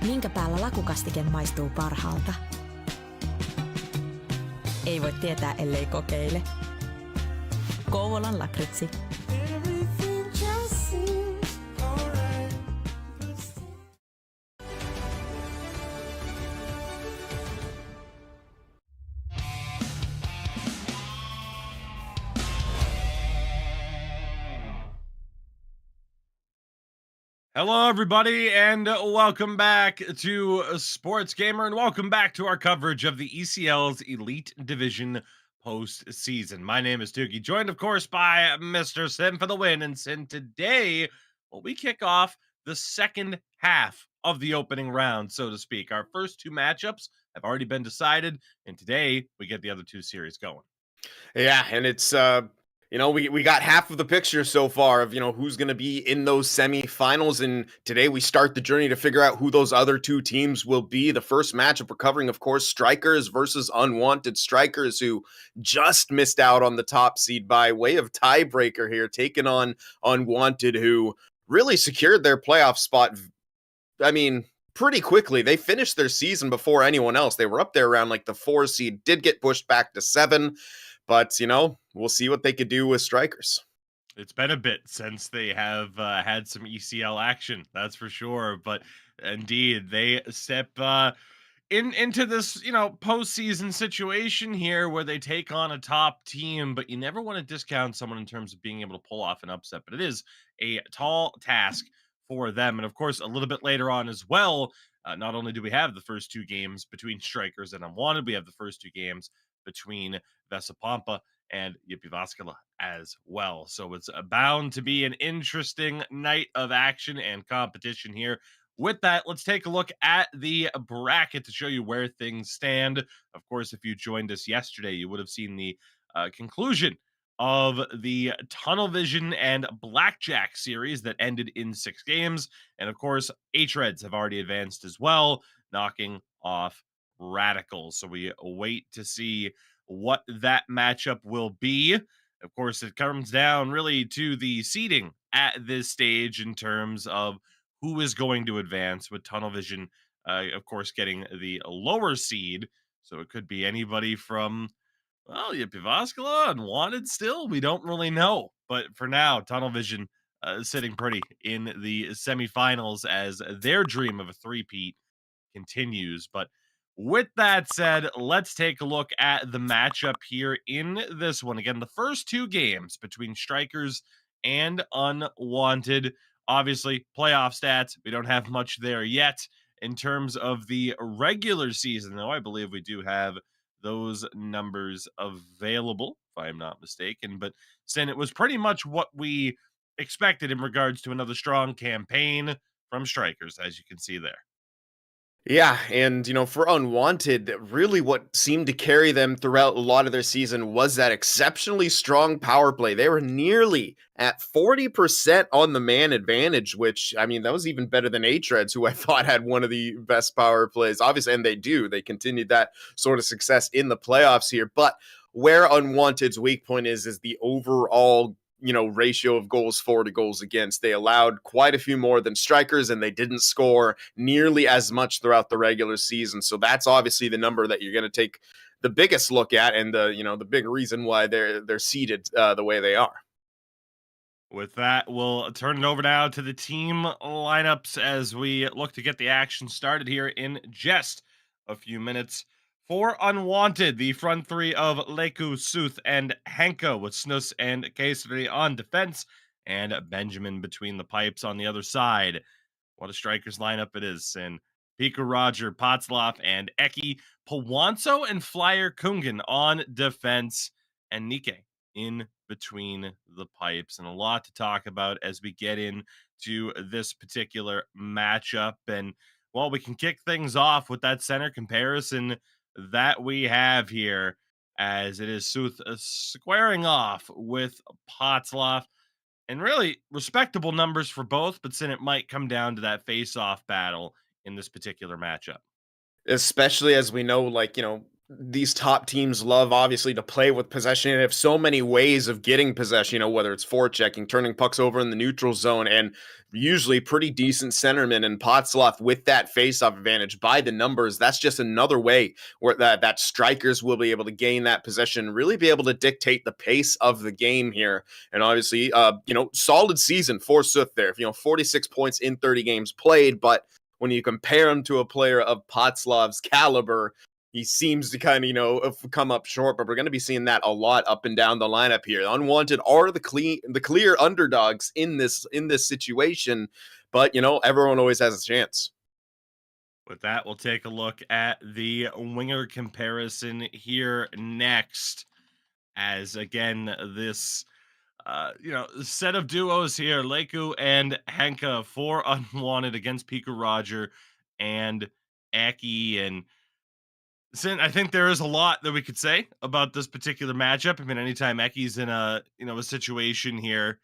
Minkä päällä lakukastike maistuu parhaalta? Ei voi tietää, ellei kokeile. Kouvolan lakritsi. Hello, everybody, and welcome back to SportsGamer, and welcome back to our coverage of the ECL's Elite Division postseason. My name is Doogie, joined, of course, by Mr. Sin for the win. And Sin, today, we kick off the second half of the opening round, so to speak. Our first two matchups have already been decided, and today we get the other two series going. Yeah, and it's we got half of the picture so far of, who's going to be in those semifinals. And today we start the journey to figure out who those other two teams will be. The first matchup we're covering, of course, Straikers versus Unwanted. Straikers, who just missed out on the top seed by way of tiebreaker here, taking on Unwanted, who really secured their playoff spot. I mean, pretty quickly. They finished their season before anyone else. They were up there around like the 4 seed, did get pushed back to 7. But, we'll see what they could do with Straikers. It's been a bit since they have had some ECL action, that's for sure. But indeed, they step into this, postseason situation here where they take on a top team. But you never want to discount someone in terms of being able to pull off an upset. But it is a tall task for them. And of course, a little bit later on as well, not only do we have the first two games between Straikers and Unwanted, we have the first two games between Vessa Pompa and Yippy Vascula as well. So it's bound to be an interesting night of action and competition here. With that, let's take a look at the bracket to show you where things stand. Of course, if you joined us yesterday, you would have seen the conclusion of the Tunnel Vision and Blackjack series that ended in 6 games. And of course, H-Reds have already advanced as well, knocking off Radicals. So we wait to see what that matchup will be. Of course, it comes down really to the seeding at this stage in terms of who is going to advance, with Tunnel Vision, of course, getting the lower seed. So it could be anybody from, Yippy Vascula, Unwanted still. We don't really know. But for now, Tunnel Vision sitting pretty in the semifinals as their dream of a three-peat continues. But with that said, let's take a look at the matchup here in this one. Again, the first two games between Straikers and Unwanted. Obviously, playoff stats, we don't have much there yet. In terms of the regular season, though, I believe we do have those numbers available, if I'm not mistaken. But Sin, it was pretty much what we expected in regards to another strong campaign from Straikers, as you can see there. Yeah, and for Unwanted, really what seemed to carry them throughout a lot of their season was that exceptionally strong power play. They were nearly at 40% on the man advantage, which, I mean, that was even better than H-Reds, who I thought had one of the best power plays. Obviously, and they do. They continued that sort of success in the playoffs here. But where Unwanted's weak point is the overall ratio of goals for to goals against. They allowed quite a few more than Straikers, and they didn't score nearly as much throughout the regular season. So that's obviously the number that you're going to take the biggest look at, and the big reason why they're seated the way they are. With that, we'll turn it over now to the team lineups as we look to get the action started here in just a few minutes. For Unwanted, the front three of Leku, Sooth, and Henka, with Snus and Kayseri on defense, and Benjamin between the pipes on the other side. What a Straikers lineup it is. And Pika Roger, Potzloff, and Eki, Pawanso, and Flyer Kungen on defense, and Nike in between the pipes. And a lot to talk about as we get into this particular matchup. And, well, we can kick things off with that center comparison that we have here, as it is Sooth squaring off with Potzloff. And really respectable numbers for both, but then it might come down to that face-off battle in this particular matchup. Especially as we know, these top teams love obviously to play with possession and have so many ways of getting possession, whether it's forechecking, turning pucks over in the neutral zone, and usually pretty decent centermen and Potsloth with that face-off advantage by the numbers. That's just another way where that strikers will be able to gain that possession, really be able to dictate the pace of the game here. And obviously, solid season for Sooth there. 46 points in 30 games played, but when you compare him to a player of Potslov's caliber, he seems to kind of, come up short, but we're going to be seeing that a lot up and down the lineup here. Unwanted are the clear underdogs in this situation, but everyone always has a chance. With that, we'll take a look at the winger comparison here next. As again, this set of duos here, Leiku and Henka for Unwanted against Piku Roger and Aki. And Sin, I think there is a lot that we could say about this particular matchup. I mean, anytime Eki's in a situation here,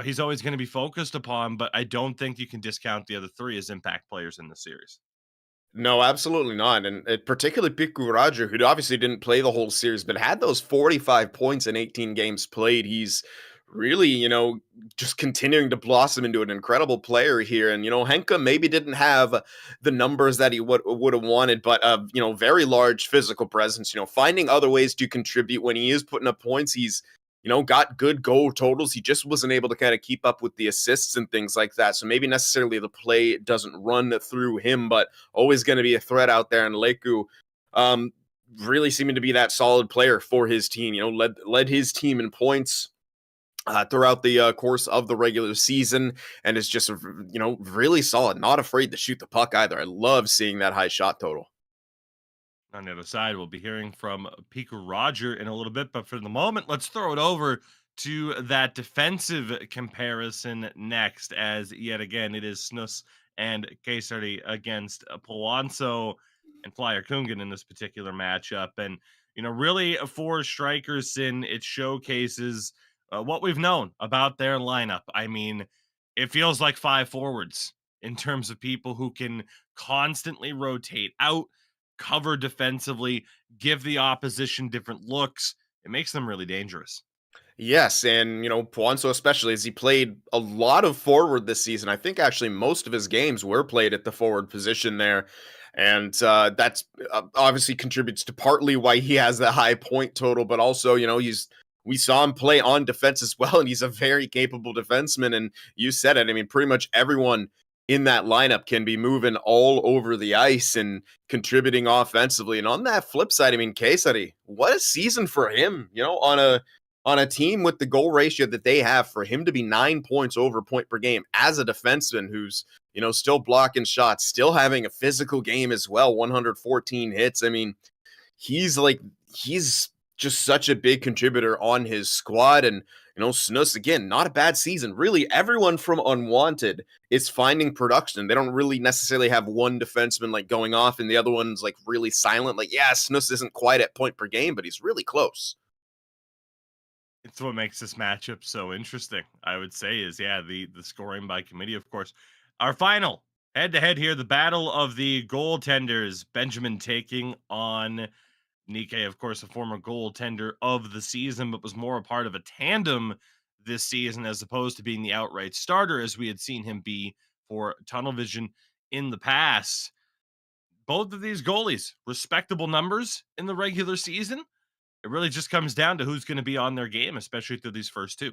he's always going to be focused upon, but I don't think you can discount the other three as impact players in the series. No, absolutely not. And particularly Piku Roger, who obviously didn't play the whole series, but had those 45 points in 18 games played. He's really, just continuing to blossom into an incredible player here. And, Henka maybe didn't have the numbers that he would have wanted, but, very large physical presence, finding other ways to contribute when he is putting up points. He's, got good goal totals. He just wasn't able to kind of keep up with the assists and things like that. So maybe necessarily the play doesn't run through him, but always going to be a threat out there. And Leiku, really seeming to be that solid player for his team, led his team in points throughout the course of the regular season, and is just, really solid, not afraid to shoot the puck either. I love seeing that high shot total. On the other side, we'll be hearing from Piku Roger in a little bit, but for the moment, let's throw it over to that defensive comparison next, as yet again, it is Snus and Kesari against Polanco and Flyer Kungan in this particular matchup. And, really for Straikers, it showcases what we've known about their lineup. I mean, it feels like five forwards in terms of people who can constantly rotate out, cover defensively, give the opposition different looks. It makes them really dangerous. Yes, and Polanco especially, as he played a lot of forward this season. I think actually most of his games were played at the forward position there, and that's obviously contributes to partly why he has that high point total. But also, we saw him play on defense as well, and he's a very capable defenseman. And you said it. I mean, pretty much everyone in that lineup can be moving all over the ice and contributing offensively. And on that flip side, I mean, Kesari, what a season for him, on a team with the goal ratio that they have, for him to be 9 points over point per game as a defenseman who's, still blocking shots, still having a physical game as well, 114 hits. I mean, he's just such a big contributor on his squad. And, Snus, again, not a bad season. Really, everyone from Unwanted is finding production. They don't really necessarily have one defenseman going off and the other one's really silent. Snus isn't quite at point per game, but he's really close. It's what makes this matchup so interesting, I would say, is the scoring by committee, of course. Our final head-to-head here, the battle of the goaltenders. Benjamin taking on Nikkei, of course, a former goaltender of the season, but was more a part of a tandem this season as opposed to being the outright starter, as we had seen him be for Tunnel Vision in the past. Both of these goalies, respectable numbers in the regular season. It really just comes down to who's going to be on their game, especially through these first two.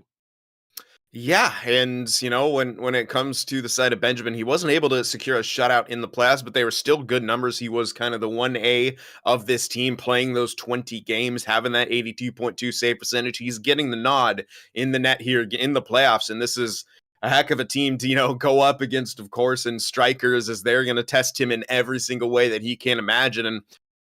Yeah, and when it comes to the side of Benjamin, he wasn't able to secure a shutout in the playoffs, but they were still good numbers. He was kind of the 1A of this team, playing those 20 games, having that 82.2 save percentage. He's getting the nod in the net here in the playoffs, and this is a heck of a team to go up against, of course, and Straikers, as they're going to test him in every single way that he can imagine. And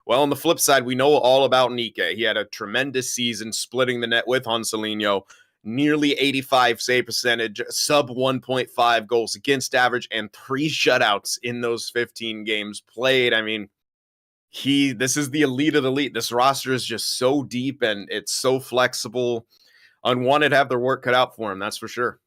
well, on the flip side, we know all about Nikkei. He had a tremendous season splitting the net with Hanselinho. Nearly 85 save percentage, sub 1.5 goals against average, and 3 shutouts in those 15 games played. I mean, this is the elite of the elite. This roster is just so deep and it's so flexible. Unwanted have their work cut out for him, that's for sure.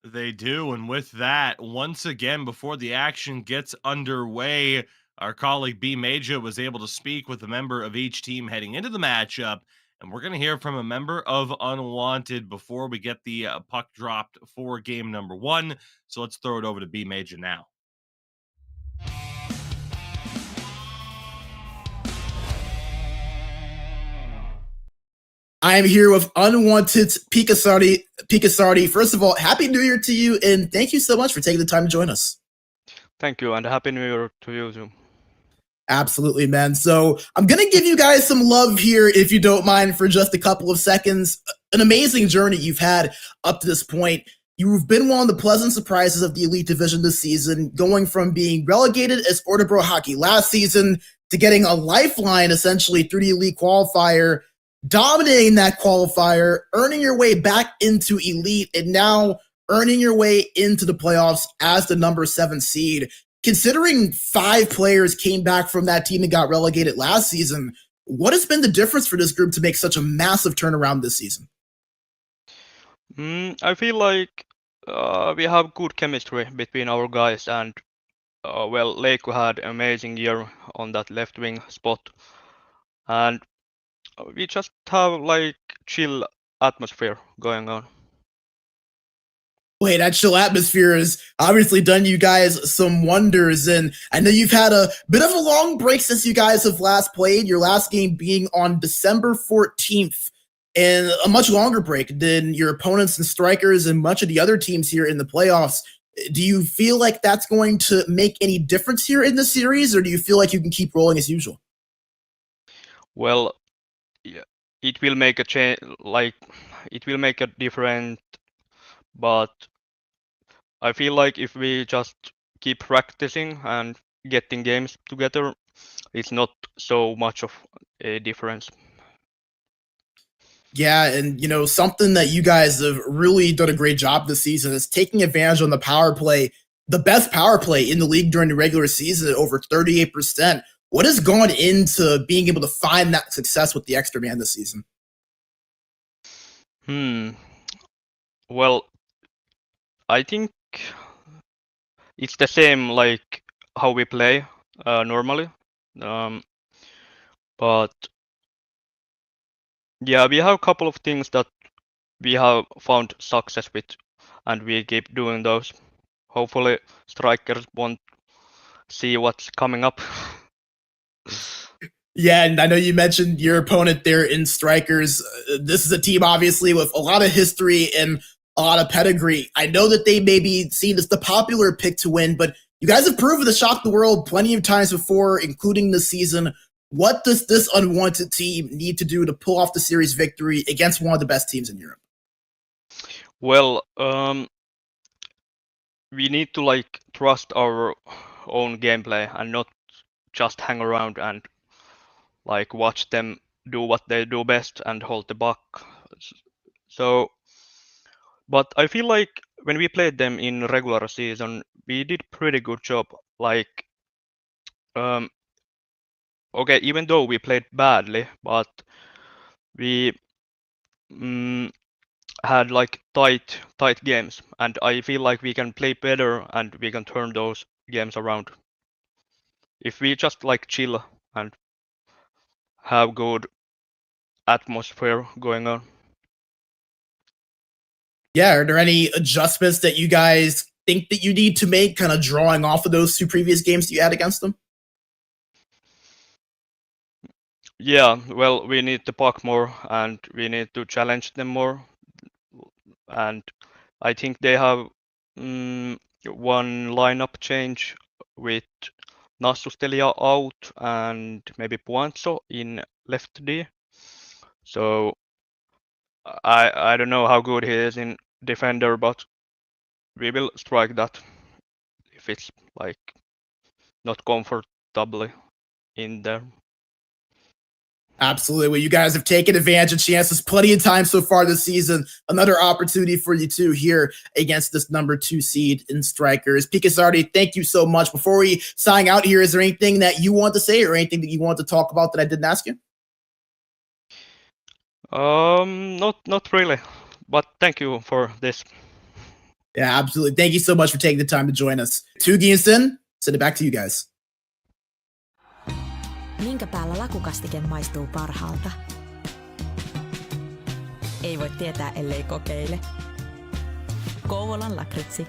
They do, and with that, once again, before the action gets underway, our colleague B Major was able to speak with a member of each team heading into the matchup, and we're going to hear from a member of Unwanted before we get the puck dropped for game number 1. So let's throw it over to B Major now. I am here with Unwanted's Pikasardi. First of all, Happy New Year to you, and thank you so much for taking the time to join us. Thank you, and Happy New Year to you too. Absolutely, man. So I'm going to give you guys some love here, if you don't mind, for just a couple of seconds. An amazing journey you've had up to this point. You've been one of the pleasant surprises of the Elite Division this season, going from being relegated as Ortobro Hockey last season to getting a lifeline, essentially, through the Elite qualifier, dominating that qualifier, earning your way back into Elite, and now earning your way into the playoffs as the number 7 seed. Considering 5 players came back from that team and got relegated last season, what has been the difference for this group to make such a massive turnaround this season? I feel like we have good chemistry between our guys, and Leiku had an amazing year on that left wing spot, and we just have like chill atmosphere going on. Wait, that chill atmosphere has obviously done you guys some wonders, and I know you've had a bit of a long break since you guys have last played, your last game being on December 14th, and a much longer break than your opponents and Straikers and much of the other teams here in the playoffs. Do you feel like that's going to make any difference here in the series, or do you feel like you can keep rolling as usual? Well, yeah, it will make a change, like it will make a difference, but I feel like if we just keep practicing and getting games together, it's not so much of a difference. Yeah, and you know, something that you guys have really done a great job this season is taking advantage on the power play, the best power play in the league during the regular season at over 38%. What has gone into being able to find that success with the extra man this season? Well, I think it's the same like how we play normally, but yeah, we have a couple of things that we have found success with, and we keep doing those. Hopefully, Straikers won't see what's coming up. Yeah, and I know you mentioned your opponent there in Straikers. This is a team, obviously, with a lot of history and a lot of pedigree. I know that they may be seen as the popular pick to win, but you guys have proven to shock the world plenty of times before, including this season. What does this Unwanted team need to do to pull off the series victory against one of the best teams in Europe? Well, we need to like trust our own gameplay and not just hang around and like watch them do what they do best and hold the puck. So, but I feel like when we played them in regular season, we did pretty good job. Like, okay, even though we played badly, but we had like tight games, and I feel like we can play better and we can turn those games around if we just like chill and have good atmosphere going on. Yeah, are there any adjustments that you guys think that you need to make, kind of drawing off of those 2 previous games that you had against them? Yeah, well, we need the puck more and we need to challenge them more. And I think they have one lineup change with Nassustelia out and maybe Puanzo in left D. So I don't know how good he is in defender, but we will strike that if it's like not comfortably in there. Absolutely. Well, you guys have taken advantage of chances plenty of times so far this season. Another opportunity for you two here against this number 2 seed in Straikers. Pikasardi, thank you so much. Before we sign out here, is there anything that you want to say or anything that you want to talk about that I didn't ask you? Not really, but thank you for this. Yeah, absolutely. Thank you so much for taking the time to join us. 2 games in, send it back to you guys. Minkä päällä lakukastike maistuu parhaalta? Ei voi tietää, ellei kokeile. Kouvolan lakritsi.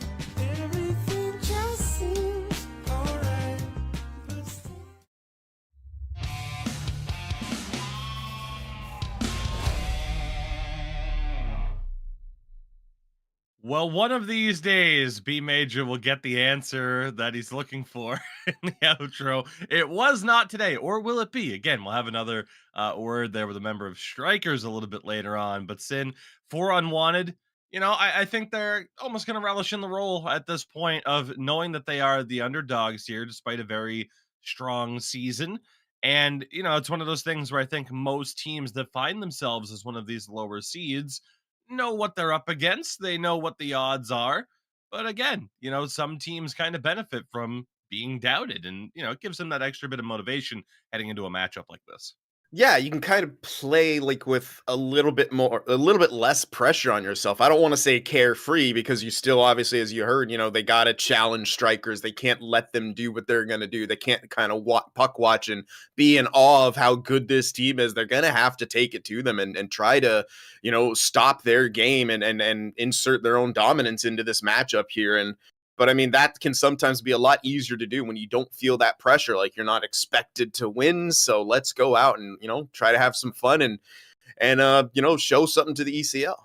Well, one of these days, B Major will get the answer that he's looking for in the outro. It was not today, or will it be? Again, we'll have another word there with a member of Straikers a little bit later on. But Sin, for Unwanted, you know, I think they're almost going to relish in the role at this point of knowing that they are the underdogs here, despite a very strong season. And, you know, it's one of those things where I think most teams that find themselves as one of these lower seeds know what they're up against. They know what the odds are. But again, you know, some teams kind of benefit from being doubted, and, you know, it gives them that extra bit of motivation heading into a matchup like this. Yeah, you can kind of play like with a little bit less pressure on yourself. I don't want to say carefree because you still obviously, as you heard, you know, they got to challenge Straikers. They can't let them do what they're going to do. They can't kind of puck watch and be in awe of how good this team is. They're going to have to take it to them and try to, you know, stop their game and insert their own dominance into this matchup here. But I mean, that can sometimes be a lot easier to do when you don't feel that pressure, like you're not expected to win. So let's go out and, you know, try to have some fun and you know, show something to the ECL.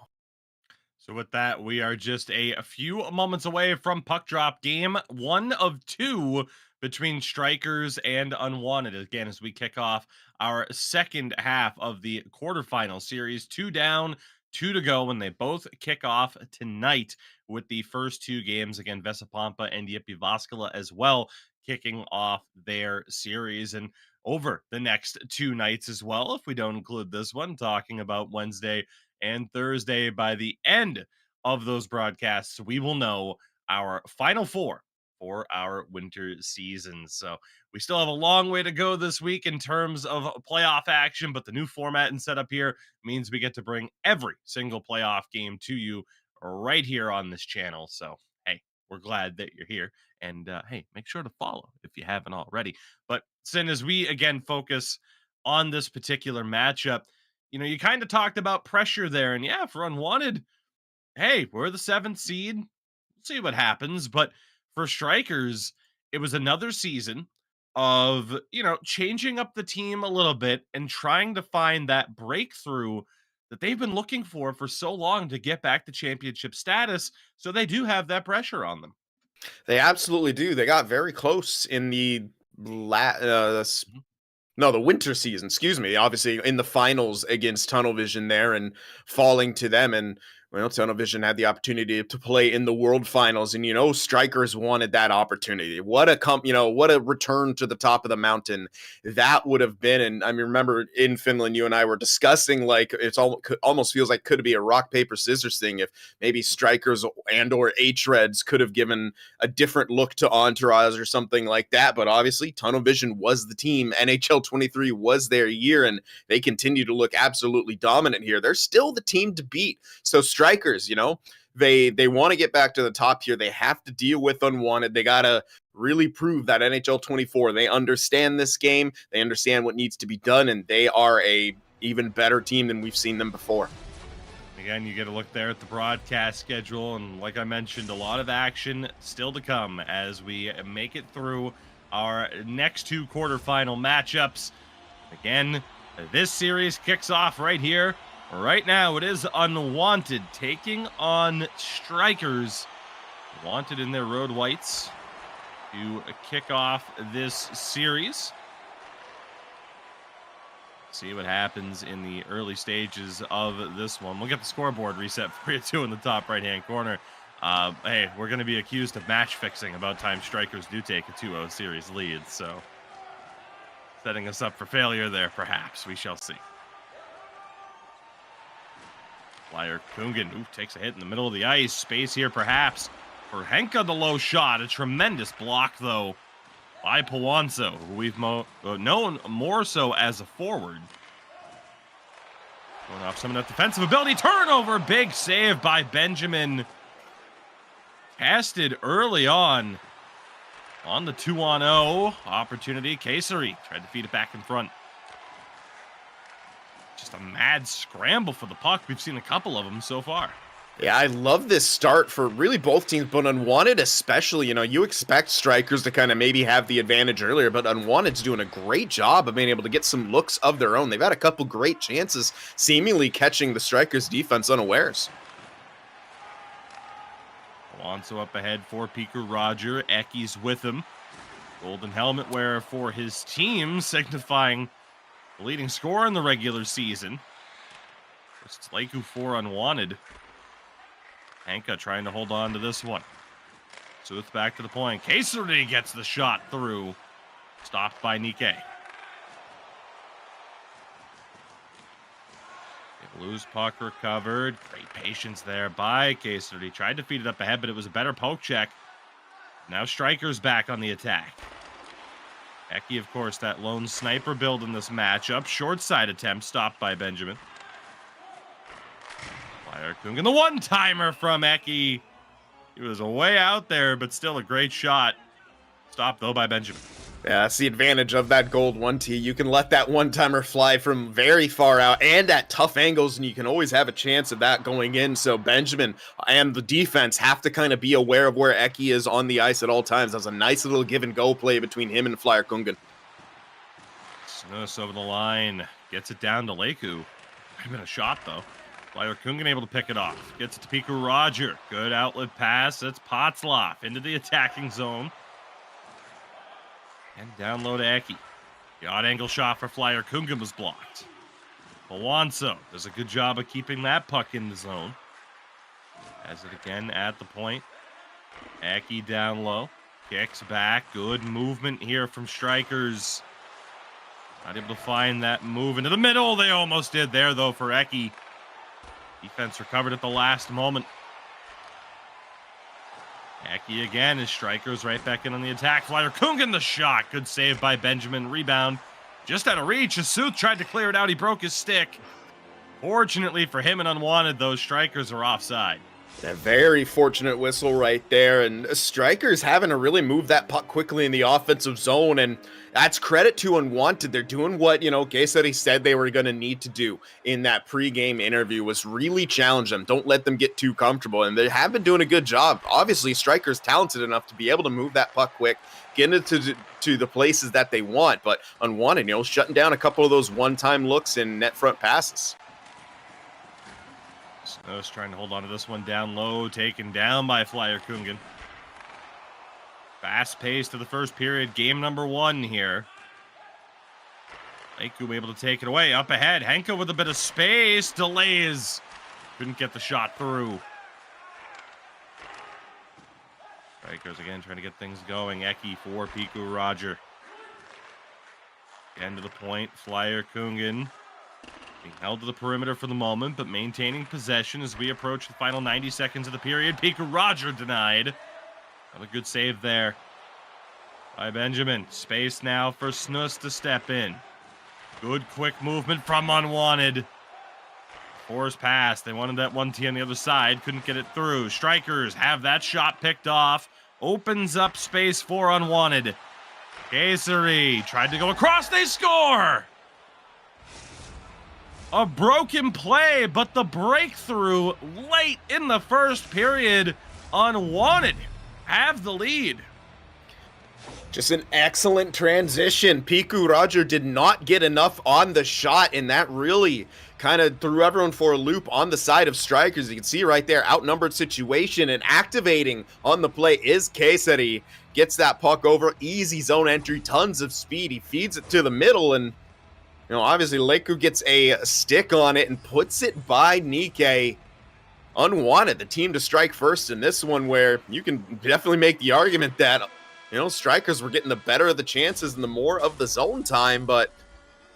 So with that, we are just a few moments away from puck drop, game 1 of 2 between Straikers and Unwanted. Again, as we kick off our second half of the quarterfinal series, 2 down, 2 to go, when they both kick off tonight with the first 2 games. Again, Vessa Pompa and Yippy Vascula as well kicking off their series. And over the next 2 nights as well, if we don't include this one, talking about Wednesday and Thursday, by the end of those broadcasts, we will know our final 4 for our winter season. So we still have a long way to go this week in terms of playoff action, but the new format and setup here means we get to bring every single playoff game to you right here on this channel. So, hey, we're glad that you're here. And hey, make sure to follow if you haven't already. But Sin, as we again focus on this particular matchup, you know, you kind of talked about pressure there. And yeah, for Unwanted, hey, we're the 7th seed. We'll see what happens. But for Straikers, it was another season of, you know, changing up the team a little bit and trying to find that breakthrough that they've been looking for so long to get back to championship status. So they do have that pressure on them. They absolutely do. They got very close in the the winter season, excuse me, obviously in the finals against Tunnel Vision there and falling to them. And, well, Tunnel Vision had the opportunity to play in the World Finals, and, you know, Straikers wanted that opportunity. What a return to the top of the mountain that would have been. And I mean, remember in Finland, you and I were discussing, like, it's almost feels like could be a rock, paper, scissors thing if maybe Straikers and or H-Reds could have given a different look to Entourage or something like that. But obviously Tunnel Vision was the team. NHL 23 was their year, and they continue to look absolutely dominant here. They're still the team to beat. So Straikers, you know, they want to get back to the top here. They have to deal with Unwanted. They got to really prove that NHL 24, they understand this game. They understand what needs to be done, and they are a even better team than we've seen them before. Again, you get a look there at the broadcast schedule, and like I mentioned, a lot of action still to come as we make it through our next 2 quarterfinal matchups. Again, this series kicks off right here. Right now, it is Unwanted taking on Straikers. Wanted in their road whites to kick off this series. See what happens in the early stages of this one. We'll get the scoreboard reset for you too in the top right-hand corner. Hey, we're going to be accused of match fixing about time Straikers do take a 2-0 series lead. So setting us up for failure there, perhaps. We shall see. Flyer Kungan takes a hit in the middle of the ice. Space here, perhaps, for Henka, the low shot. A tremendous block, though, by Pawanso, who we've known more so as a forward. Going off some of that defensive ability. Turnover. Big save by Benjamin. Casted early on. On the 2-on-0 opportunity, Kayseri tried to feed it back in front. Just a mad scramble for the puck. We've seen a couple of them so far. Yeah, I love this start for really both teams, but Unwanted especially. You know, you expect Straikers to kind of maybe have the advantage earlier, but Unwanted's doing a great job of being able to get some looks of their own. They've had a couple great chances, seemingly catching the Straikers defense unawares. Alonso up ahead for Piku Roger. Eki's with him. Golden helmet wearer for his team, signifying the leading scorer in the regular season. It's Leiku for Unwanted. Hanka trying to hold on to this one. Sooth back to the point. Kayseri gets the shot through. Stopped by Nikkei. Loose puck recovered. Great patience there by Kayseri. Tried to feed it up ahead, but it was a better poke check. Now Straikers back on the attack. Eki, of course, that lone sniper build in this matchup. Short side attempt stopped by Benjamin. Kungan, the one-timer from Eki. He was way out there, but still a great shot. Stopped, though, by Benjamin. Yeah, that's the advantage of that gold 1T. You can let that one-timer fly from very far out and at tough angles, and you can always have a chance of that going in. So Benjamin and the defense have to kind of be aware of where Eki is on the ice at all times. That was a nice little give-and-go play between him and Flyer Kungan. Snus over the line. Gets it down to Leiku. Might have been a shot, though. Flyer Kungan able to pick it off. Gets it to Piku Roger. Good outlet pass. That's Potzloff into the attacking zone. And down low to Eki. The odd angle shot for Flyer Kungan was blocked. Alonso does a good job of keeping that puck in the zone. Has it again at the point. Eki down low. Kicks back. Good movement here from Straikers. Not able to find that move into the middle. They almost did there, though, for Eki. Defense recovered at the last moment. Eki again as Straikers right back in on the attack. Flyer Kungan the shot. Good save by Benjamin. Rebound just out of reach. As Sooth tried to clear it out. He broke his stick. Fortunately for him and Unwanted, those Straikers are offside. A very fortunate whistle right there, and Straikers having to really move that puck quickly in the offensive zone, and that's credit to Unwanted. They're doing what, you know, Kayseri said they were going to need to do in that pregame interview, was really challenge them. Don't let them get too comfortable, and they have been doing a good job. Obviously, Straikers talented enough to be able to move that puck quick, get it to the places that they want, but Unwanted, you know, shutting down a couple of those one-time looks and net front passes. Snow's trying to hold on to this one down low, taken down by Flyer Kungan. Fast pace to the first period, game number 1 here. Leiku able to take it away, up ahead. Henka with a bit of space, delays. Couldn't get the shot through. Straikers again trying to get things going. Eki for Piku Roger. End to the point, Flyer Kungan. Being held to the perimeter for the moment, but maintaining possession as we approach the final 90 seconds of the period. Piku Roger denied. Another good save there by Benjamin. Space now for Snus to step in. Good quick movement from Unwanted. Force pass. They wanted that 1T on the other side. Couldn't get it through. Straikers have that shot picked off. Opens up space for Unwanted. Kayseri tried to go across. They score! A broken play, but the breakthrough late in the first period. Unwanted have the lead. Just an excellent transition. Piku Roger did not get enough on the shot, and that really kind of threw everyone for a loop on the side of Straikers. You can see right there, outnumbered situation, and activating on the play is Kayseri. Gets that puck over, easy zone entry, tons of speed. He feeds it to the middle, and you know, obviously Leiku gets a stick on it and puts it by Nikkei. Unwanted, the team to strike first in this one, where you can definitely make the argument that, you know, Straikers were getting the better of the chances and the more of the zone time, but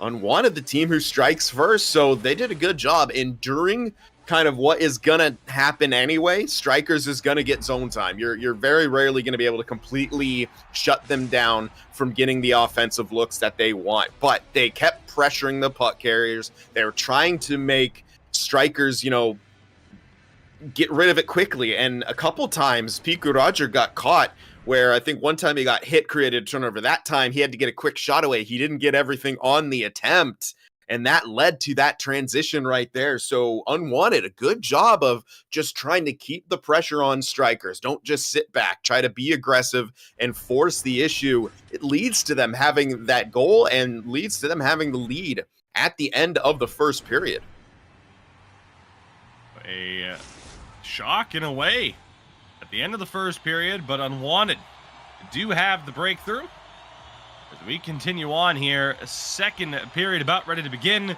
Unwanted, the team who strikes first, so they did a good job enduring kind of what is gonna happen anyway. Straikers is gonna get zone time. You're very rarely gonna be able to completely shut them down from getting the offensive looks that they want, but they kept pressuring the puck carriers. They were trying to make Straikers, you know, get rid of it quickly, and a couple times Piku Roger got caught where I think one time he got hit, created a turnover. That time he had to get a quick shot away. He didn't get everything on the attempt, and that led to that transition right there. So Unwanted, a good job of just trying to keep the pressure on Straikers. Don't just sit back. Try to be aggressive and force the issue. It leads to them having that goal and leads to them having the lead at the end of the first period. A shock in a way at the end of the first period, but Unwanted do have the breakthrough. As we continue on here, second period about ready to begin.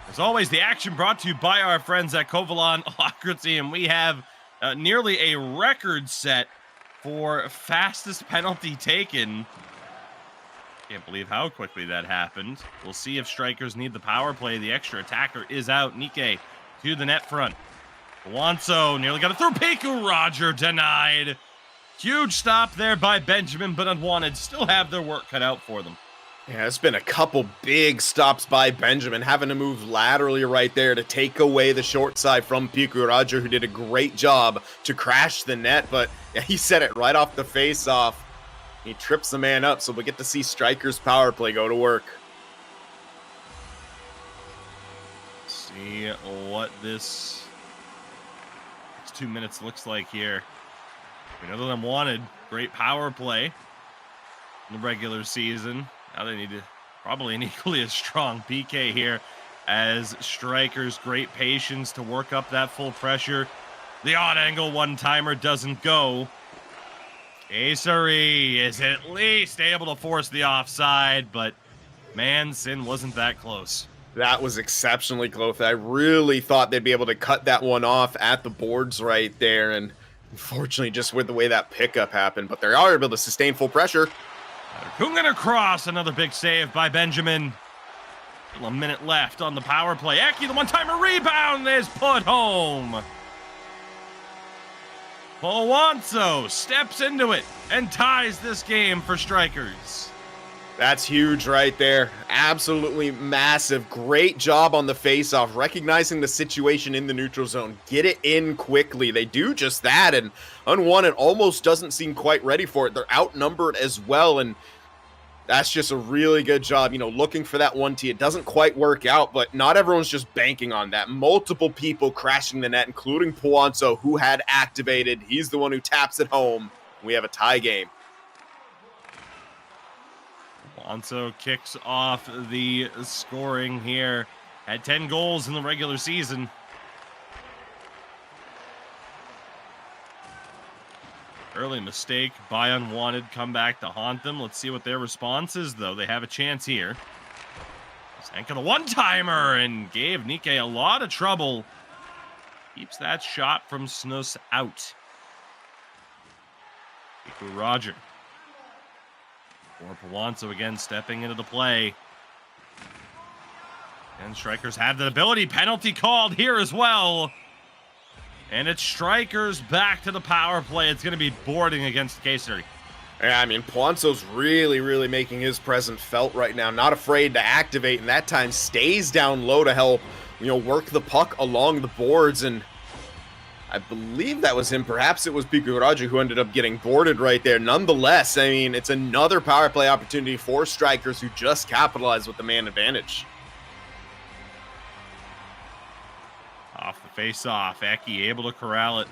As always, the action brought to you by our friends at Kovalan Alacrity, and we have nearly a record set for fastest penalty taken. Can't believe how quickly that happened. We'll see if Straikers need the power play. The extra attacker is out. Nikke to the net front. Wanso nearly got it through. Piku Roger denied. Huge stop there by Benjamin, but Unwanted still have their work cut out for them. Yeah, it's been a couple big stops by Benjamin, having to move laterally right there to take away the short side from Piku Roger, who did a great job to crash the net, but yeah, he set it right off the face-off. He trips the man up, so we'll get to see Straikers' power play go to work. See what this 2 minutes looks like here. We know that Unwanted, great power play in the regular season. Now they need to probably an equally as strong PK here as Straikers, great patience to work up that full pressure. The odd angle one-timer doesn't go. Acery is at least able to force the offside, but man, Sin wasn't that close. That was exceptionally close. I really thought they'd be able to cut that one off at the boards right there, and unfortunately, just with the way that pickup happened, but they are able to sustain full pressure. Kungan across, another big save by Benjamin. Still a minute left on the power play. Eki, the one-timer rebound is put home. Powanzo steps into it and ties this game for Straikers. That's huge right there. Absolutely massive. Great job on the face-off, recognizing the situation in the neutral zone. Get it in quickly. They do just that, and Unwanted almost doesn't seem quite ready for it. They're outnumbered as well, and that's just a really good job, you know, looking for that 1T. It doesn't quite work out, but not everyone's just banking on that. Multiple people crashing the net, including Powanzo, who had activated. He's the one who taps it home. We have a tie game. Powanzo kicks off the scoring here. Had 10 goals in the regular season. Early mistake by Unwanted. Come back to haunt them. Let's see what their response is, though. They have a chance here. Sanka the one-timer and gave Nikke a lot of trouble. Keeps that shot from Snus out. Piku Roger. Or Powanzo again stepping into the play. And Straikers have the ability. Penalty called here as well. And it's Straikers back to the power play. It's going to be boarding against Kayseri. Yeah, I mean, Powanzo's really making his presence felt right now. Not afraid to activate, and that time stays down low to help, you know, work the puck along the boards. And I believe that was him. Perhaps it was Piku Roger who ended up getting boarded right there. Nonetheless, I mean, it's another power play opportunity for Straikers, who just capitalized with the man advantage. Off the face-off, Eki able to corral it.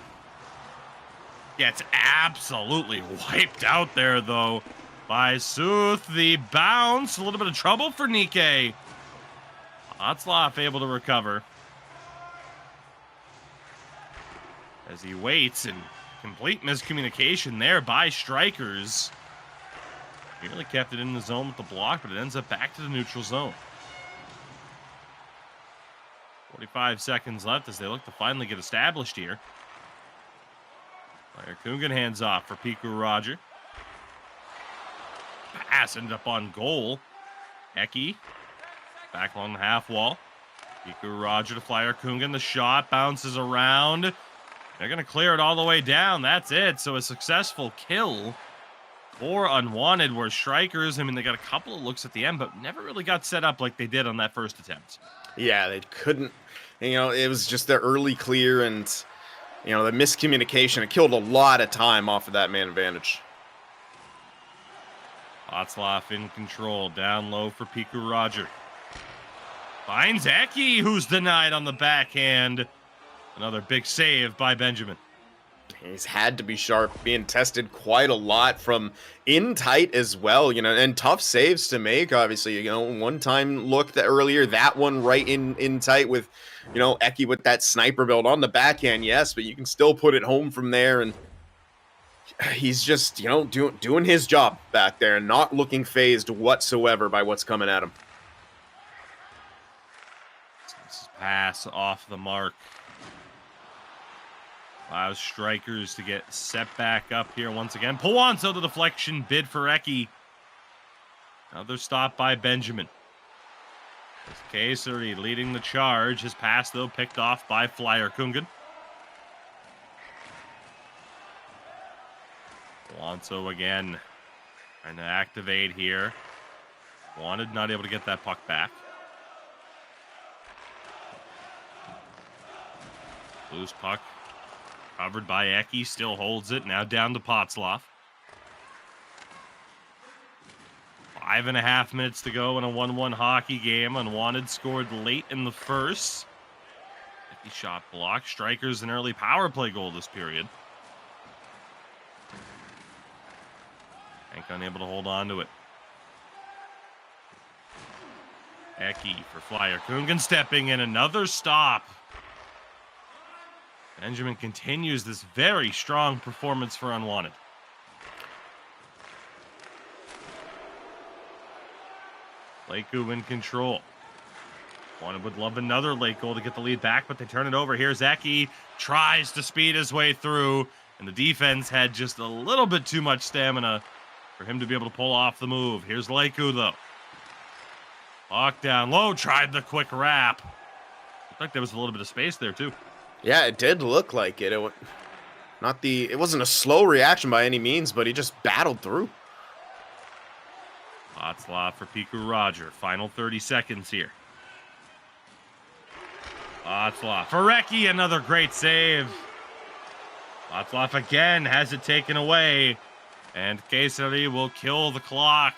Gets absolutely wiped out there, though, by Sooth. The bounce, a little bit of trouble for Nikke. Otzloff able to recover. As he waits, and complete miscommunication there by Straikers. He really kept it in the zone with the block, but it ends up back to the neutral zone. 45 seconds left as they look to finally get established here. Player Kungan hands off for Piku Roger. Pass ended up on goal. Eki back along the half wall. Piku Roger to Flyer Kungan. The shot bounces around. They're going to clear it all the way down. That's it. So a successful kill for Unwanted, where Straikers, I mean, they got a couple of looks at the end, but never really got set up like they did on that first attempt. Yeah, they couldn't, you know, it was just their early clear and, you know, the miscommunication. It killed a lot of time off of that man advantage. Václav in control, down low for Piku Roger. Finds Eki, who's denied on the backhand. Another big save by Benjamin. He's had to be sharp, being tested quite a lot from in tight as well, and tough saves to make, obviously. One time looked earlier, that one right in tight with, Eki with that sniper build on the backhand, yes, but you can still put it home from there, and he's just, doing his job back there and not looking phased whatsoever by what's coming at him. This pass off the mark. Allows Straikers to get set back up here once again. Powanzo, the deflection bid for Eki. Another stop by Benjamin. Kayseri leading the charge. His pass, though, picked off by Flyer Kungan. Powanzo again. Trying to activate here. Wanted, not able to get that puck back. Loose puck. Covered by Eki, still holds it. Now down to Václav. 5.5 minutes to go in a 1-1 hockey game. Unwanted scored late in the first. Eki shot blocked. Straikers an early power play goal this period. Hank unable to hold on to it. Eki for Flyer Kungan stepping in. Another stop. Benjamin continues this very strong performance for Unwanted. Lakew in control. Wanted would love another late goal to get the lead back, but they turn it over. Here's Eki, tries to speed his way through, and the defense had just a little bit too much stamina for him to be able to pull off the move. Here's Lakew, though. Locked down low, tried the quick wrap. Looked like there was a little bit of space there, too. Yeah, it did look like it. It wasn't a slow reaction by any means, but he just battled through. Václav for Piku Roger. Final 30 seconds here. Václav for Eki, another great save. Václav again has it taken away, and Kayseri will kill the clock.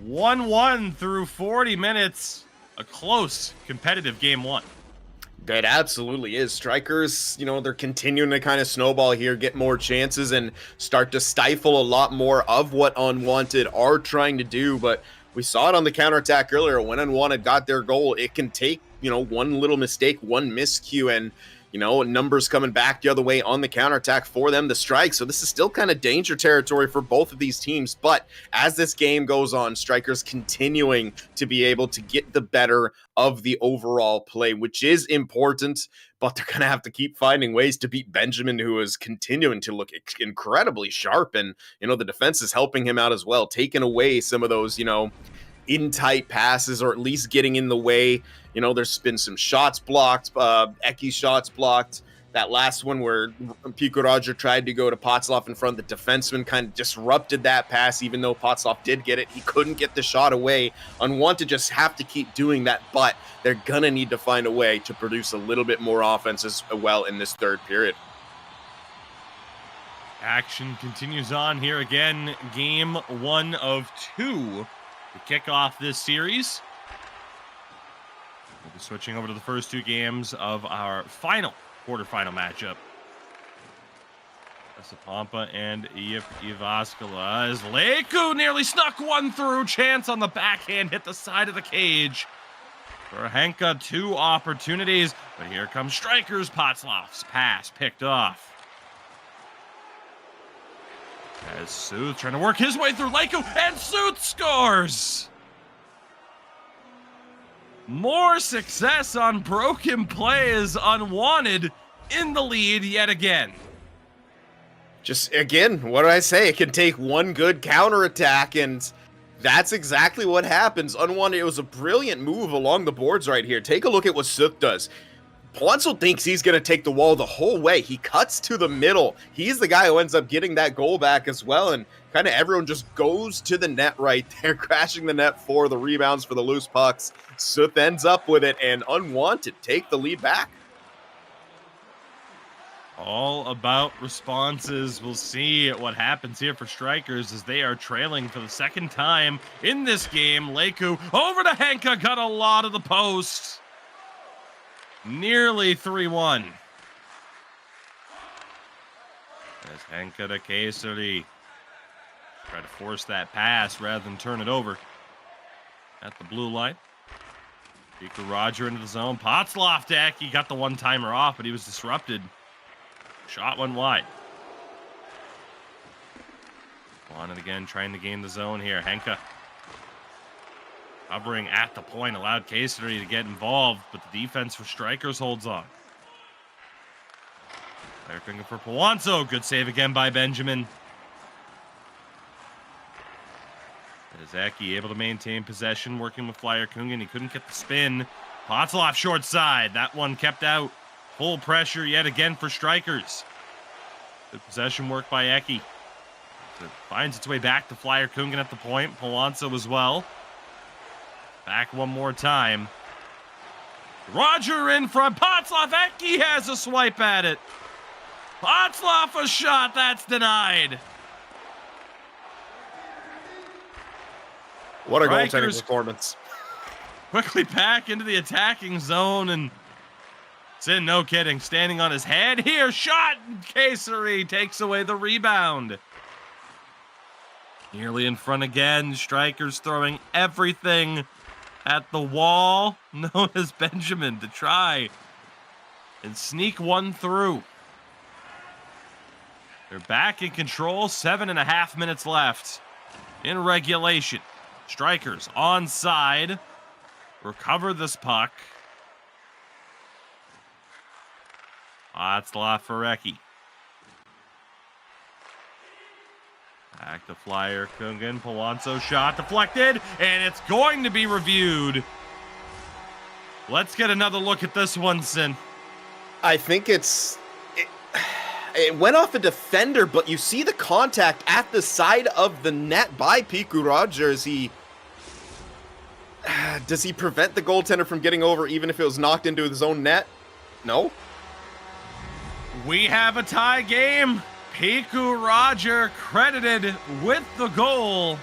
1-1 through 40 minutes. A close, competitive game one. That absolutely is. Strikers, they're continuing to kind of snowball here, get more chances, and start to stifle a lot more of what Unwanted are trying to do. But we saw it on the counterattack earlier. When Unwanted got their goal, it can take, one little mistake, one miscue, and, numbers coming back the other way on the counterattack for them to strike. So this is still kind of danger territory for both of these teams. But as this game goes on, Strikers continuing to be able to get the better of the overall play, which is important, but they're going to have to keep finding ways to beat Benjamin, who is continuing to look incredibly sharp. And, the defense is helping him out as well, taking away some of those, in tight passes, or at least getting in the way. There's been some shots blocked, Eki shots blocked. That last one where Piku Roger tried to go to Václav in front, the defenseman kind of disrupted that pass, even though Václav did get it. He couldn't get the shot away. Unwanted just have to keep doing that, but they're going to need to find a way to produce a little bit more offense as well in this third period. Action continues on here again. Game 1 of 2 to kick off this series. We'll be switching over to the first 2 games of our final quarterfinal matchup. Vessa Pompa and Yippy Vascula as Lakew nearly snuck one through. Chance on the backhand, hit the side of the cage. For Henka, 2 opportunities, but here comes Straikers. Václav's pass picked off. As Sooth trying to work his way through Lakew, and Sooth scores! More success on broken plays. Unwanted in the lead yet again. Just, again, what did I say? It can take one good counterattack, and that's exactly what happens. Unwanted, it was a brilliant move along the boards right here. Take a look at what Sooth does. Powanzo thinks he's going to take the wall the whole way. He cuts to the middle. He's the guy who ends up getting that goal back as well, and kind of everyone just goes to the net right there, crashing the net for the rebounds for the loose pucks. Sooth ends up with it, and Unwanted take the lead back. All about responses. We'll see what happens here for Straikers as they are trailing for the second time in this game. Leiku over to Henka, got a lot of the post. Nearly 3-1. As Henka to Keisari. Try to force that pass rather than turn it over. At the blue line. Pika Roger into the zone. Potzloff to Eki, got the one-timer off, but he was disrupted. Shot went wide. On it again, trying to gain the zone here. Henka hovering at the point, allowed Keisari to get involved, but the defense for Straikers holds on. Fire finger for Pawanso. Good save again by Benjamin. Eki able to maintain possession, working with Flyer Kungan. He couldn't get the spin. Potzloff short side. That one kept out. Full pressure yet again for Straikers. Good possession work by Eki. So it finds its way back to Flyer Kungan at the point. Pawanso as well. Back one more time. Roger in front. Potzloff. Eki has a swipe at it. Potzloff a shot. That's denied. What a Straikers goaltending performance. Quickly back into the attacking zone, and Sin, no kidding, standing on his head here. Shot! Keisari takes away the rebound. Nearly in front again. Straikers throwing everything at the wall, known as Benjamin, to try and sneak one through. They're back in control. 7.5 minutes left in regulation. Straikers onside. Recover this puck. That's Eki. Back to Flyer Kungan. Pawanso shot deflected, and it's going to be reviewed. Let's get another look at this one, Sin. I think it went off a defender, but you see the contact at the side of the net by Piku Rogers. Does he prevent the goaltender from getting over even if it was knocked into his own net? No. We have a tie game. Piku Roger credited with the goal.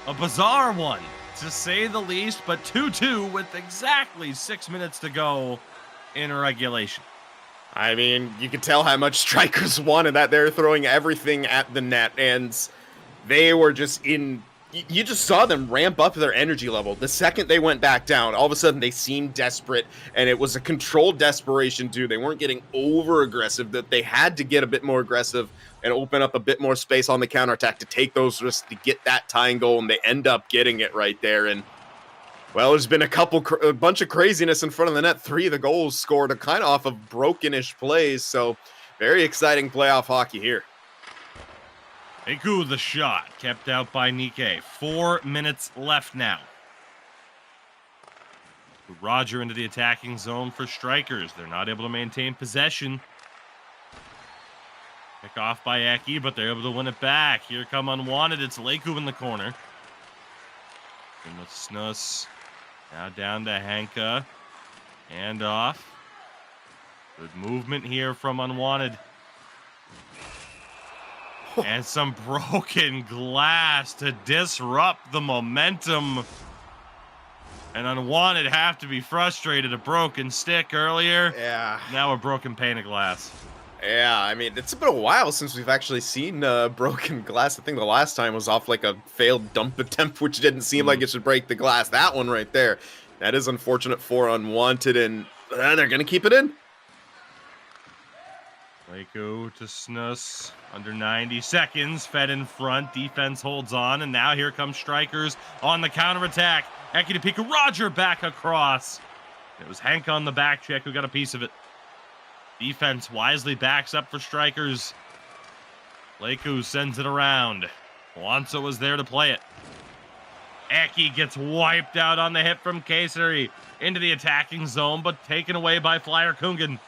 A bizarre one, to say the least, but 2-2 with exactly 6 minutes to go in regulation. I mean, you can tell how much Straikers wanted that. They're throwing everything at the net, and they were just in... You just saw them ramp up their energy level. The second they went back down, all of a sudden they seemed desperate, and it was a controlled desperation too. They weren't getting over-aggressive, that they had to get a bit more aggressive and open up a bit more space on the counterattack to take those risks to get that tying goal, and they end up getting it right there. And well, there's been a bunch of craziness in front of the net. 3 of the goals scored kind of off of broken-ish plays, so very exciting playoff hockey here. Eiku the shot, kept out by Nikkei. 4 minutes left now. Roger into the attacking zone for Straikers. They're not able to maintain possession. Pick off by Eki, but they're able to win it back. Here come Unwanted. It's Leiku in the corner. And with Snus. Now down to Henka. Hand off. Good movement here from Unwanted. And some broken glass to disrupt the momentum. And Unwanted have to be frustrated. A broken stick earlier. Yeah. Now a broken pane of glass. Yeah, I mean, it's been a while since we've actually seen broken glass. I think the last time was off like a failed dump attempt, which didn't seem like it should break the glass. That one right there. That is unfortunate for Unwanted, and they're going to keep it in. Leiku to Snus. Under 90 seconds. Fed in front. Defense holds on. And now here comes Straikers on the counterattack. Eki to Piku. Roger back across. It was Hank on the back check who got a piece of it. Defense wisely backs up for Straikers. Leiku sends it around. Alonso was there to play it. Eki gets wiped out on the hit from Keisari. Into the attacking zone, but taken away by Flyer Kungan.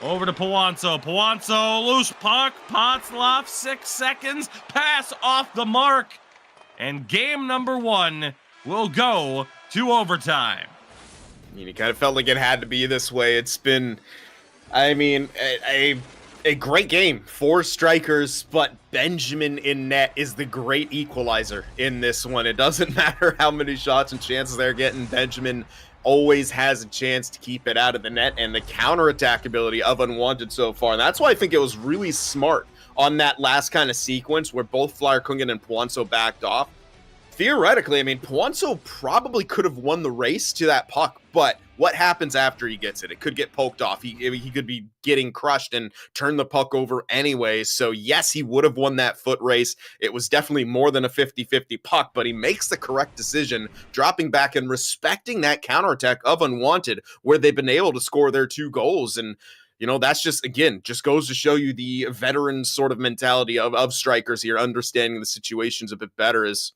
Over to Pawanso. Pawanso, loose puck. Potzloff, 6 seconds. Pass off the mark. And game number 1 will go to overtime. I mean, it kind of felt like it had to be this way. It's been, I mean, a great game for Straikers, but Benjamin in net is the great equalizer in this one. It doesn't matter how many shots and chances they're getting. Benjamin always has a chance to keep it out of the net, and the counterattack ability of Unwanted so far. And that's why I think it was really smart on that last kind of sequence where both Flyer Kungen and Puanso backed off. Theoretically, I mean, Puanso probably could have won the race to that puck, but what happens after he gets it? It could get poked off. He could be getting crushed and turn the puck over anyway. So yes, he would have won that foot race. It was definitely more than a 50-50 puck, but he makes the correct decision, dropping back and respecting that counterattack of Unwanted, where they've been able to score their 2 goals. And you know, that's just, again, just goes to show you the veteran sort of mentality of Straikers here, understanding the situations a bit better. Is,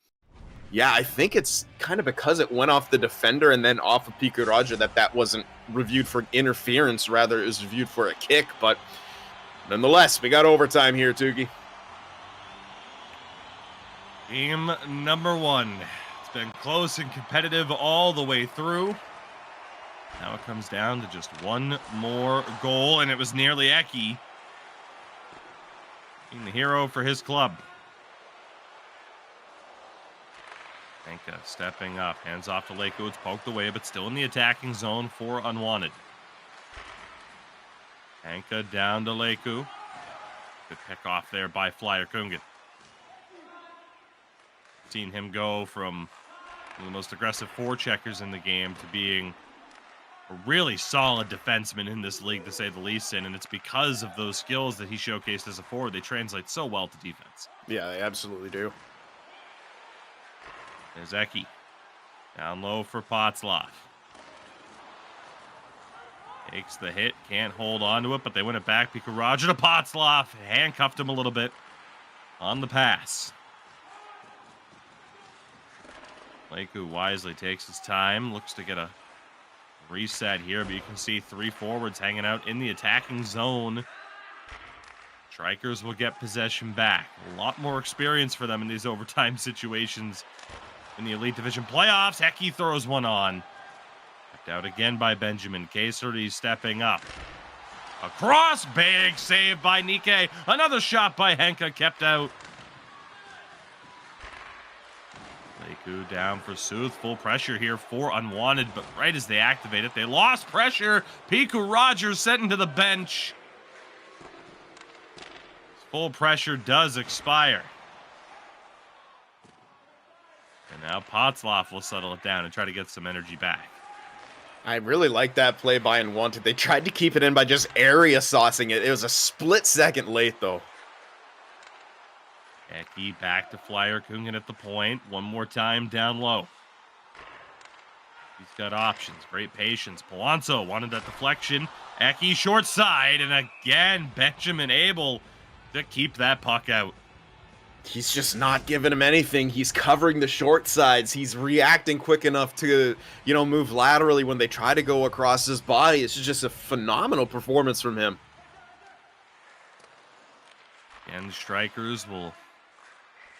yeah, I think it's kind of because it went off the defender and then off of Piku Roger that wasn't reviewed for interference. Rather, it was reviewed for a kick. But nonetheless, we got overtime here, Tuki. Game number 1. It's been close and competitive all the way through. Now it comes down to just one more goal, and it was nearly Eki being the hero for his club. Henka stepping up, hands off to Leiku. It's poked away, but still in the attacking zone for Unwanted. Henka down to Leiku. Good pick off there by Flyer Kungen. Seen him go from one of the most aggressive forecheckers in the game to being a really solid defenseman in this league, to say the least, and it's because of those skills that he showcased as a forward. They translate so well to defense. Yeah, they absolutely do. There's Eki. Down low for Potzloff. Takes the hit, can't hold on to it, but they win it back. Piku Roger to Potzloff. Handcuffed him a little bit on the pass. Leiku wisely takes his time, looks to get a reset here, but you can see 3 forwards hanging out in the attacking zone. Straikers will get possession back. A lot more experience for them in these overtime situations in the Elite Division playoffs. Eki throws one on. Kept out again by Benjamin. Kayseri stepping up. Across, big save by Nike. Another shot by Henka, kept out. Leiku down for Sooth. Full pressure here for Unwanted, but right as they activate it, they lost pressure. Piku Rogers sent into the bench. Full pressure does expire. And now Potzloff will settle it down and try to get some energy back. I really like that play by Unwanted. They tried to keep it in by just area saucing it. It was a split second late, though. Eki back to Flyer Kungen at the point. One more time down low. He's got options. Great patience. Puanso wanted that deflection. Eki short side. And again, Benjamin able to keep that puck out. He's just not giving him anything. He's covering the short sides. He's reacting quick enough to, you know, move laterally when they try to go across his body. It's just a phenomenal performance from him. And the Straikers will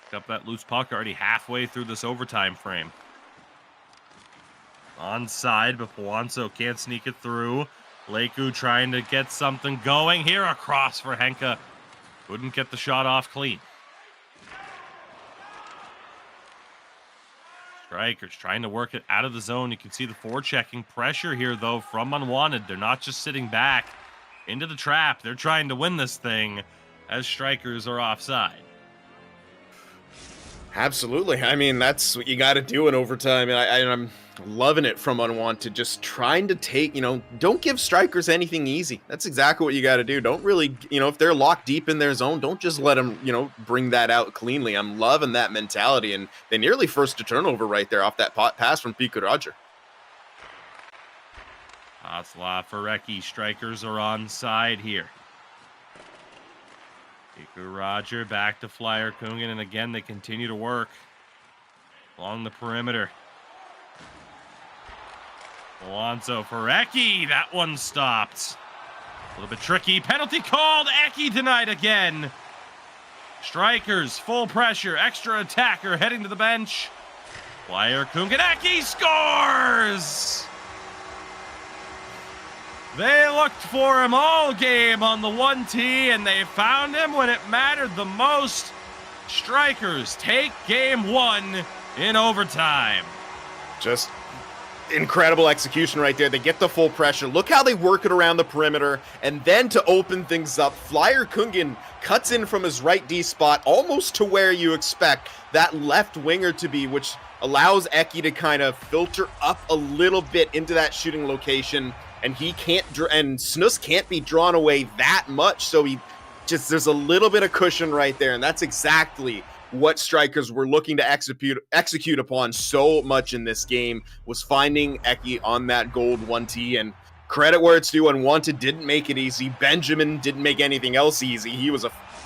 pick up that loose puck already halfway through this overtime frame. Onside, but Puanso can't sneak it through. Leiku trying to get something going here. Across for Henka. Couldn't get the shot off clean. Straikers trying to work it out of the zone. You can see the forechecking pressure here, though, from Unwanted. They're not just sitting back into the trap. They're trying to win this thing as Straikers are offside. Absolutely. I mean, that's what you got to do in overtime. And I'm loving it from Unwanted. Just trying to take, you know, don't give Straikers anything easy. That's exactly what you got to do. Don't really, you know, if they're locked deep in their zone, don't just let them, you know, bring that out cleanly. I'm loving that mentality. And they nearly forced a turnover right there off that pass from Piku Roger. Potzloff for Eki. Straikers are on side here. Piku Roger back to Flyer Kungen, and again they continue to work along the perimeter. Alonso for Eki. That one stopped. A little bit tricky. Penalty called. Eki denied again. Straikers full pressure. Extra attacker heading to the bench. Flyer Kungen. Eki scores! They looked for him all game on the 1T, and they found him when it mattered the most. Straikers take game 1 in overtime. Just incredible execution right there. They get the full pressure. Look how they work it around the perimeter. And then to open things up, Flyer Kungin cuts in from his right D spot almost to where you expect that left winger to be, which allows Eki to kind of filter up a little bit into that shooting location. And he can't, and Snus can't be drawn away that much. So there's a little bit of cushion right there. And that's exactly what Straikers were looking to execute upon so much in this game, was finding Eki on that gold 1T. And credit where it's due, Unwanted didn't make it easy. Benjamin didn't make anything else easy. He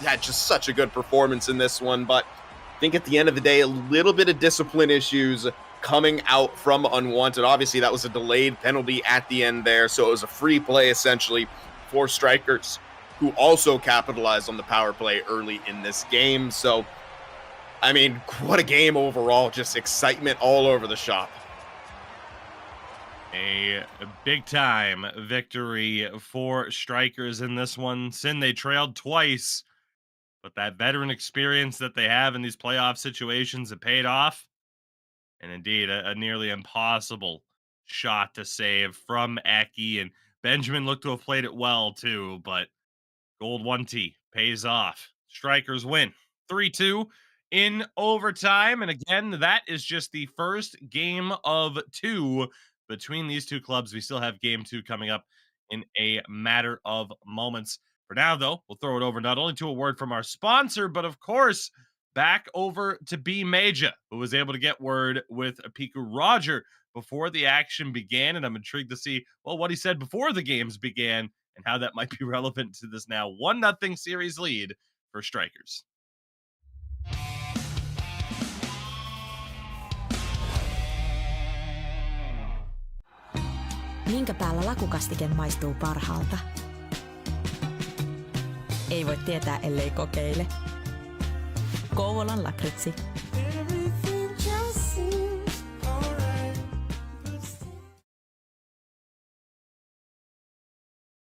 had just such a good performance in this one. But I think at the end of the day, a little bit of discipline issues coming out from Unwanted. Obviously, that was a delayed penalty at the end there, so it was a free play essentially for Straikers, who also capitalized on the power play early in this game. So, I mean, what a game overall. Just excitement all over the shop. A big-time victory for Straikers in this one. Sin, they trailed twice, but that veteran experience that they have in these playoff situations, it paid off. And indeed, a nearly impossible shot to save from Eki. And Benjamin looked to have played it well, too. But gold 1T pays off. Straikers win 3-2 in overtime. And again, that is just the first game of 2 between these two clubs. We still have game 2 coming up in a matter of moments. For now, though, we'll throw it over not only to a word from our sponsor, but of course, back over to B Major, who was able to get word with Piku Roger before the action began. And I'm intrigued to see, well, what he said before the games began and how that might be relevant to this now 1-0 series lead for Straikers. Minkä päällä lakukastike maistuu parhaalta? Ei voi tietää, ellei kokeile. Kouvolan lakritsi.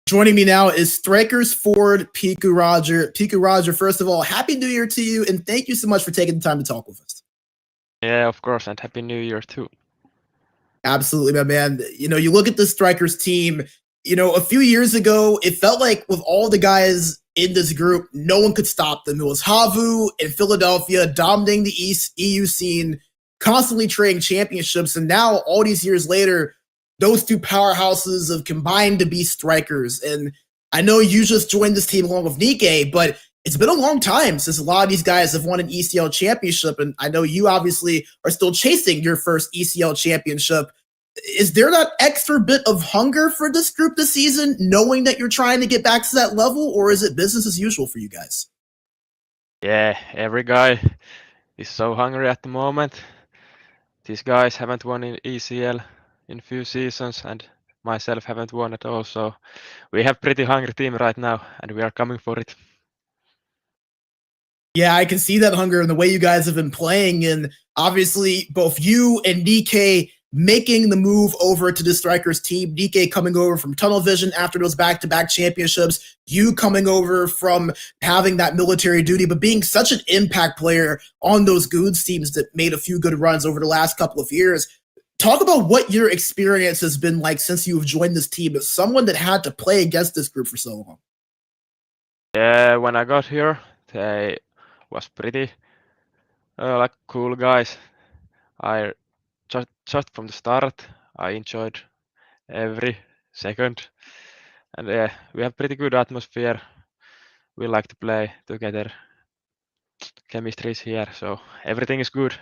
Joining me now is Straikers forward Piku Roger. Piku Roger, first of all, Happy New Year to you, and thank you so much for taking the time to talk with us. Yeah, of course, and Happy New Year too. Absolutely, my man. You know, you look at the Straikers team, you know, a few years ago, it felt like with all the guys in this group, no one could stop them. It was Havu in Philadelphia dominating the EU scene, constantly trading championships. And now, all these years later, those two powerhouses have combined to be Straikers. And I know you just joined this team along with Nikke, but it's been a long time since a lot of these guys have won an ECL championship. And I know you obviously are still chasing your first ECL championship. Is there that extra bit of hunger for this group this season, knowing that you're trying to get back to that level, or is it business as usual for you guys? Yeah, every guy is so hungry at the moment. These guys haven't won in ECL in few seasons, and myself haven't won at all. So we have pretty hungry team right now, and we are coming for it. Yeah, I can see that hunger in the way you guys have been playing, and obviously both you and Nikke making the move over to the Straikers team. Nikke coming over from Tunnel Vision after those back-to-back championships. You coming over from having that military duty, but being such an impact player on those Goods teams that made a few good runs over the last couple of years. Talk about what your experience has been like since you've joined this team as someone that had to play against this group for so long. Yeah, when I got here, they was pretty like cool guys. I just from the start, I enjoyed every second, and yeah, we have pretty good atmosphere. We like to play together. Chemistry is here, so everything is good.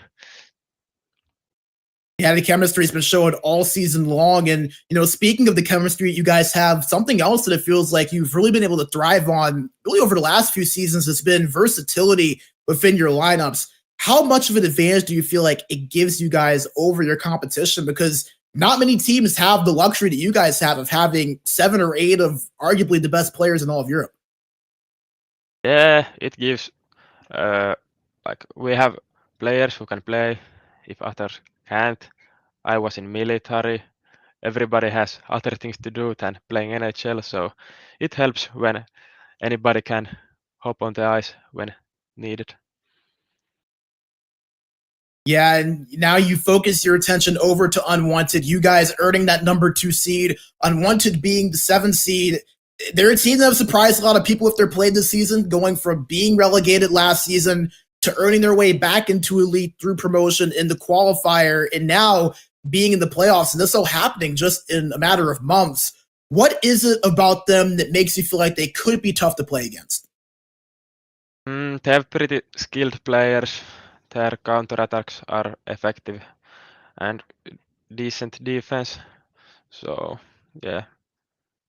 Yeah, the chemistry's been shown all season long. And, you know, speaking of the chemistry you guys have, something else that it feels like you've really been able to thrive on really over the last few seasons has been versatility within your lineups. How much of an advantage do you feel like it gives you guys over your competition? Because not many teams have the luxury that you guys have of having 7 or 8 of arguably the best players in all of Europe. Yeah, it gives like we have players who can play if others can't. I was in military. everybody has other things to do than playing NHL, so it helps when anybody can hop on the ice when needed. Yeah, and now you focus your attention over to Unwanted. You guys earning that number 2 seed, Unwanted being the 7th seed. They're a team that have surprised a lot of people if they're played this season, going from being relegated last season to earning their way back into Elite through promotion in the qualifier, and now being in the playoffs, and this all happening just in a matter of months. What is it about them that makes you feel like they could be tough to play against? They have pretty skilled players. Their counterattacks are effective and decent defense. So yeah,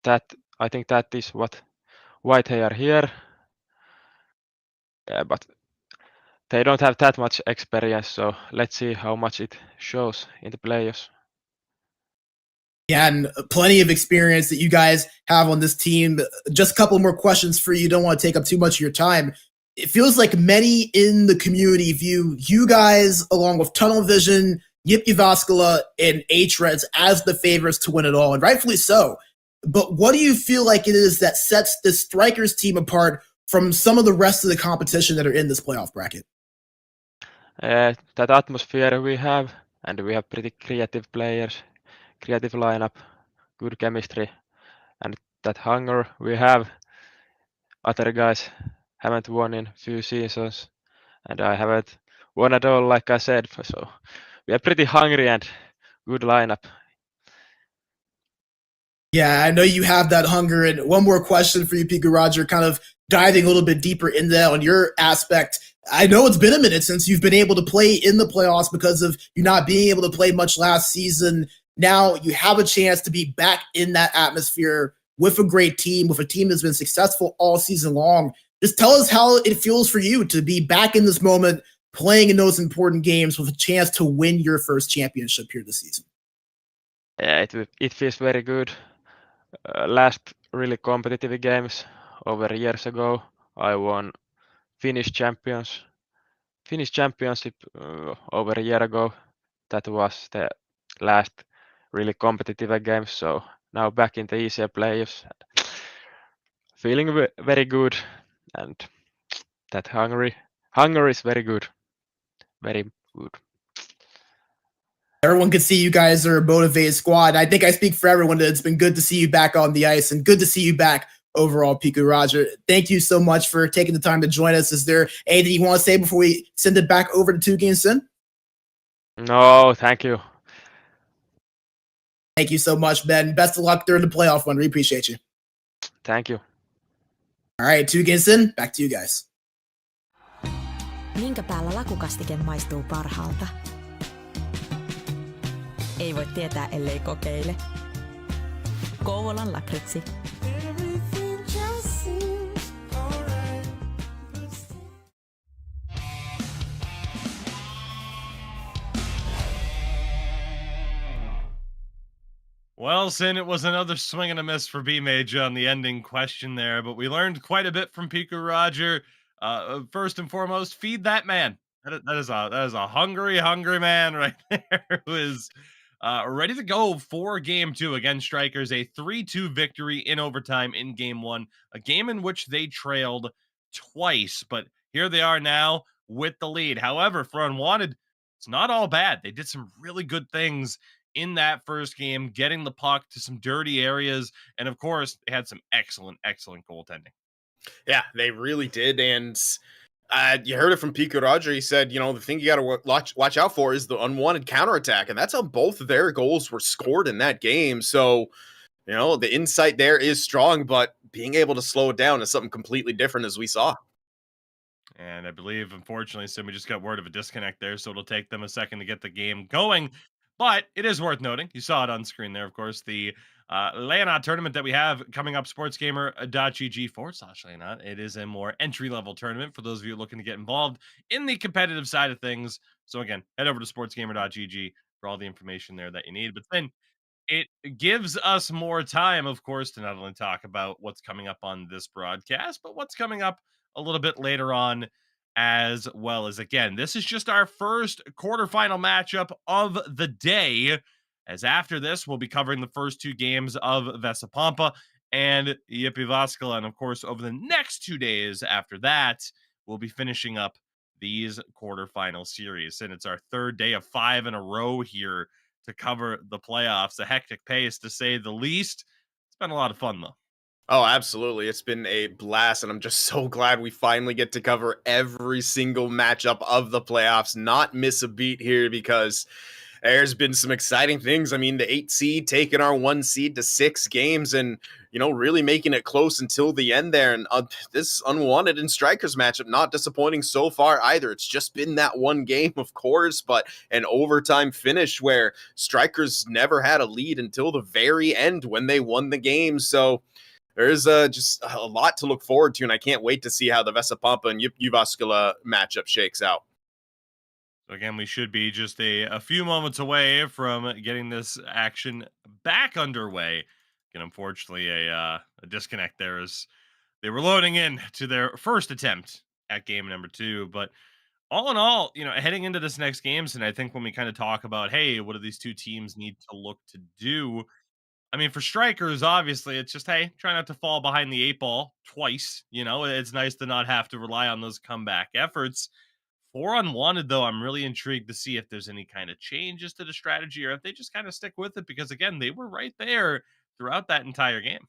I think that is why they are here. Yeah, but they don't have that much experience, so let's see how much it shows in the playoffs. Yeah, and plenty of experience that you guys have on this team. Just a couple more questions for you. Don't want to take up too much of your time. It feels like many in the community view you guys, along with Tunnel Vision, Yippy, Vascula, and H-Reds as the favorites to win it all, and rightfully so. But what do you feel like it is that sets the Straikers team apart from some of the rest of the competition that are in this playoff bracket? That atmosphere we have, and we have pretty creative players, creative lineup, good chemistry, and that hunger we have. Other guys haven't won in few seasons, and I haven't won at all, like I said. So we are pretty hungry and good lineup. Yeah, I know you have that hunger. And one more question for you, Piku Roger, kind of diving a little bit deeper into that on your aspect. I know it's been a minute since you've been able to play in the playoffs because of you not being able to play much last season. Now you have a chance to be back in that atmosphere with a great team, with a team that's been successful all season long. Just tell us how it feels for you to be back in this moment, playing in those important games with a chance to win your first championship here this season. Yeah, it feels very good. Last really competitive games over years ago, I won Finnish championship over a year ago. That was the last really competitive game. So now back in the ECL playoffs, feeling very good, and that hunger is very good, very good. Everyone can see you guys are a motivated squad. I think I speak for everyone that it's been good to see you back on the ice and good to see you back overall, Piku Roger. Thank you so much for taking the time to join us. Is there anything you want to say before we send it back over to 2 Games In? No, thank you. Thank you so much, Ben. Best of luck during the playoff one. We appreciate you. Thank you. All right, 2 Games In, back to you guys. Minkä päällä lakukastike maistuu parhaalta? Ei voi tietää, ellei kokeile. Kouvolan lakritsi. Well, Sin, it was another swing and a miss for B-Mage on the ending question there, but we learned quite a bit from Piku Roger. First and foremost, feed that man. That is a hungry man right there who is ready to go for game 2 against Straikers. A 3-2 victory in overtime in game 1, a game in which they trailed twice, but here they are now with the lead. However, for Unwanted, it's not all bad. They did some really good things in that first game, getting the puck to some dirty areas. And of course, they had some excellent goaltending. Yeah, they really did. And you heard it from Piku Roger. He said, the thing you got to watch out for is the unwanted counterattack. And that's how both of their goals were scored in that game. So, the insight there is strong, but being able to slow it down is something completely different, as we saw. And I believe, unfortunately, Sim, we just got word of a disconnect there, so it'll take them a second to get the game going. But it is worth noting, you saw it on screen there, of course, the Leonard tournament that we have coming up, sportsgamer.gg/Leonard. It is a more entry-level tournament for those of you looking to get involved in the competitive side of things. So again, head over to sportsgamer.gg for all the information there that you need. But then it gives us more time, of course, to not only talk about what's coming up on this broadcast, but what's coming up a little bit later on as well. As again, this is just our first quarterfinal matchup of the day. as after this, we'll be covering the first 2 games of Vessa Pompa and Yippy Vascula. And of course, over the next 2 days after that, we'll be finishing up these quarterfinal series. And it's our 3rd day of 5 in a row here to cover the playoffs. A hectic pace, to say the least. It's been a lot of fun, though. Oh, absolutely. It's been a blast, and I'm just so glad we finally get to cover every single matchup of the playoffs, not miss a beat here, because there's been some exciting things. I mean, the 8 seed taking our 1 seed to 6 games and, really making it close until the end there. And this Unwanted and Straikers matchup, not disappointing so far either. It's just been that 1 game, of course, but an overtime finish where Straikers never had a lead until the very end when they won the game. So there's just a lot to look forward to, and I can't wait to see how the Vessa Pompa and Jyväskylä matchup shakes out. So again, we should be just a few moments away from getting this action back underway. And unfortunately, a disconnect there as they were loading in to their first attempt at game number 2. But all in all, heading into this next games, and I think when we kind of talk about, hey, what do these 2 teams need to look to do? I mean, for Straikers, obviously, it's just, hey, try not to fall behind the 8 ball twice. It's nice to not have to rely on those comeback efforts. For Unwanted, though, I'm really intrigued to see if there's any kind of changes to the strategy or if they just kind of stick with it, because, again, they were right there throughout that entire game.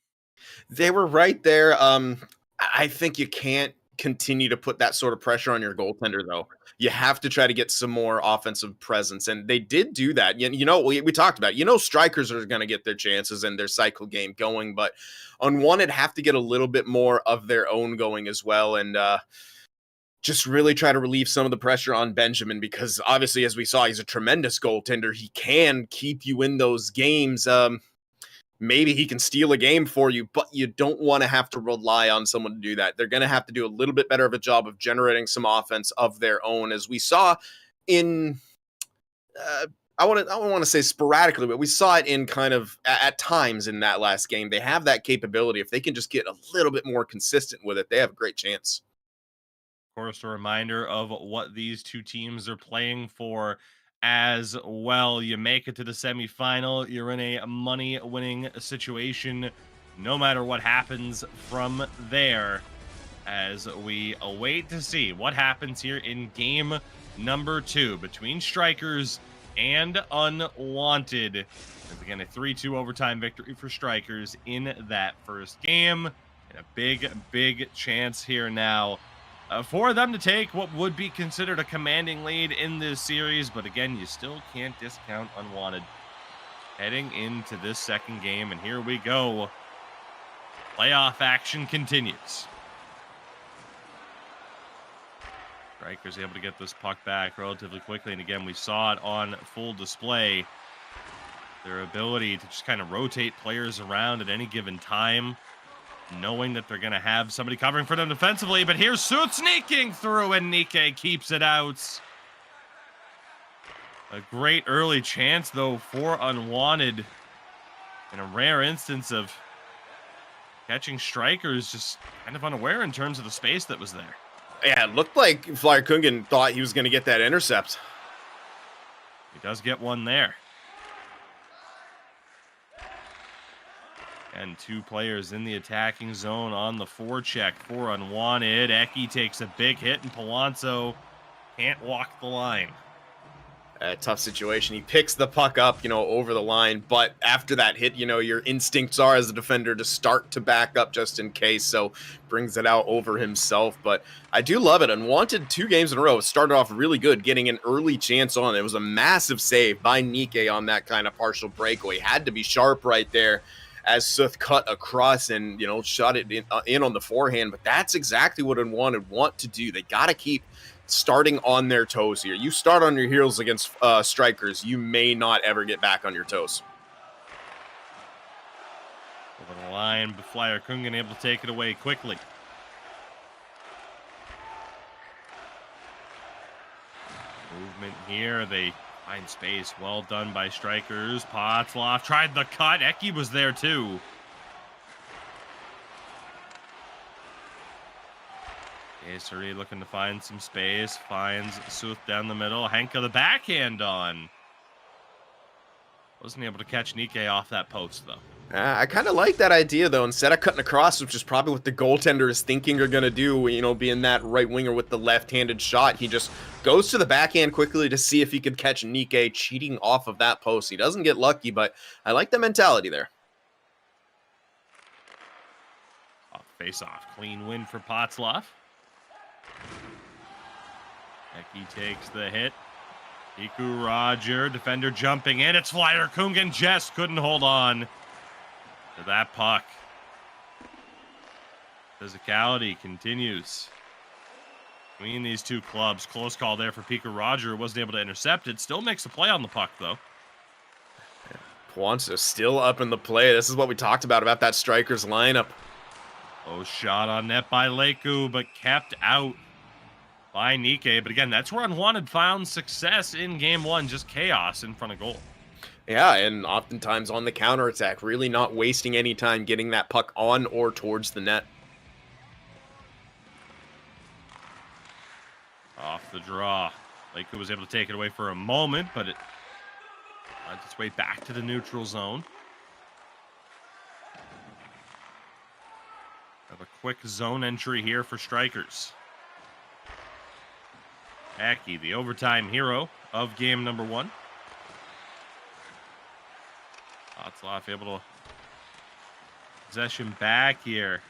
They were right there. I think you can't continue to put that sort of pressure on your goaltender, though. You have to try to get some more offensive presence, and they did do that. We talked about, Straikers are going to get their chances and their cycle game going, but Unwanted have to get a little bit more of their own going as well, and just really try to relieve some of the pressure on Benjamin, because obviously, as we saw, he's a tremendous goaltender. He can keep you in those games. Maybe he can steal a game for you, but you don't want to have to rely on someone to do that. They're going to have to do a little bit better of a job of generating some offense of their own, as we saw in, I don't want to say sporadically, but we saw it in kind of at times in that last game. They have that capability. If they can just get a little bit more consistent with it, they have a great chance. Of course, a reminder of what these 2 teams are playing for as well. You make it to the semifinal, you're in a money-winning situation no matter what happens from there, as we await to see what happens here in game number 2 between Straikers and Unwanted. As again, a 3-2 overtime victory for Straikers in that first game, and a big chance here now for them to take what would be considered a commanding lead in this series. But again, you still can't discount Unwanted heading into this second game. And here we go. Playoff action continues. Straikers able to get this puck back relatively quickly. And again, we saw it on full display. Their ability to just kind of rotate players around at any given time, knowing that they're going to have somebody covering for them defensively. But here's Sooth sneaking through, and Nike keeps it out. A great early chance, though, for Unwanted. In a rare instance of catching Straikers just kind of unaware in terms of the space that was there. Yeah, it looked like Flyer Kungen thought he was going to get that intercept. He does get one there. And 2 players in the attacking zone on the forecheck for Unwanted. Eki takes a big hit, and Palazzo can't walk the line. A tough situation. He picks the puck up, over the line, but after that hit, your instincts are as a defender to start to back up just in case, so brings it out over himself. But I do love it. Unwanted 2 games in a row. Started off really good, getting an early chance on it. It was a massive save by Nike on that kind of partial breakaway. Had to be sharp right there, as Sooth cut across and, shot it in on the forehand. But that's exactly what Unwanted want to do. They got to keep starting on their toes here. You start on your heels against Straikers, you may not ever get back on your toes. Over the line, but Flyer Kungen able to take it away quickly. Movement here. They find space. Well done by Straikers. Potzloff tried the cut. Eki was there too. Suri looking to find some space. Finds Sooth down the middle. Henka the backhand on. Wasn't able to catch Nikkei off that post, though. I kind of like that idea, though. Instead of cutting across, which is probably what the goaltender is thinking you're going to do, you know, being that right winger with the left-handed shot, he just goes to the backhand quickly to see if he could catch Nikkei cheating off of that post. He doesn't get lucky, but I like the mentality there. Face-off. Clean win for Potzloff. Eki takes the hit. Iku Roger, defender jumping in. It's Flyer Kungen just couldn't hold on to that puck. Physicality continues between these two clubs. Close call there for Piku Roger. Wasn't able to intercept it. Still makes a play on the puck, though. Kwanzaa still up in the play. This is what we talked about that Straikers lineup. Oh, shot on net by Leiku, but kept out by Nikkei. But again, that's where Unwanted found success in game one. Just chaos in front of goal. Yeah, and oftentimes on the counterattack, really not wasting any time getting that puck on or towards the net. Off the draw. Leiku was able to take it away for a moment, but it finds its way back to the neutral zone. Have a quick zone entry here for Straikers. Eki, the overtime hero of game number one. Potzloff able to possession back here.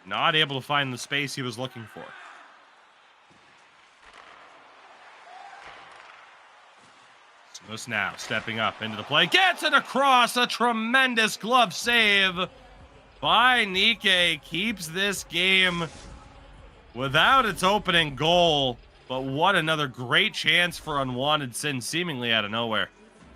Not able to find the space he was looking for. Smith now stepping up into the play. Gets it across. A tremendous glove save by Nikkei. Keeps this game without its opening goal. But what another great chance for Unwanted Sin, seemingly out of nowhere.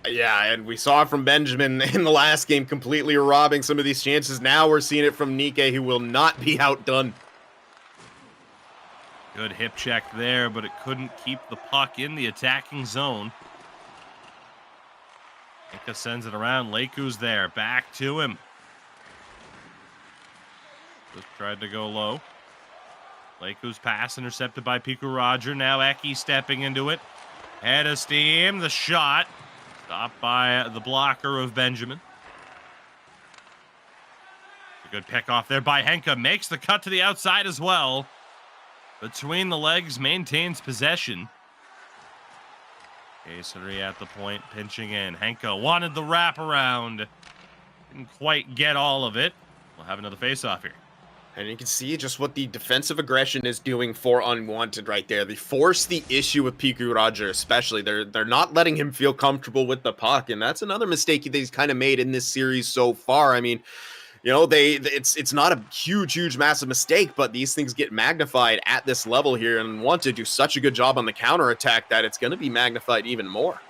Yeah, and we saw it from Benjamin in the last game, completely robbing some of these chances. Now we're seeing it from Nikkei, who will not be outdone. Good hip check there, but it couldn't keep the puck in the attacking zone. Inka sends it around. Leiku's there. Back to him. Just tried to go low. Leiku's pass intercepted by Piku Roger. Now Eki stepping into it. Head of steam. The shot. Stopped by the blocker of Benjamin. A good pick off there by Henka. Makes the cut to the outside as well. Between the legs. Maintains possession. Casery at the point, pinching in. Henka wanted the wraparound. Didn't quite get all of it. We'll have another face-off here. And you can see just what the defensive aggression is doing for Unwanted right there. They force the issue with Piku Roger, especially. They're not letting him feel comfortable with the puck, and that's another mistake that he's kind of made in this series so far. I mean, you know, it's not a huge, massive mistake, but these things get magnified at this level here, and Unwanted do such a good job on the counterattack that it's going to be magnified even more.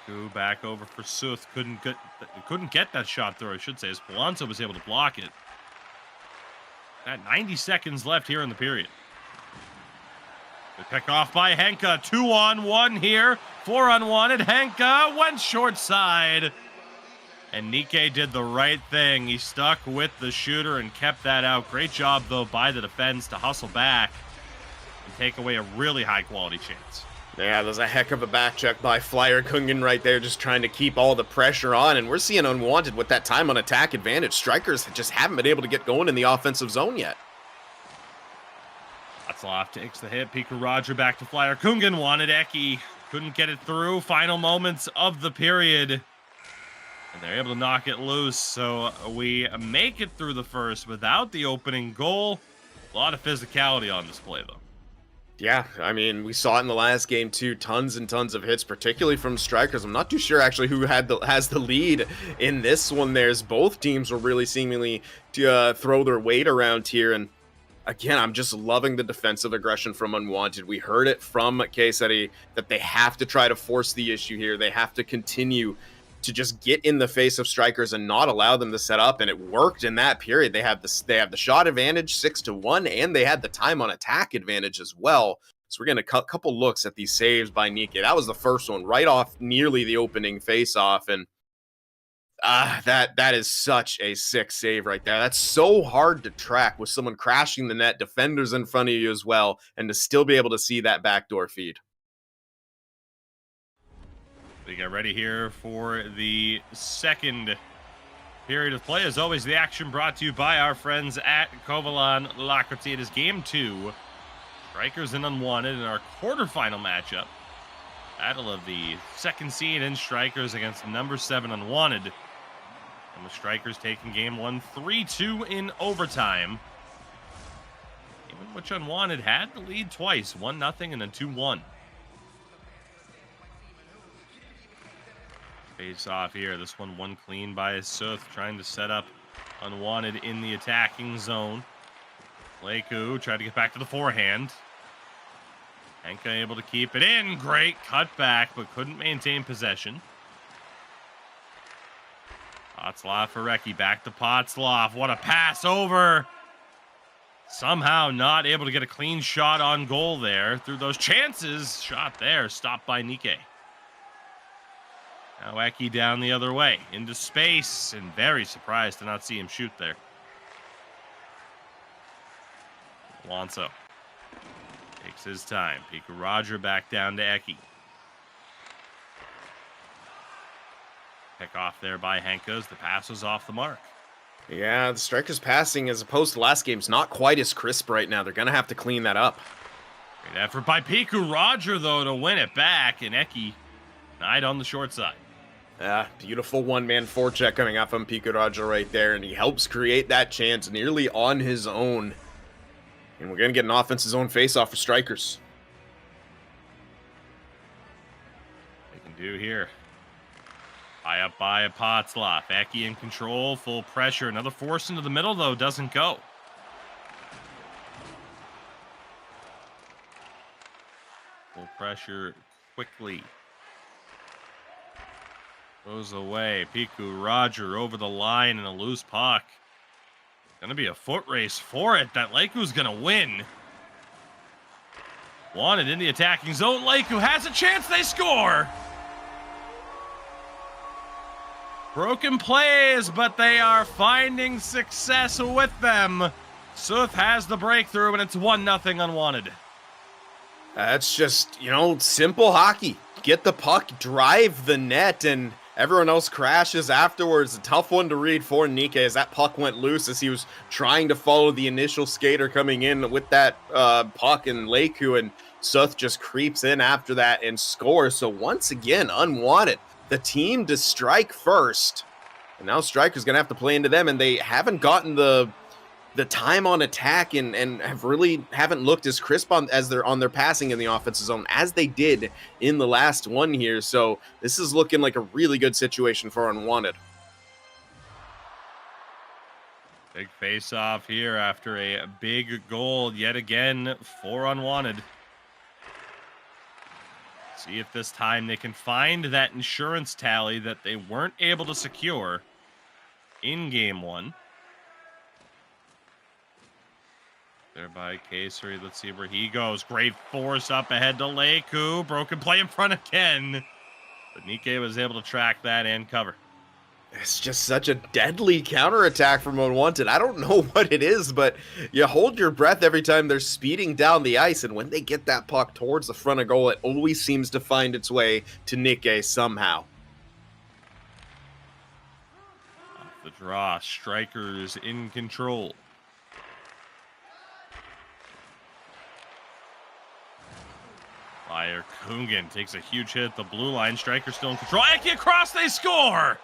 Leiku back over for Suth. Couldn't get that shot through, I should say, as Palonzo was able to block it. Got 90 seconds left here in the period. Good pick off by Henka. 2-on-1 here for Unwanted. Henka went short side. And Nikkei did the right thing. He stuck with the shooter and kept that out. Great job, though, by the defense to hustle back and take away a really high-quality chance. Yeah, there's a heck of a back check by Flyer Kungen right there, just trying to keep all the pressure on. And we're seeing Unwanted with that time on attack advantage. Strikers just haven't been able to get going in the offensive zone yet. Potzloff takes the hit. Piku Roger back to Flyer Kungen. Wanted Eki. Couldn't get it through. Final moments of the period. And they're able to knock it loose, so we make it through the first without the opening goal. A lot of physicality on display, though. Yeah, I mean, we saw it in the last game, too. Tons and tons of hits, particularly from Straikers. I'm not too sure, actually, who has the lead in this one. Both teams were really seemingly to throw their weight around here, and again, I'm just loving the defensive aggression from Unwanted. We heard it from Casery that they have to try to force the issue here. They have to continue to just get in the face of Straikers and not allow them to set up, and it worked in that period. They have the shot advantage 6-1, and they had the time on attack advantage as well. So we're getting a couple looks at these saves by Nikkei. That was the first one right off nearly the opening face-off, and that is such a sick save right there. That's so hard to track with someone crashing the net, defenders in front of you as well, and to still be able to see that backdoor feed. We get ready here for the second period of play. As always, the action brought to you by our friends at Kovalan Lakrati. It is game 2. Straikers and Unwanted in our quarterfinal matchup. Battle of the second seed in Straikers against number 7 Unwanted. And the Straikers taking game 1 3-2 in overtime. Even which Unwanted had the lead twice, 1-0 and then 2-1. Face off here. This one clean by Suth, trying to set up Unwanted in the attacking zone. Leiku tried to get back to the forehand. Henka able to keep it in. Great cutback, but couldn't maintain possession. Potzloff for Reki. Back to Potzloff. What a pass over. Somehow not able to get a clean shot on goal there. Through those chances. Shot there. Stopped by Nikke. Now Eki down the other way. Into space. And very surprised to not see him shoot there. Alonso takes his time. Piku Roger back down to Eki. Pick off there by Henkas. The pass was off the mark. Yeah, the Strikers passing as opposed to last game's not quite as crisp right now. They're going to have to clean that up. Great effort by Piku Roger, though, to win it back. And Eki denied on the short side. Beautiful one-man forecheck coming out from Piku Roger right there. And he helps create that chance nearly on his own. And we're going to get an offensive zone face-off for Strikers. They can do here. High up by Potzloff. Eki in control, full pressure. Another force into the middle, though, doesn't go. Full pressure quickly. Goes away. Piku Roger over the line and a loose puck. Gonna be a foot race for it that Leiku's gonna win. Wanted in the attacking zone. Leiku has a chance. They score. Broken plays, but they are finding success with them. Suth has the breakthrough, and it's 1-0 Unwanted. That's just, simple hockey. Get the puck, drive the net, and everyone else crashes afterwards. A tough one to read for Nikke as that puck went loose as he was trying to follow the initial skater coming in with that puck in Leiku, and Suth just creeps in after that and scores. So once again, Unwanted. The team to strike first. And now Strikers going to have to play into them, and they haven't gotten the time on attack and haven't looked as crisp as they're on their passing in the offensive zone as they did in the last one here. So this is looking like a really good situation for Unwanted. Big face off here after a big goal yet again for Unwanted. See if this time they can find that insurance tally that they weren't able to secure in game 1. There by Kesari. Let's see where he goes. Great force up ahead to Leiku. Broken play in front again. But Nikke was able to track that and cover. It's just such a deadly counterattack from Unwanted. I don't know what it is, but you hold your breath every time they're speeding down the ice, and when they get that puck towards the front of goal, it always seems to find its way to Nikke somehow. Off the draw, Strikers in control. Fire Kungan takes a huge hit at the blue line. Strikers still in control. Eki across, they score!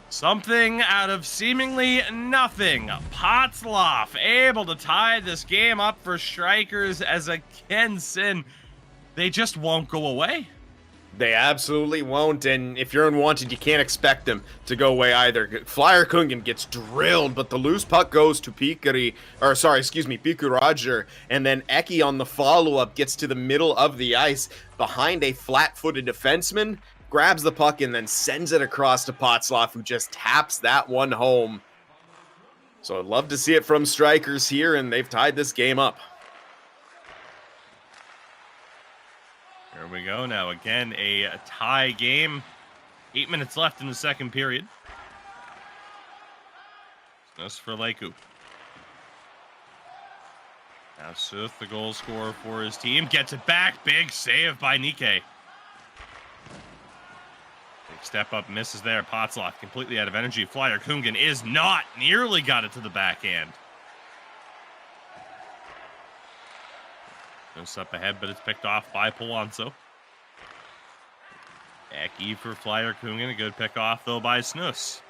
Something out of seemingly nothing. Potzloff able to tie this game up for Strikers as a Kensin. They just won't go away. They absolutely won't, and if you're Unwanted, you can't expect them to go away either. Flyer Kungan gets drilled, but the loose puck goes to Piku Roger, and then Eki on the follow-up gets to the middle of the ice behind a flat-footed defenseman, grabs the puck, and then sends it across to Potzloff, who just taps that one home. So I'd love to see it from Strikers here, and they've tied this game up. Here we go now. Again, a tie game. 8 minutes left in the second period. Just for Leiku. Now Sooth, the goal scorer for his team, gets it back. Big save by Nike. Big step up, misses there. Potzloff completely out of energy. Flyer Kungan is not. Nearly got it to the backhand. Goes up ahead, but it's picked off by Palonzo. Eki for Flyer Kungan. A good pick off, though, by Snus.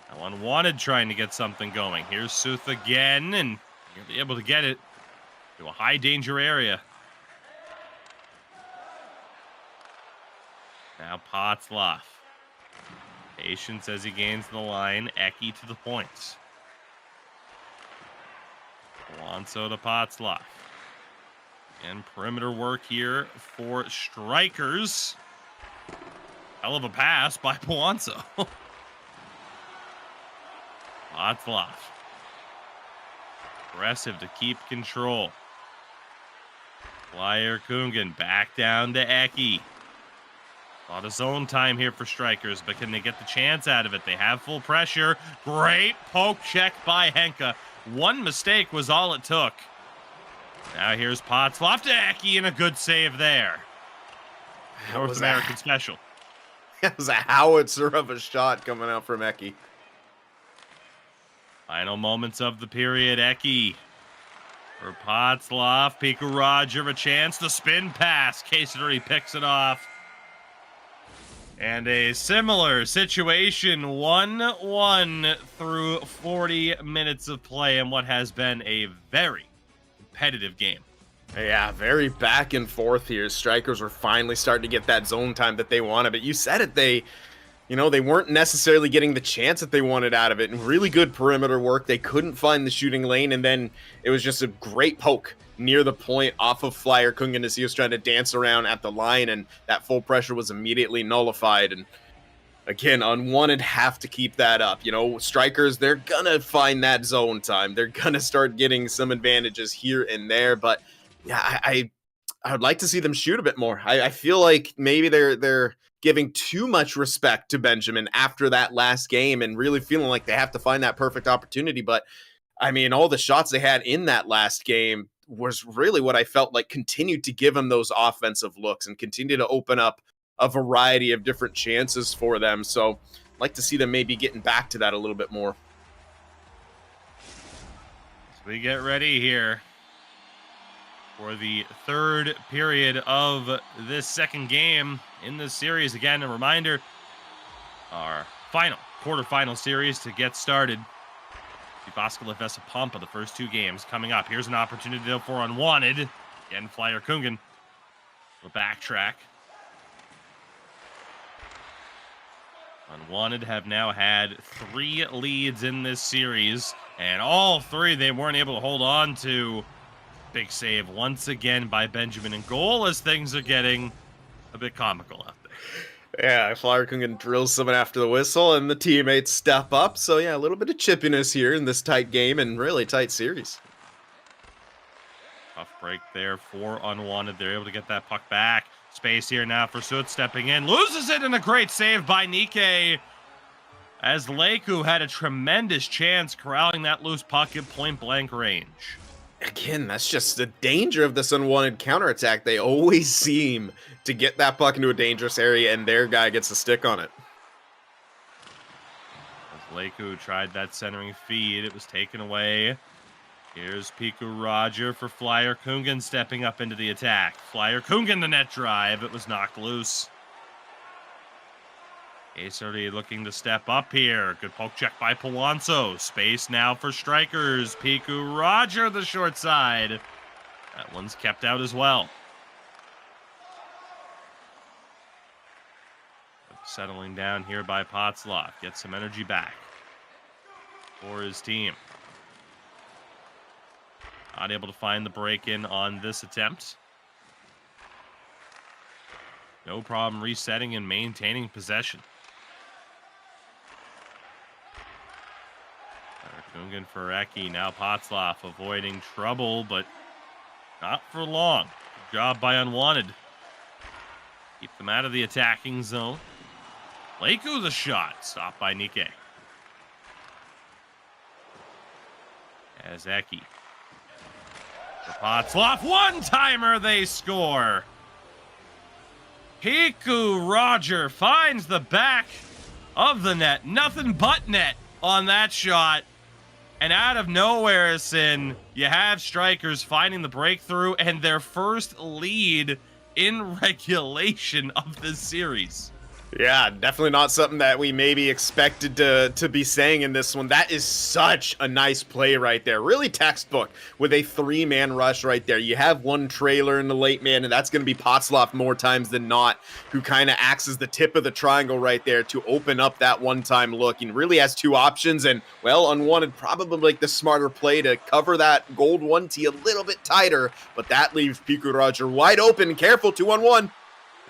Now Unwanted trying to get something going. Here's Sooth again, and he'll be able to get it to a high danger area. Now Potzloff. Patience as he gains the line. Eki to the points. Alonso to Potzloff. And perimeter work here for Straikers. Hell of a pass by Palonzo. Potzloff. Aggressive to keep control. Flyer Kungan back down to Eki. A lot of zone time here for Straikers, but can they get the chance out of it? They have full pressure. Great poke check by Henka. One mistake was all it took. Now here's Potzloff to Eki, and a good save there. North American special. That was a howitzer of a shot coming out from Eki. Final moments of the period. Eki for Potzloff. Piku Roger a chance. The spin pass. Casadori picks it off. And a similar situation, 1-1 through 40 minutes of play in what has been a very competitive game. Yeah, very back and forth here. Straikers were finally starting to get that zone time that they wanted, but you said it, they weren't necessarily getting the chance that they wanted out of it. And really good perimeter work. They couldn't find the shooting lane, and then it was just a great poke near the point off of Flyer Kungan as he was trying to dance around at the line, and that full pressure was immediately nullified. And again, Unwanted have to keep that up. Straikers, they're gonna find that zone time. They're gonna start getting some advantages here and there, but yeah, I would like to see them shoot a bit more. I feel like maybe they're giving too much respect to Benjamin after that last game and really feeling like they have to find that perfect opportunity. But I mean, all the shots they had in that last game was really what I felt like continued to give them those offensive looks and continue to open up a variety of different chances for them. So I'd like to see them maybe getting back to that a little bit more. As we get ready here for the third period of this second game in this series. Again, a reminder, our final quarterfinal series to get started. Vascula, Vessa Pompa, the first two games coming up. Here's an opportunity for Unwanted. Again, Flyer Kungan will backtrack. Unwanted have now had 3 leads in this series, and all 3 they weren't able to hold on to. Big save once again by Benjamin in goal as things are getting a bit comical out there. Yeah, Flyer Kungan drills someone after the whistle, and the teammates step up. So yeah, a little bit of chippiness here in this tight game and really tight series. Tough break there for Unwanted. They're able to get that puck back. Space here now for Soot stepping in. Loses it, and a great save by Nike. As Leiku had a tremendous chance corralling that loose puck at point-blank range. Again, that's just the danger of this Unwanted counterattack. They always seem to get that puck into a dangerous area, and their guy gets a stick on it. As Leiku tried that centering feed, it was taken away. Here's Piku Roger for Flyer Kungan stepping up into the attack. Flyer Kungan the net drive. It was knocked loose. Acerty looking to step up here. Good poke check by Palonzo. Space now for Straikers. Piku Roger the short side. That one's kept out as well. Settling down here by Potzloff. Gets some energy back for his team. Not able to find the break-in on this attempt. No problem resetting and maintaining possession. Kungan for Eki. Now Potzloff avoiding trouble, but not for long. Good job by Unwanted. Keep them out of the attacking zone. Leiku the shot. Stopped by Nike. As Eki Potsloff, one-timer, they score. Piku Roger finds the back of the net. Nothing but net on that shot. And out of nowhere, Sin, you have Straikers finding the breakthrough and their first lead in regulation of this series. Yeah, definitely not something that we maybe expected to be saying in this one. That is such a nice play right there. Really textbook with a 3-man rush right there. You have one trailer in the late man, and that's going to be Potsloff more times than not, who kind of acts as the tip of the triangle right there to open up that one-time look. And really has 2 options, and, well, Unwanted probably like the smarter play to cover that gold 1T a little bit tighter, but that leaves Piku Roger wide open. Careful, 2-on-1.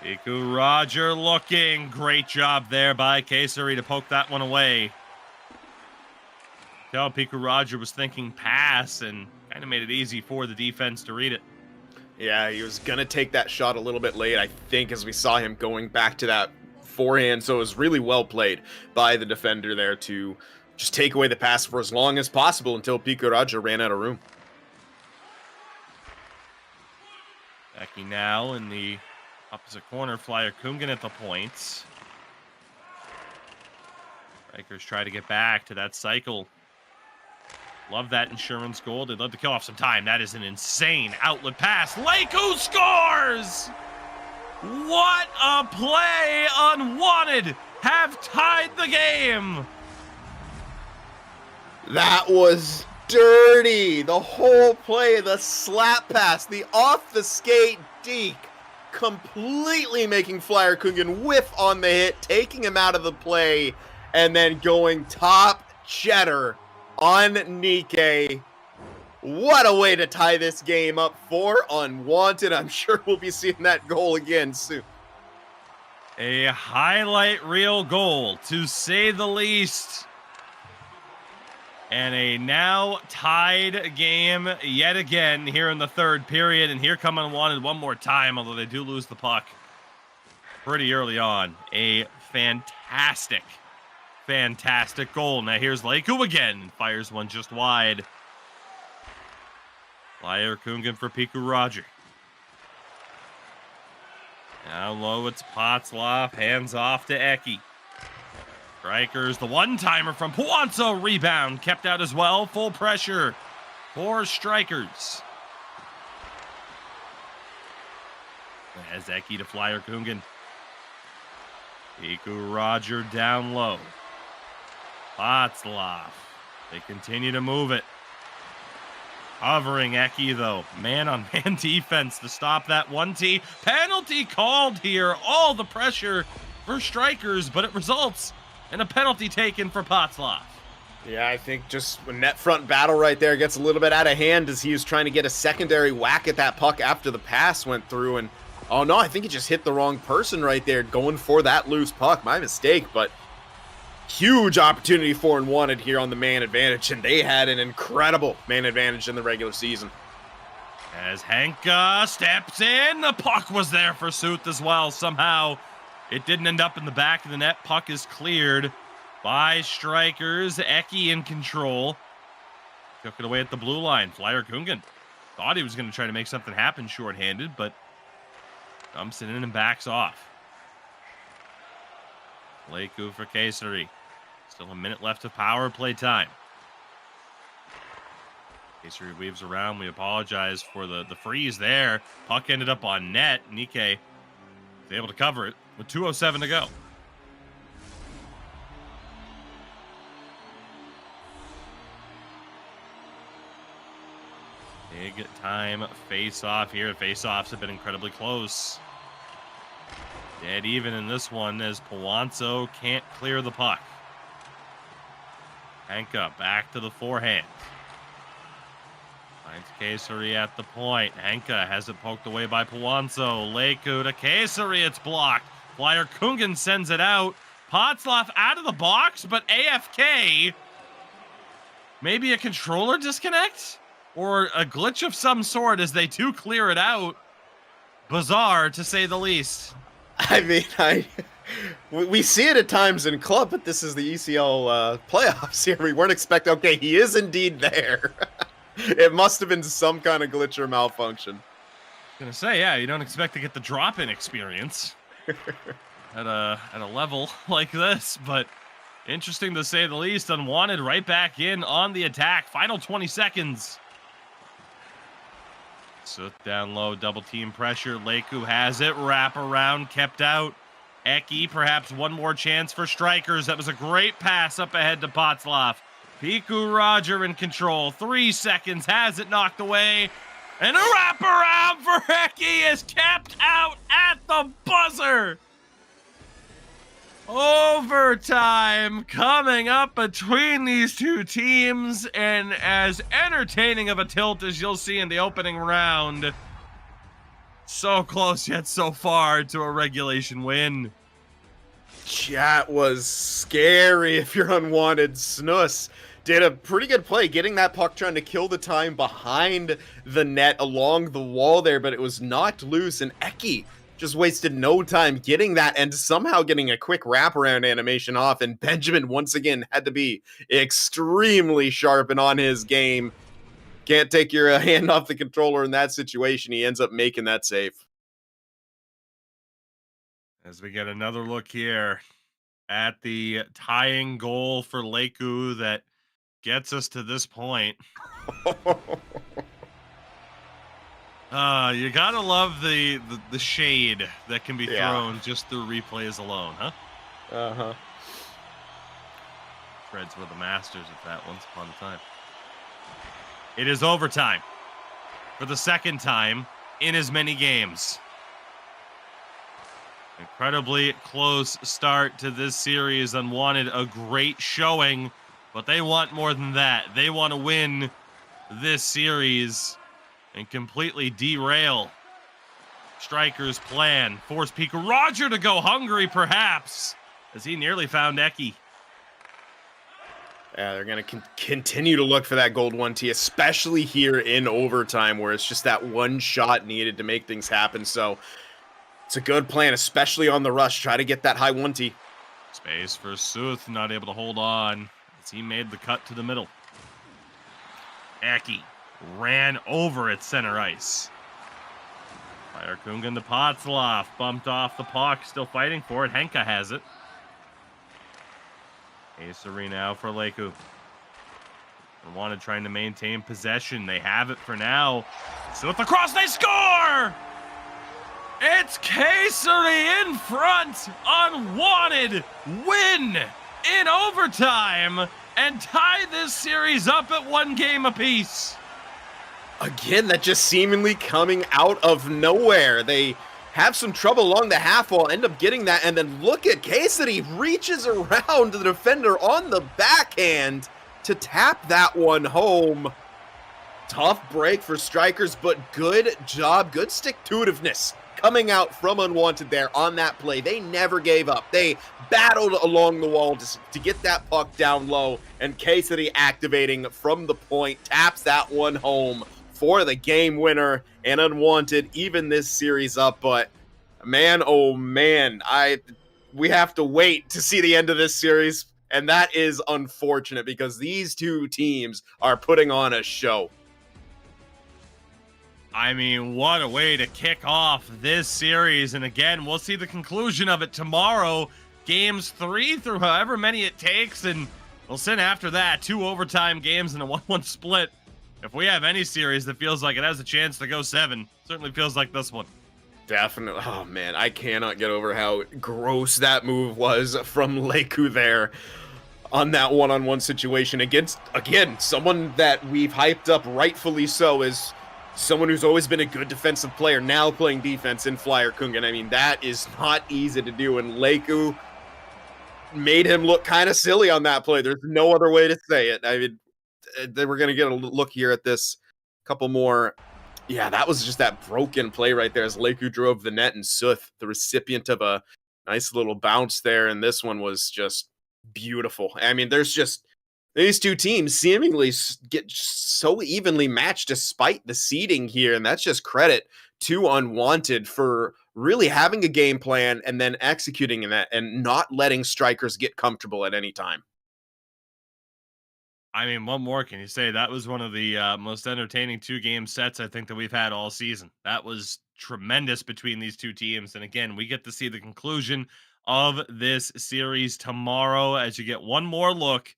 Piku Roger looking. Great job there by Kesari to poke that one away. So Piku Roger was thinking pass and kind of made it easy for the defense to read it. Yeah, he was going to take that shot a little bit late, I think, as we saw him going back to that forehand. So it was really well played by the defender there to just take away the pass for as long as possible until Piku Roger ran out of room. Becky now in the opposite corner. Flyer Kungan at the points. Strikers try to get back to that cycle. Love that insurance goal. They'd love to kill off some time. That is an insane outlet pass. Leiku scores! What a play! Unwanted have tied the game. That was dirty. The whole play, the slap pass, the off the skate deke, completely making Flyer Kungan whiff on the hit, taking him out of the play, and then going top cheddar on Nikkei. What a way to tie this game up for Unwanted. I'm sure we'll be seeing that goal again soon. A highlight reel goal, to say the least. And a now tied game yet again here in the third period. And here come Unwanted one more time, although they do lose the puck pretty early on. A fantastic goal. Now here's Leiku again. Fires one just wide. Flyer Kungan for Piku Roger. Now low, it's Potsloff. Hands off to Eki. Straikers, the one-timer from Puanzo. Rebound kept out as well. Full pressure for Straikers. As Eki to Flyer Kungan. Piku Roger down low. Potsloff. They continue to move it. Covering Eki, though. Man-on-man defense to stop that 1T. Penalty called here. All the pressure for Straikers, but it results in a penalty taken for Potsloff. Yeah, I think just when net front battle right there gets a little bit out of hand as he was trying to get a secondary whack at that puck after the pass went through. And, oh no, I think he just hit the wrong person right there going for that loose puck. My mistake, but huge opportunity for Unwanted here on the man advantage, and they had an incredible man advantage in the regular season. As Henka steps in, the puck was there for Sooth as well. Somehow it didn't end up in the back of the net. Puck is cleared by Straikers. Eki in control. Took it away at the blue line. Flyer Kungan thought he was going to try to make something happen shorthanded, but dumps it in and backs off. Leiku for Kesari. Still a minute left of power play time. Kesari weaves around. We apologize for the freeze there. Puck ended up on net. Nikkei was able to cover it with 2:07 to go. Big time face-off here. Face-offs have been incredibly close. Dead even in this one as Puanzo can't clear the puck. Henka back to the forehand. Finds Kesari at the point. Henka has it poked away by Puanzo. Leiku to Kesari. It's blocked. Flyer Kungan sends it out. Potsloff out of the box, but AFK. Maybe a controller disconnect? Or a glitch of some sort as they do clear it out. Bizarre, to say the least. I mean, we see it at times in club, but this is the ECL playoffs here. We weren't expecting. Okay, he is indeed there. It must have been some kind of glitch or malfunction. Gonna say, yeah, you don't expect to get the drop-in experience at a level like this, but interesting to say the least. Unwanted right back in on the attack. Final 20 seconds. Sooth down low, double team pressure. Leiku has it, wrap around, kept out. Eki, perhaps one more chance for Straikers. That was a great pass up ahead to Potzlov. Piku Roger in control. 3 seconds, has it knocked away. And a wraparound for Eki is kept out at the buzzer. Overtime coming up between these two teams, and as entertaining of a tilt as you'll see in the opening round. So close yet so far to a regulation win. That was scary if you're Unwanted. Snus did a pretty good play getting that puck, trying to kill the time behind the net along the wall there, but it was knocked loose, and Eki just wasted no time getting that and somehow getting a quick wraparound animation off, and Benjamin once again had to be extremely sharp and on his game. Can't take your hand off the controller in that situation. He ends up making that save. As we get another look here at the tying goal for Leiku that gets us to this point. You gotta love the shade that can be thrown just through replays alone, huh? Uh-huh. Freds were the masters of that once upon a time. It is overtime for the second time in as many games. Incredibly close start to this series. Unwanted, a great showing, but they want more than that. They want to win this series and completely derail Straikers' plan. Force Piku Roger to go hungry, perhaps, as he nearly found Eki. Yeah, they're going to continue to look for that gold 1T, especially here in overtime, where it's just that one shot needed to make things happen. So it's a good plan, especially on the rush. Try to get that high 1T. Space for Sooth, not able to hold on as he made the cut to the middle. Eki ran over at center ice. Fire Kungan to Potzlov, bumped off the puck, still fighting for it. Henka has it. Ace now for Leiku. Unwanted trying to maintain possession. They have it for now. Sooth across, they score! It's Kayseri in front. Unwanted win in overtime and tie this series up at 1 game apiece. Again, that just seemingly coming out of nowhere. They have some trouble along the half wall, end up getting that, and then look at Kayseri reaches around the defender on the backhand to tap that one home. Tough break for Straikers, but good job, good stick-to-itiveness coming out from Unwanted there on that play. They never gave up. They battled along the wall to get that puck down low, and Kayseri activating from the point, taps that one home for the game winner, and Unwanted even this series up. But man, oh man, we have to wait to see the end of this series, and that is unfortunate because these two teams are putting on a show. I mean, what a way to kick off this series. And again, we'll see the conclusion of it tomorrow. Games 3 through however many it takes. And we'll send after that 2 overtime games and a 1-1 split. If we have any series that feels like it has a chance to go 7, certainly feels like this one. Definitely. Oh man, I cannot get over how gross that move was from Leiku there on that one-on-one situation against, again, someone that we've hyped up rightfully so as someone who's always been a good defensive player, now playing defense in Flyer Kungan. I mean, that is not easy to do, and Leiku made him look kind of silly on that play. There's no other way to say it. I mean, they were going to get a look here at this. Couple more. Yeah, that was just that broken play right there as Leiku drove the net, and Sooth, the recipient of a nice little bounce there, and this one was just beautiful. I mean, there's just these two teams seemingly get so evenly matched despite the seeding here, and that's just credit to Unwanted for really having a game plan and then executing in that and not letting Straikers get comfortable at any time. I mean, what more can you say? That was one of the most entertaining 2-game sets I think that we've had all season. That was tremendous between these two teams. And again, we get to see the conclusion of this series tomorrow as you get one more look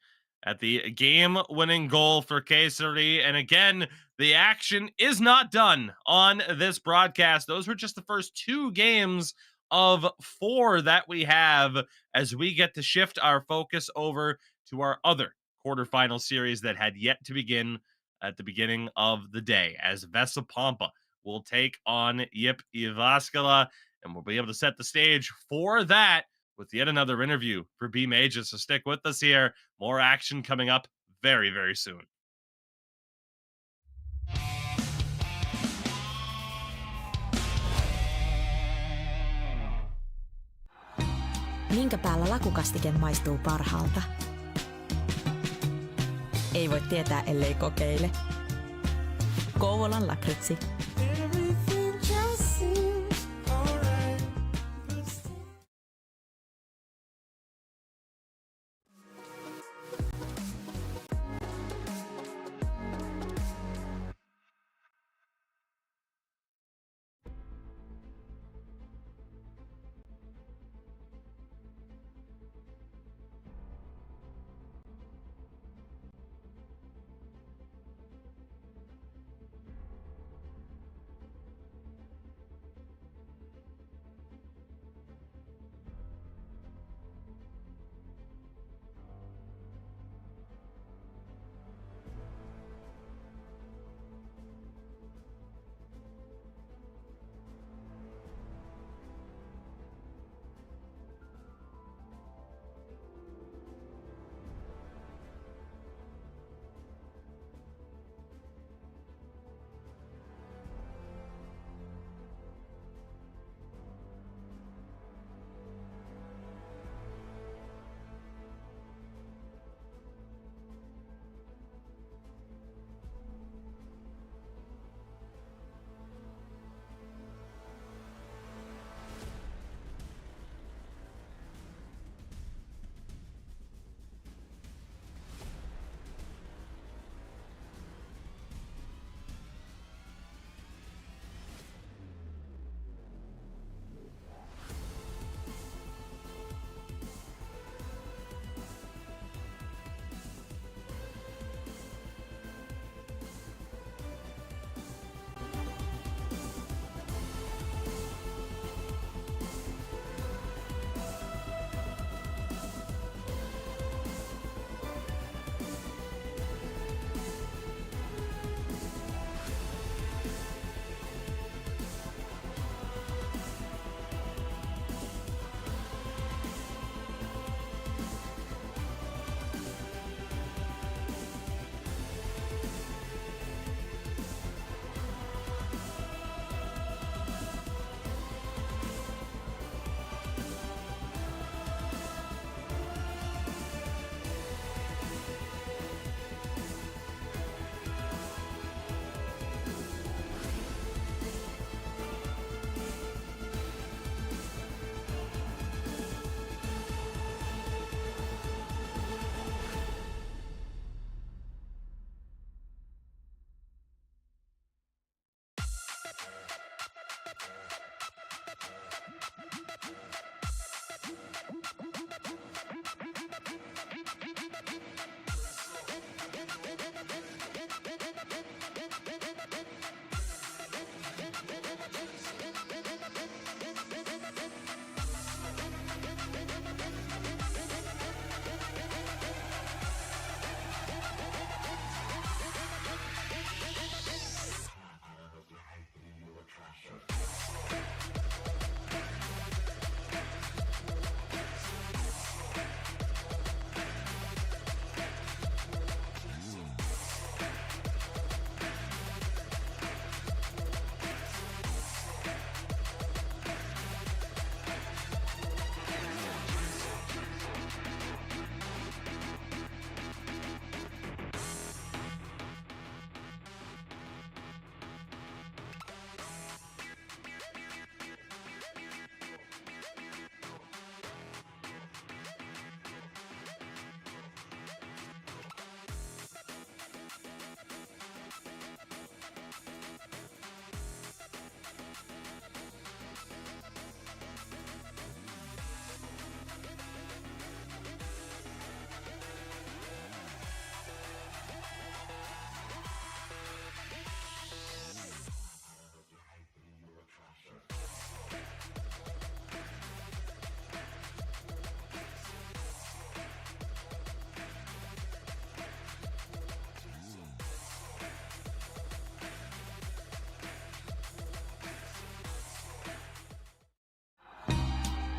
at the game-winning goal for Kayseri. And again, the action is not done on this broadcast. Those were just the first 2 games of 4 that we have as we get to shift our focus over to our other quarterfinal series that had yet to begin at the beginning of the day, as Vessa Pompa will take on Yippy Vascula, and we'll be able to set the stage for that with yet another interview for B Majors. So stick with us here. More action coming up very, very soon. Minkä päällä lakukastike maistuu parhaalta? Ei voi tietää, ellei kokeile. Kouvolan lakritsi.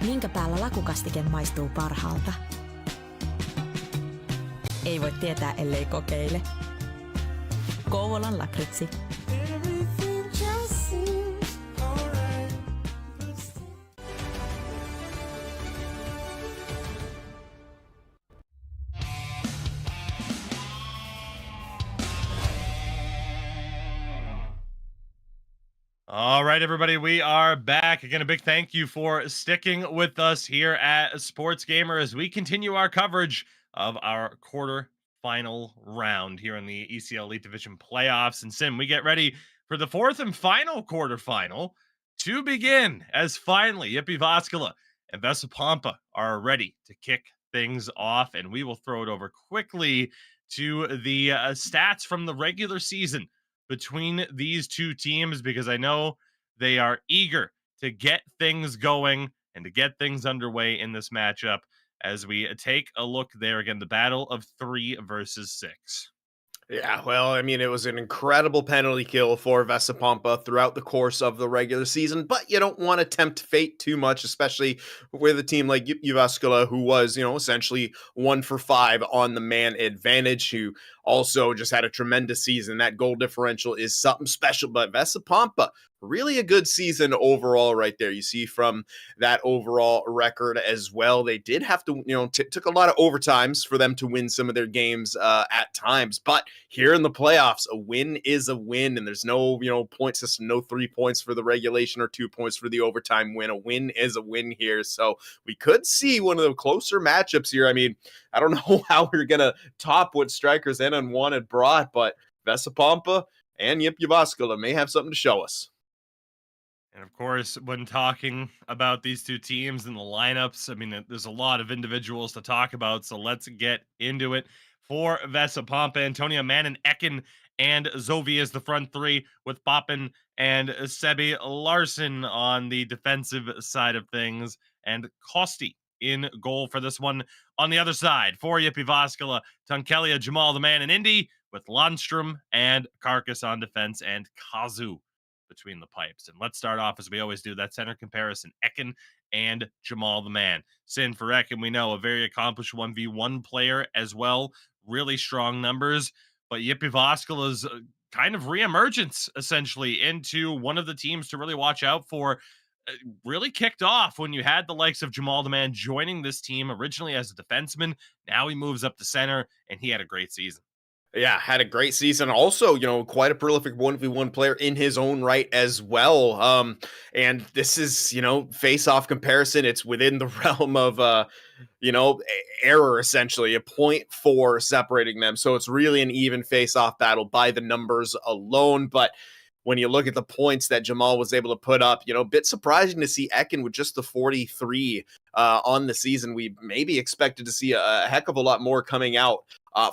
Minkä päällä lakukastike maistuu parhaalta? Ei voi tietää, ellei kokeile. Kouvolan lakritsi. All right, everybody, we are back. Again, a big thank you for sticking with us here at SportsGamer as we continue our coverage of our quarterfinal round here in the ECL Elite Division playoffs. And Sim, we get ready for the fourth and final quarterfinal to begin as finally Yippy, Vascula and Vessa Pompa are ready to kick things off. And we will throw it over quickly to the stats from the regular season between these two teams, because I know they are eager to get things going and to get things underway in this matchup as we take a look there again, the battle of 3 versus 6. Yeah, well, I mean, it was an incredible penalty kill for Vessa Poma throughout the course of the regular season, but you don't want to tempt fate too much, especially with a team like Jyväskylä, who was, essentially 1 for 5 on the man advantage, who also just had a tremendous season. That goal differential is something special, but Vessa Poma, really a good season overall right there. You see from that overall record as well, they did have to, took a lot of overtimes for them to win some of their games at times, but here in the playoffs, a win is a win, and there's no, point system, no 3 points for the regulation or 2 points for the overtime win. A win is a win here, so we could see one of the closer matchups here. I mean, I don't know how we're going to top what Straikers and Unwanted brought, but Vessa Poma and Jyväskylä may have something to show us. And of course, when talking about these two teams and the lineups, I mean, there's a lot of individuals to talk about, so let's get into it. For Vessa Pompa, Antonio Mannin, Ekin, and Zovi as the front three, with Poppin and Sebi Larson on the defensive side of things, and Kosti in goal for this one. On the other side, for Yippy, Vascula, Tunkelia, Jamal the Man, and Indy, with Landstrom and Carcass on defense, and Kazu between the pipes. And let's start off as we always do, that center comparison, Ekin and Jamal the Man. Sin for Ekin, we know, a very accomplished 1v1 player as well, really strong numbers, but Yippy Vascula's kind of reemergence essentially into one of the teams to really watch out for really kicked off when you had the likes of Jamal the Man joining this team originally as a defenseman. Now he moves up to center, and he had a great season. Yeah, had a great season. Also, quite a prolific 1v1 player in his own right as well. And this is, face-off comparison. It's within the realm of, error, essentially, a 0.4 separating them. So it's really an even face-off battle by the numbers alone. But when you look at the points that Jamal was able to put up, a bit surprising to see Ekin with just the 43 on the season. We maybe expected to see a heck of a lot more coming out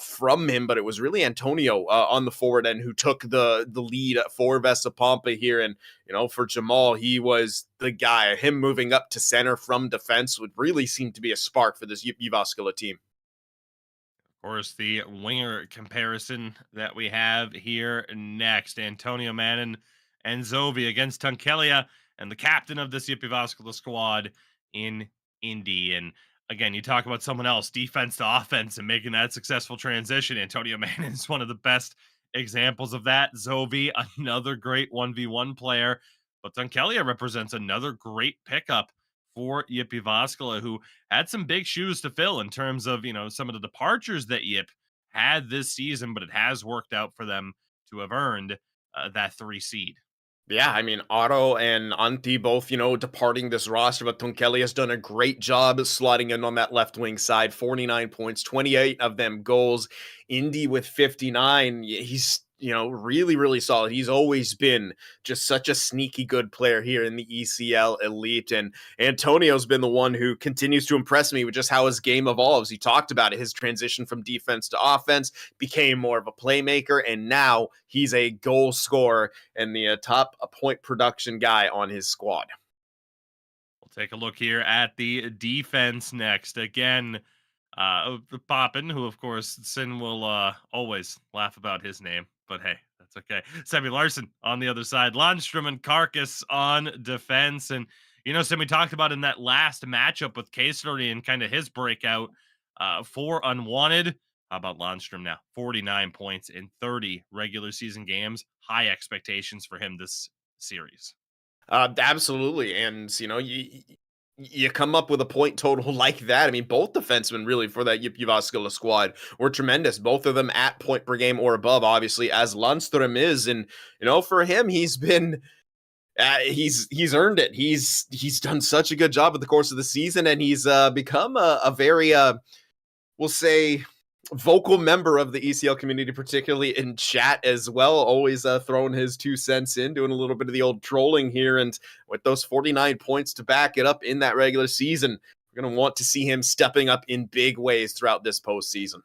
from him, but it was really Antonio on the forward end who took the lead for Vessa Poma here. And, for Jamal, he was the guy. Him moving up to center from defense would really seem to be a spark for this Jyväskylä team. Of course, the winger comparison that we have here next, Antonio Mannin and Zovi against Tunkelia and the captain of this Yippy Vascula squad in Indy. And again, you talk about someone else, defense to offense, and making that successful transition. Antonio Mannin is one of the best examples of that. Zovi, another great 1v1 player, but Tunkelia represents another great pickup for Yippy Vascula, who had some big shoes to fill in terms of, some of the departures that Yip had this season, but it has worked out for them to have earned that 3 seed. Yeah, I mean, Otto and Antti both, departing this roster, but Tunkelia has done a great job slotting in on that left wing side. 49 points, 28 of them goals. Indy with 59. He's, really, really solid. He's always been just such a sneaky good player here in the ECL Elite. And Antonio's been the one who continues to impress me with just how his game evolves. He talked about it, his transition from defense to offense, became more of a playmaker, and now he's a goal scorer and the top point production guy on his squad. We'll take a look here at the defense next. Again, Poppin, who of course Sin will always laugh about his name, but hey, that's okay. Sebi Larson on the other side, Landstrom and Carcass on defense, and You know, Sim, we talked about in that last matchup with K-Story and kind of his breakout for Unwanted. How about Landstrom now? 49 points in 30 regular season games. High expectations for him this series. Absolutely, and you know, you come up with a point total like that. I mean, both defensemen really for that Yippy Vascula squad were tremendous. Both of them at point per game or above, obviously, as Landström is, and you know, for him, he's been. He's earned it. He's done such a good job at the course of the season, and he's become a very we'll say vocal member of the ECL community, particularly in chat as well. Always throwing his 2 cents in, doing a little bit of the old trolling here, and with those 49 points to back it up in that regular season, we're gonna want to see him stepping up in big ways throughout this postseason.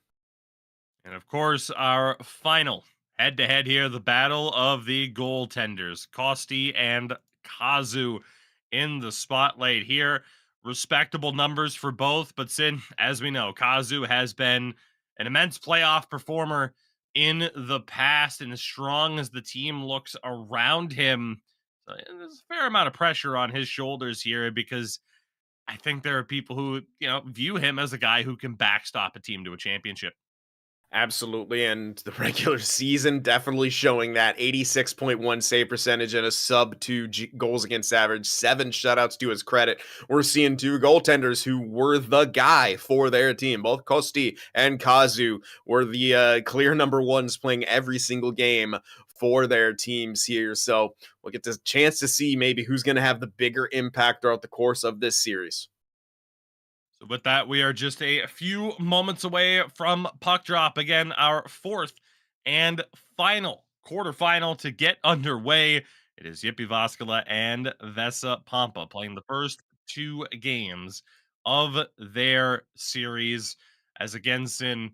And of course, our final head-to-head here, the battle of the goaltenders, Kosti and Kazu in the spotlight here. Respectable numbers for both, but Sin, as we know, Kazu has been an immense playoff performer in the past, and as strong as the team looks around him, there's a fair amount of pressure on his shoulders here because I think there are people who, you know, view him as a guy who can backstop a team to a championship. Absolutely, and the regular season definitely showing that 86.1 save percentage and a sub 2 goals against average, 7 shutouts to his credit. We're seeing 2 goaltenders who were the guy for their team. Both Kosti and Kazu were the clear number ones playing every single game for their teams here. So we'll get the chance to see maybe who's going to have the bigger impact throughout the course of this series. So with that, we are just a few moments away from puck drop. Again, our 4th and final quarterfinal to get underway. It is Yippy Vascula and Vessa Pompa playing the first 2 games of their series. As again, Sin,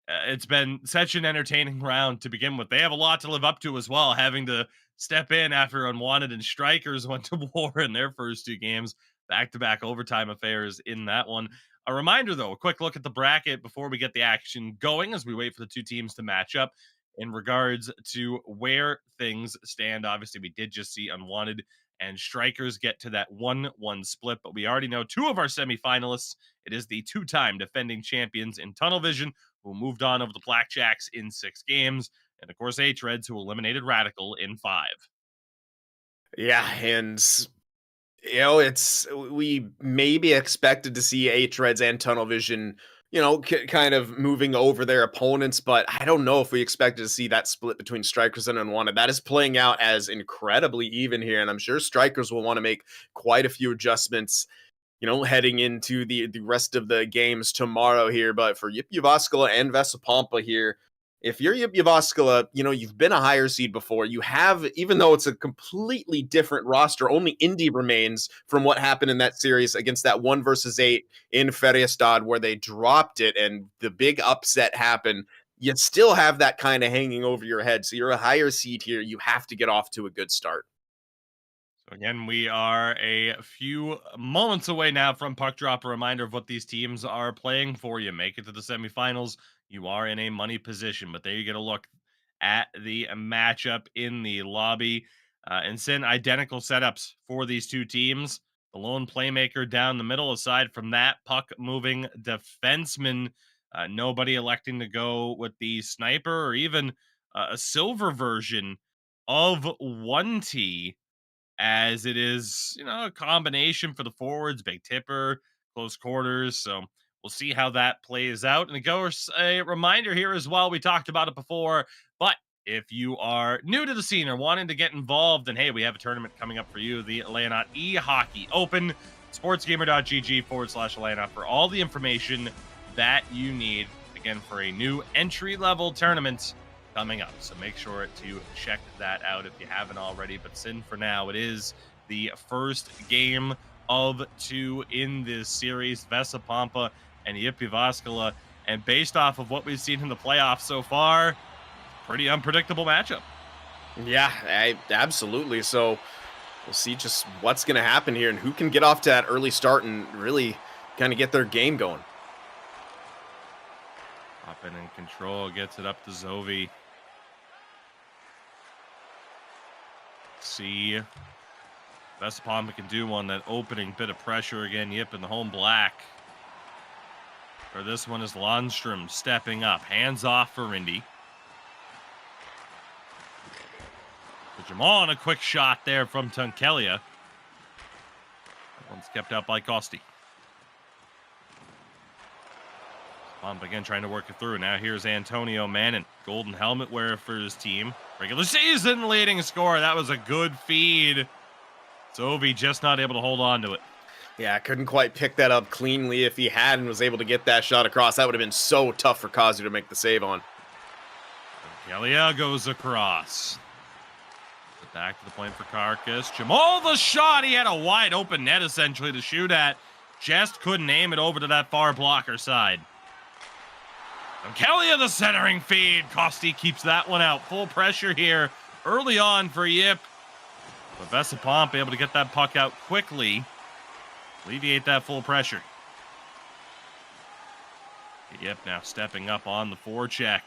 it's been such an entertaining round to begin with. They have a lot to live up to as well, having to step in after Unwanted and Straikers went to war in their first 2 games. Back-to-back overtime affairs in that one. A reminder, though, a quick look at the bracket before we get the action going as we wait for the 2 teams to match up in regards to where things stand. Obviously, we did just see Unwanted and Straikers get to that 1-1 split, but we already know 2 of our semifinalists. It is the 2-time defending champions in Tunnel Vision, who moved on over the Blackjacks in 6 games, and of course, H-Reds, who eliminated Radical in 5. Yeah, and you know, we maybe expected to see H-Reds and Tunnel Vision, you know, kind of moving over their opponents, but I don't know if we expected to see that split between Straikers and Unwanted. That is playing out as incredibly even here, and I'm sure Straikers will want to make quite a few adjustments, you know, heading into the rest of the games tomorrow here. But for Yippy Vascula and Vessa Poma here, if you're Yippy Vascula, you know, you've been a higher seed before. You have, even though it's a completely different roster, only Indy remains from what happened in that series against that 1 versus 8 in Färjestad where they dropped it and the big upset happened. You still have that kind of hanging over your head. So you're a higher seed here. You have to get off to a good start. So again, we are a few moments away now from puck drop. A reminder of what these teams are playing for. You make it to the semifinals, you are in a money position. But there you get a look at the matchup in the lobby. And Sin, identical setups for these 2 teams. The lone playmaker down the middle. Aside from that, puck moving defenseman. Nobody electing to go with the sniper or even a silver version of 1T, as it is, you know, a combination for the forwards, big tipper, close quarters. So we'll see how that plays out. And of course, a reminder here as well, we talked about it before, but if you are new to the scene or wanting to get involved, then hey, we have a tournament coming up for you, the Leonot E-Hockey Open, sportsgamer.gg/Leonot for all the information that you need, again, for a new entry-level tournament coming up. So make sure to check that out if you haven't already. But Sin, for now, it is the first game of 2 in this series, Vessa Poma and Yippy Vascula. And based off of what we've seen in the playoffs so far, pretty unpredictable matchup. Yeah, absolutely. So we'll see just what's going to happen here and who can get off to that early start and really kind of get their game going. Hopping in control, gets it up to Zovi. See Vessa Poma can do on that opening bit of pressure again. Yip in the home black. For this one is Lundstrom stepping up. Hands off for Indy. But Jamal on a quick shot there from Tunkelia. That one's kept out by Kosti. Pompa again trying to work it through. Now here's Antonio Mannin. Golden helmet wearer for his team. Regular season leading scorer. That was a good feed. Zovi just not able to hold on to it. Yeah, couldn't quite pick that up cleanly. If he had and was able to get that shot across, that would have been so tough for Kazu to make the save on. Tunkelia goes across. Back to the point for Carcass. Jamal the shot. He had a wide open net essentially to shoot at. Just couldn't aim it over to that far blocker side. Tunkelia the centering feed. Kosti keeps that one out. Full pressure here early on for Yip. But Vessa Poma able to get that puck out quickly. Alleviate that full pressure. Yip now stepping up on the forecheck.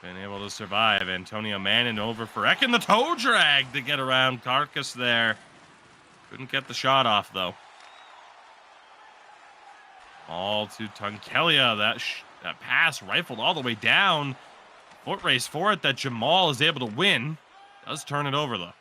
Been able to survive. Antonio Mannin over for Ekin. The toe drag to get around Carcass there. Couldn't get the shot off, though. All to Tunkelia. That pass rifled all the way down. Foot race for it that Jamal is able to win. Does turn it over, though.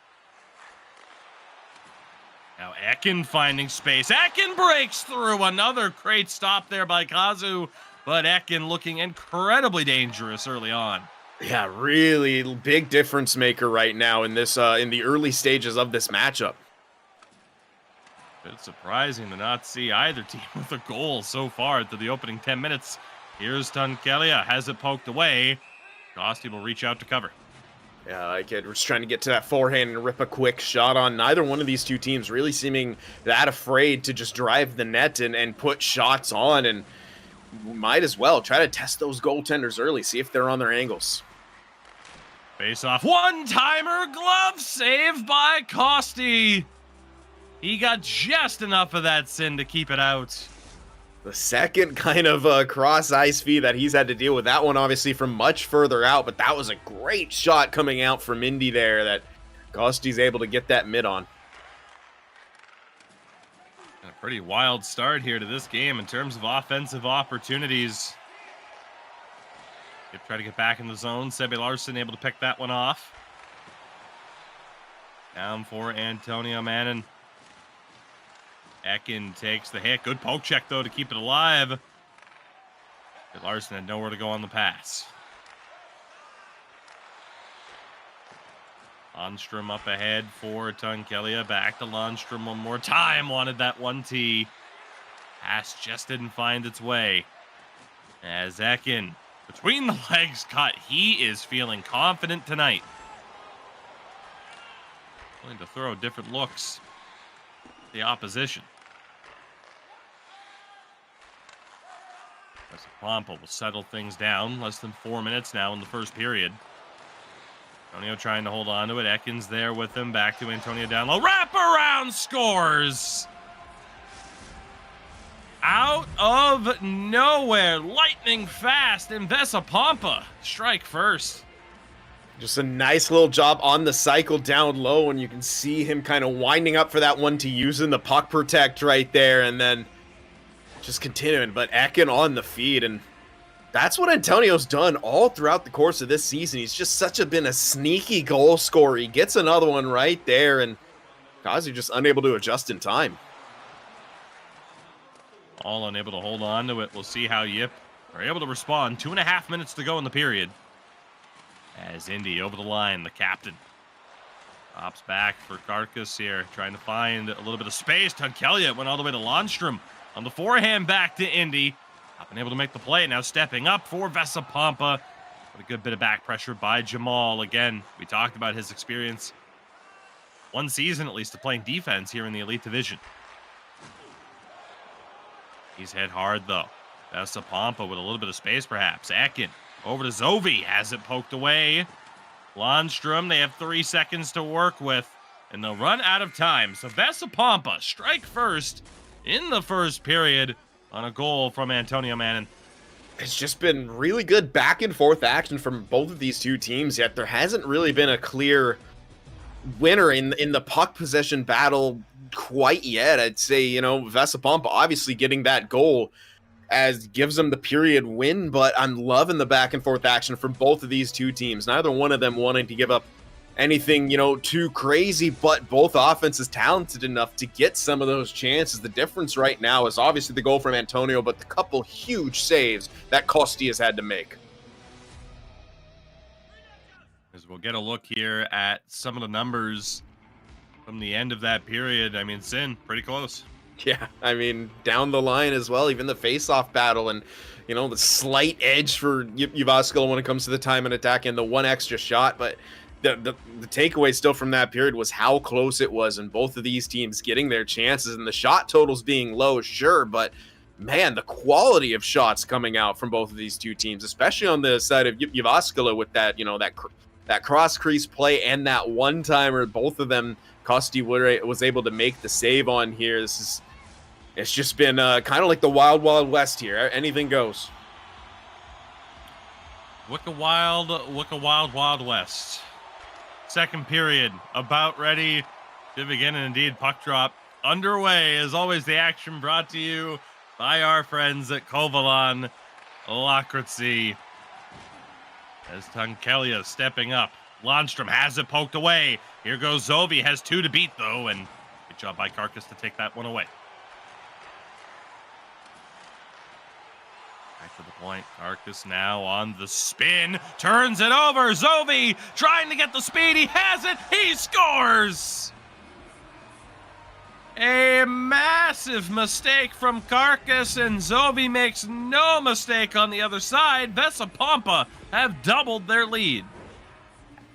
Now Ekin finding space. Ekin breaks through. Another great stop there by Kazu. But Ekin looking incredibly dangerous early on. Yeah, really big difference maker right now in this in the early stages of this matchup. Bit surprising to not see either team with a goal so far through the opening 10 minutes. Here's Tunkelia, has it poked away. Kosti will reach out to cover. Yeah, like it. We're just trying to get to that forehand and rip a quick shot on. Neither one of these two teams really seeming that afraid to just drive the net and put shots on, and might as well try to test those goaltenders early, see if they're on their angles. Face off, one-timer, glove save by Kosti. He got just enough of that sin to keep it out. The second kind of cross-ice feed that he's had to deal with. That one obviously from much further out, but that was a great shot coming out from Indy there that Kosti's able to get that mid on. A pretty wild start here to this game in terms of offensive opportunities. They try to get back in the zone. Sebbe Larsson able to pick that one off. Down for Antonio Mannin. Ekin takes the hit. Good poke check, though, to keep it alive. But Larsson had nowhere to go on the pass. Lundstrom up ahead for Tunkelia. Back to Lundstrom one more time. Wanted that 1T. Pass just didn't find its way. As Ekin, between the legs cut, he is feeling confident tonight. Willing to throw different looks at the opposition. Vessa Poma will settle things down. Less than 4 minutes now in the first period. Antonio trying to hold on to it. Ekin's there with him. Back to Antonio down low. Wrap around, scores! Out of nowhere. Lightning fast. And Vessa Poma strike first. Just a nice little job on the cycle down low, and you can see him kind of winding up for that one to using the puck protect right there, and then just continuing. But Ekin on the feed, and that's what Antonio's done all throughout the course of this season. He's just been a sneaky goal scorer. He gets another one right there, and Kazu just unable to adjust in time. All unable to hold on to it. We'll see how Yip are able to respond. 2.5 minutes to go in the period. As Indy over the line, the captain pops back for Carcass here, trying to find a little bit of space. Tunkelia went all the way to Lundstrom on the forehand back to Indy. Not been able to make the play. Now stepping up for Vessa Poma. With a good bit of back pressure by Jamal. Again, we talked about his experience. One season at least of playing defense here in the Elite Division. He's hit hard though. Vessa Poma with a little bit of space perhaps. Ekin over to Zovi, has it poked away. Lundstrom, they have 3 seconds to work with, and they'll run out of time. So Vessa Poma strike first in the first period on a goal from Antonio Mannin. It's just been really good back and forth action from both of these two teams, yet there hasn't really been a clear winner in the puck possession battle quite yet. I'd say, you know, Vessa Poma obviously getting that goal as gives them the period win, but I'm loving the back and forth action from both of these two teams. Neither one of them wanting to give up anything, you know, too crazy, but both offenses talented enough to get some of those chances. The difference right now is obviously the goal from Antonio, but the couple huge saves that Costi has had to make. As we'll get a look here at some of the numbers from the end of that period. I mean, Sin, pretty close. Yeah, I mean, down the line as well, even the face-off battle and, you know, the slight edge for Jyväskylä when it comes to the time and attack and the one extra shot. But the takeaway still from that period was how close it was, and both of these teams getting their chances and the shot totals being low, sure, but man, the quality of shots coming out from both of these two teams, especially on the side of Jyväskylä with that, you know, that cross crease play and that one timer, both of them, Costi was able to make the save on here. It's just been kind of like the wild, wild west here. Anything goes. Wicked wild, wild west. Second period, about ready to begin, and indeed puck drop underway. As always, the action brought to you by our friends at Kovalan Lakritsi. As Tunkelia stepping up. Landstrom has it poked away. Here goes Zovi, has 2 to beat though, and good job by Carcass to take that one away. Back to the point. Carcass now on the spin. Turns it over. Zovi trying to get the speed. He has it. He scores! A massive mistake from Carcass, and Zovi makes no mistake on the other side. Vessa Pompa have doubled their lead.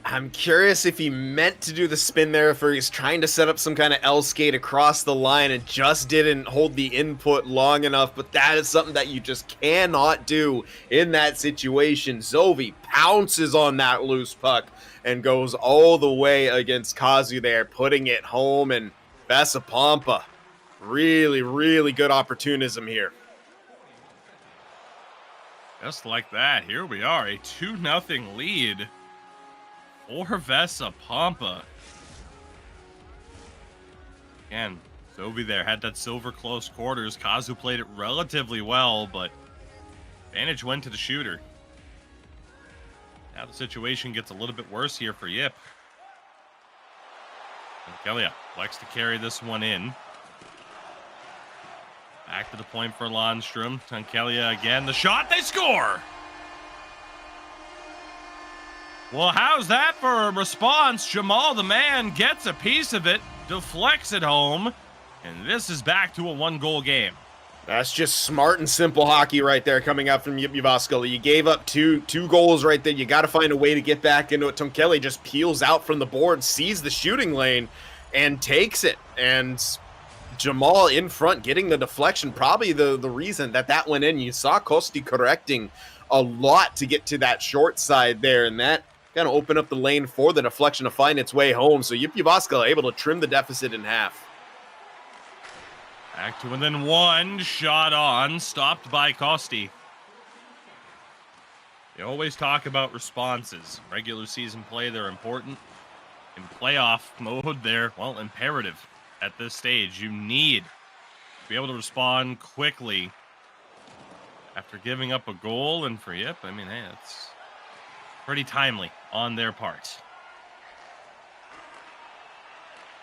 I'm curious if he meant to do the spin there, if he's trying to set up some kind of L skate across the line and just didn't hold the input long enough, but that is something that you just cannot do in that situation. Zovi pounces on that loose puck and goes all the way against Kazu there, putting it home, and Vessa Poma, really, really good opportunism here. Just like that, here we are, a 2-0 lead for Vessa Poma. Again, Zovi there had that silver close quarters. Kazu played it relatively well, but advantage went to the shooter. Now the situation gets a little bit worse here for Yip. And Kelia likes to carry this one in. Back to the point for Landstrom. Tunkelia again. The shot, they score! Well, how's that for a response? Jamal, the man, gets a piece of it, deflects it home, and this is back to a 1-goal game. That's just smart and simple hockey right there coming out from Jyväskylä. You gave up two goals right there. You got to find a way to get back into it. Tunkelia just peels out from the board, sees the shooting lane, and takes it. And Jamal in front getting the deflection, probably the reason that went in. You saw Costi correcting a lot to get to that short side there, and that kind of opened up the lane for the deflection to find its way home. So Jyväskylä able to trim the deficit in half. Back to within 1, shot on, stopped by Costi. You always talk about responses. Regular season play, they're important. In playoff mode, they're, well, imperative at this stage. You need to be able to respond quickly after giving up a goal. And for Yip, I mean, hey, it's pretty timely on their part.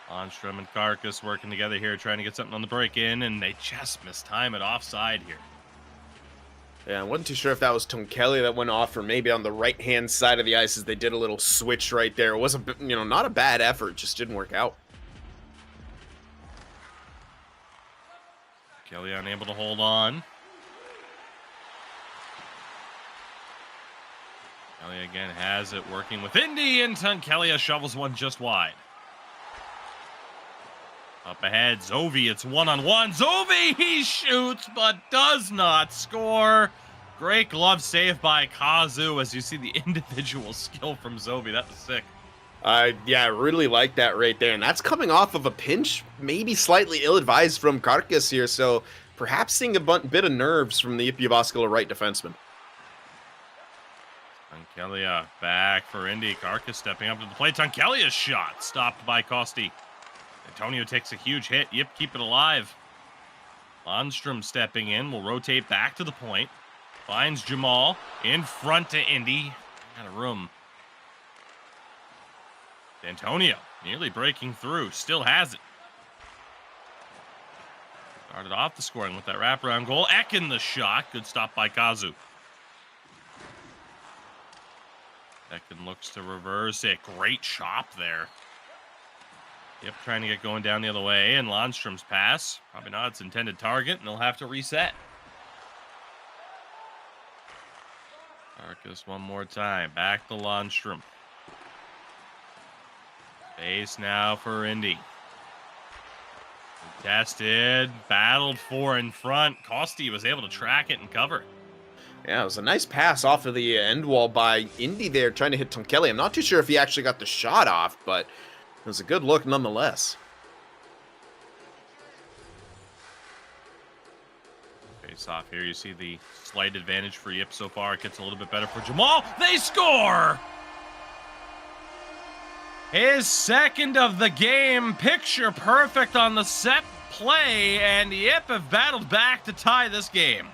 Landstrom and Carcass working together here, trying to get something on the break-in, and they just mistime it offside here. Yeah, I wasn't too sure if that was Tunkelia that went off or maybe on the right-hand side of the ice as they did a little switch right there. It was, not a bad effort, just didn't work out. Kelly unable to hold on. Kelly again has it working with Indy, and Tunkelia shovels one just wide. Up ahead, Zovi, it's one-on-one. Zovi, he shoots, but does not score. Great glove save by Kazu as you see the individual skill from Zovi. That was sick. Yeah, I really like that right there. And that's coming off of a pinch, maybe slightly ill-advised from Carcass here. So perhaps seeing a bit of nerves from the Jyväskylä right defenseman. Tonkelia back for Indy. Karkas stepping up to the plate. Tonkelia's shot stopped by Kosti. Antonio takes a huge hit. Yip, keep it alive. Lundstrom stepping in. Will rotate back to the point. Finds Jamal in front to Indy. Out of room. Antonio nearly breaking through. Still has it. Started off the scoring with that wraparound goal. Ekin the shot. Good stop by Kazu. Ekin looks to reverse it. Great chop there. Yep, trying to get going down the other way. And Lundstrom's pass. Probably not its intended target, and they'll have to reset. Karkas one more time. Back to Lundstrom. Base now for Indy. Tested, battled for in front. Kosti was able to track it and cover. Yeah, it was a nice pass off of the end wall by Indy there, trying to hit Tonkeli. I'm not too sure if he actually got the shot off, but it was a good look nonetheless. Face off here, you see the slight advantage for Yip so far. It gets a little bit better for Jamal. They score! His second of the game, picture perfect on the set play, and Yip have battled back to tie this game.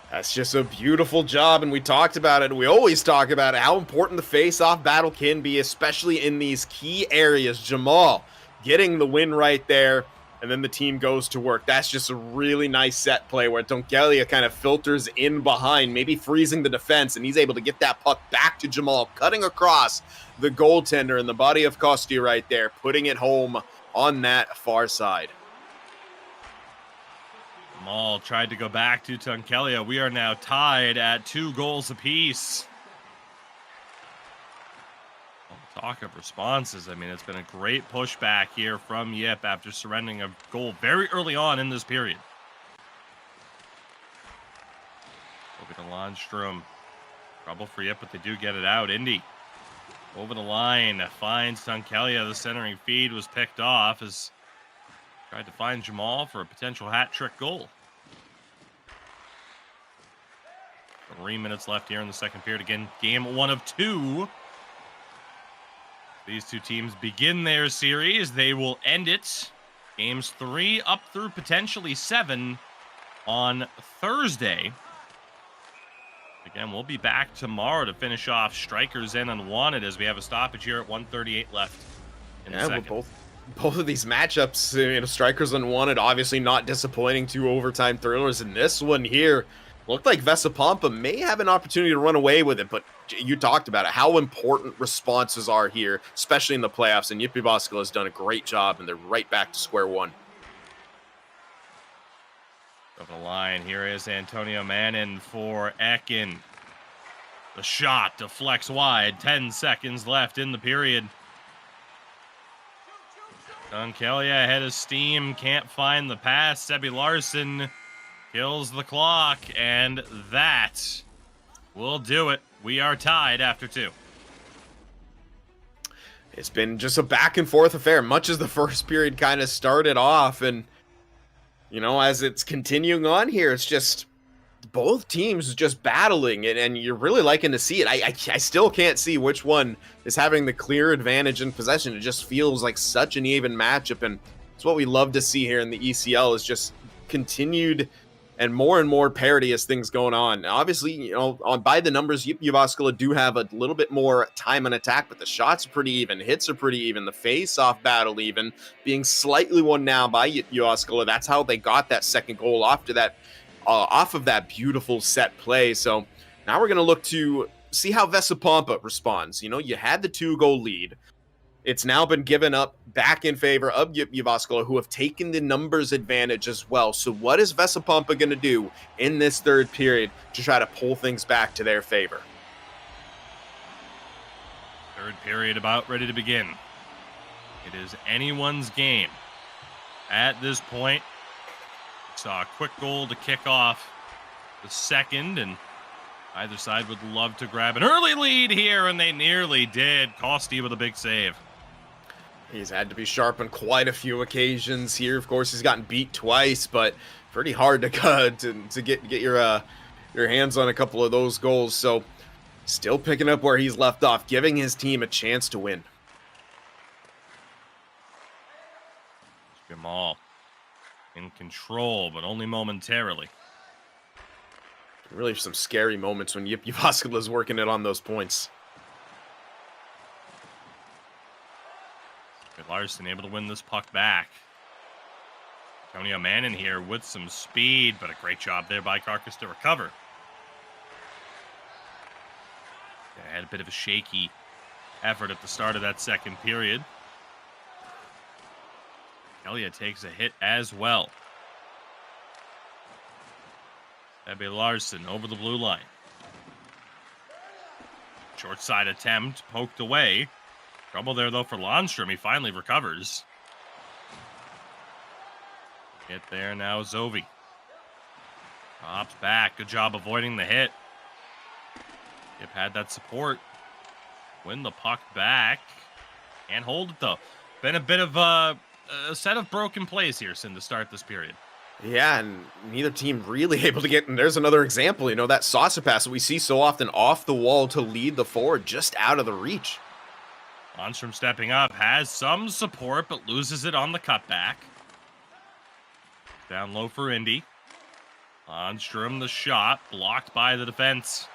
That's just a beautiful job, and we talked about it. We always talk about it, how important the face-off battle can be, especially in these key areas. Jamal getting the win right there, and then the team goes to work. That's just a really nice set play where Tonkelia kind of filters in behind, maybe freezing the defense, and he's able to get that puck back to Jamal, cutting across the goaltender in the body of Kosti right there, putting it home on that far side. Jamal tried to go back to Tonkelia. We are now tied at 2 goals apiece. Talk of responses. I mean, it's been a great pushback here from Yip after surrendering a goal very early on in this period. Over to Lundstrom. Trouble for Yip, but they do get it out. Indy over the line, finds Tonkelia. The centering feed was picked off as tried to find Jamal for a potential hat trick goal. 3 minutes left here in the second period. Again, game 1 of 2. These two teams begin their series. They will end it. Games 3 up through potentially 7 on Thursday. Again, we'll be back tomorrow to finish off Straikers and Unwanted as we have a stoppage here at 1:38 left in the second. Well, both of these matchups, Straikers Unwanted, obviously not disappointing, 2 overtime thrillers. And this one here looked like Vessa Poma may have an opportunity to run away with it, but you talked about it, how important responses are here, especially in the playoffs, and Yippy Vascula has done a great job, and they're right back to square one. Over the line, here is Antonio Mannin for Ekin. The shot deflects wide, 10 seconds left in the period. Tonkelia ahead of steam, can't find the pass. Sebi Larson kills the clock, and that will do it. We are tied after 2. It's been just a back and forth affair, much as the first period kind of started off, and as it's continuing on here, it's just both teams just battling, and you're really liking to see it. I still can't see which one is having the clear advantage in possession. It just feels like such an even matchup, and it's what we love to see here in the ECL is just continued and more parity as things going on. Now, obviously, by the numbers, Jyväskylä do have a little bit more time on attack, but the shots are pretty even, hits are pretty even, the face-off battle even, being slightly won now by Jyväskylä. That's how they got that second goal off of that beautiful set play. So now we're going to look to see how Vessa Poma responds. You had the 2-goal lead. It's now been given up back in favor of Jyväskylä, who have taken the numbers advantage as well. So what is Vessa Poma going to do in this third period to try to pull things back to their favor? Third period about ready to begin. It is anyone's game. At this point, we saw a quick goal to kick off the second, and either side would love to grab an early lead here, and they nearly did. Kosti with a big save. He's had to be sharp on quite a few occasions here. Of course, he's gotten beat twice, but pretty hard to get your hands on a couple of those goals. So Still picking up where he's left off, giving his team a chance to win. Jamal in control, but only momentarily. Really some scary moments when Yippy Vascula is working it on those points. Larson able to win this puck back. Antonio Manning here with some speed, but a great job there by Carcass to recover. They had a bit of a shaky effort at the start of that second period. Elia takes a hit as well. Ebbe Larson over the blue line. Short side attempt, poked away. Trouble there, though, for Lundstrom. He finally recovers. Hit there now, Zovi. Pops back. Good job avoiding the hit. Yip had that support. Win the puck back. Can't hold it, though. Been a bit of a set of broken plays here since the start this period. Yeah, and neither team really able to get, and there's another example, you know, that saucer pass that we see so often off the wall to lead the forward, just out of the reach. Lundstrom stepping up, has some support, but loses it on the cutback. Down low for Indy. Lundstrom, the shot, blocked by the defense.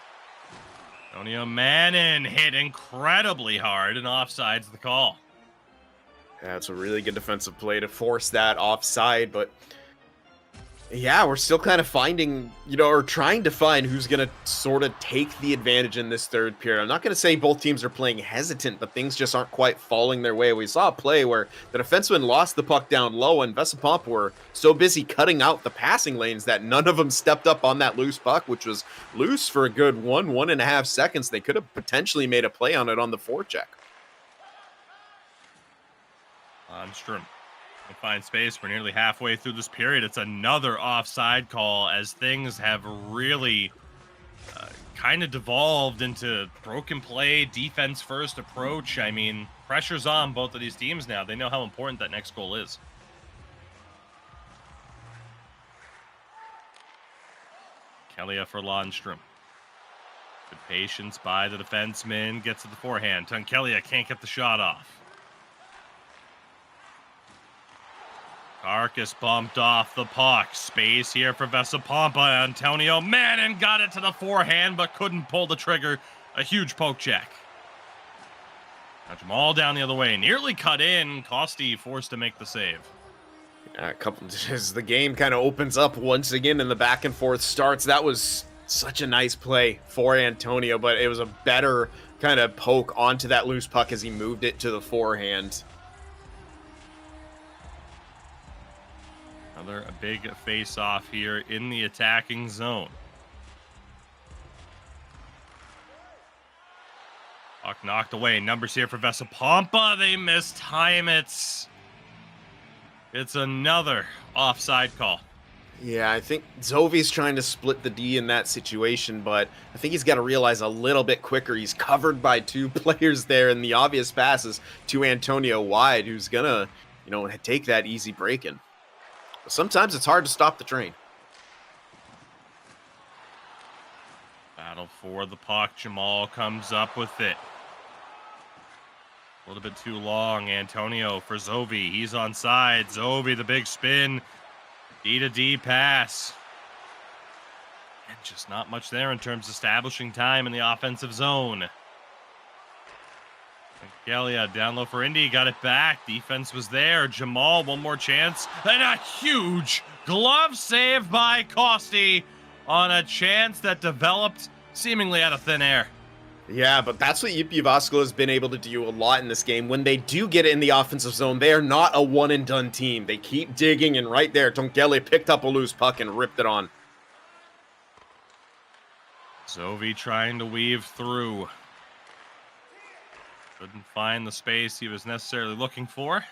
Antonio Manning hit incredibly hard, and offside's the call. Yeah, it's a really good defensive play to force that offside, but yeah, we're still kind of finding, you know, or trying to find who's going to sort of take the advantage in this third period. I'm not going to say both teams are playing hesitant, but things just aren't quite falling their way. We saw a play where the defenseman lost the puck down low, and Vessa Poma were so busy cutting out the passing lanes that none of them stepped up on that loose puck, which was loose for a good 1.5 seconds. They could have potentially made a play on it on the forecheck. Lundstrom can find space. We're nearly halfway through this period. It's another offside call as things have really kind of devolved into broken play, defense first approach. I mean, pressure's on both of these teams now. They know how important that next goal is. Kelia for Lundstrom. Good patience by the defenseman. Gets to the forehand. Tunkelia can't get the shot off. Carcass bumped off the puck. Space here for Vessa Pompa. Antonio Manning got it to the forehand, but couldn't pull the trigger. A huge poke check. Got them all down the other way. Nearly cut in. Costi forced to make the save. A couple as the game kind of opens up once again and the back and forth starts. That was such a nice play for Antonio, but it was a better kind of poke onto that loose puck as he moved it to the forehand. Another big face-off here in the attacking zone. Puck knocked away. Numbers here for Vessa Pompa. They mistime it. It's another offside call. Yeah, I think Zovi's trying to split the D in that situation, but I think he's got to realize a little bit quicker. He's covered by two players there, and the obvious pass is to Antonio wide, who's gonna, you know, take that easy break in. Sometimes it's hard to stop the train. Battle for the puck. Jamal comes up with it. A little bit too long. Antonio for Zovi. He's on side. Zovi, the big spin. D to D pass. And just not much there in terms of establishing time in the offensive zone. Galia down low for Indy, got it back. Defense was there. Jamal, one more chance. And a huge glove save by Costi on a chance that developed seemingly out of thin air. Yeah, but that's what Yippy Vascula has been able to do a lot in this game. When they do get it in the offensive zone, they are not a one-and-done team. They keep digging, and right there, Tonkele picked up a loose puck and ripped it on. Zovi trying to weave through. Couldn't find the space he was necessarily looking for.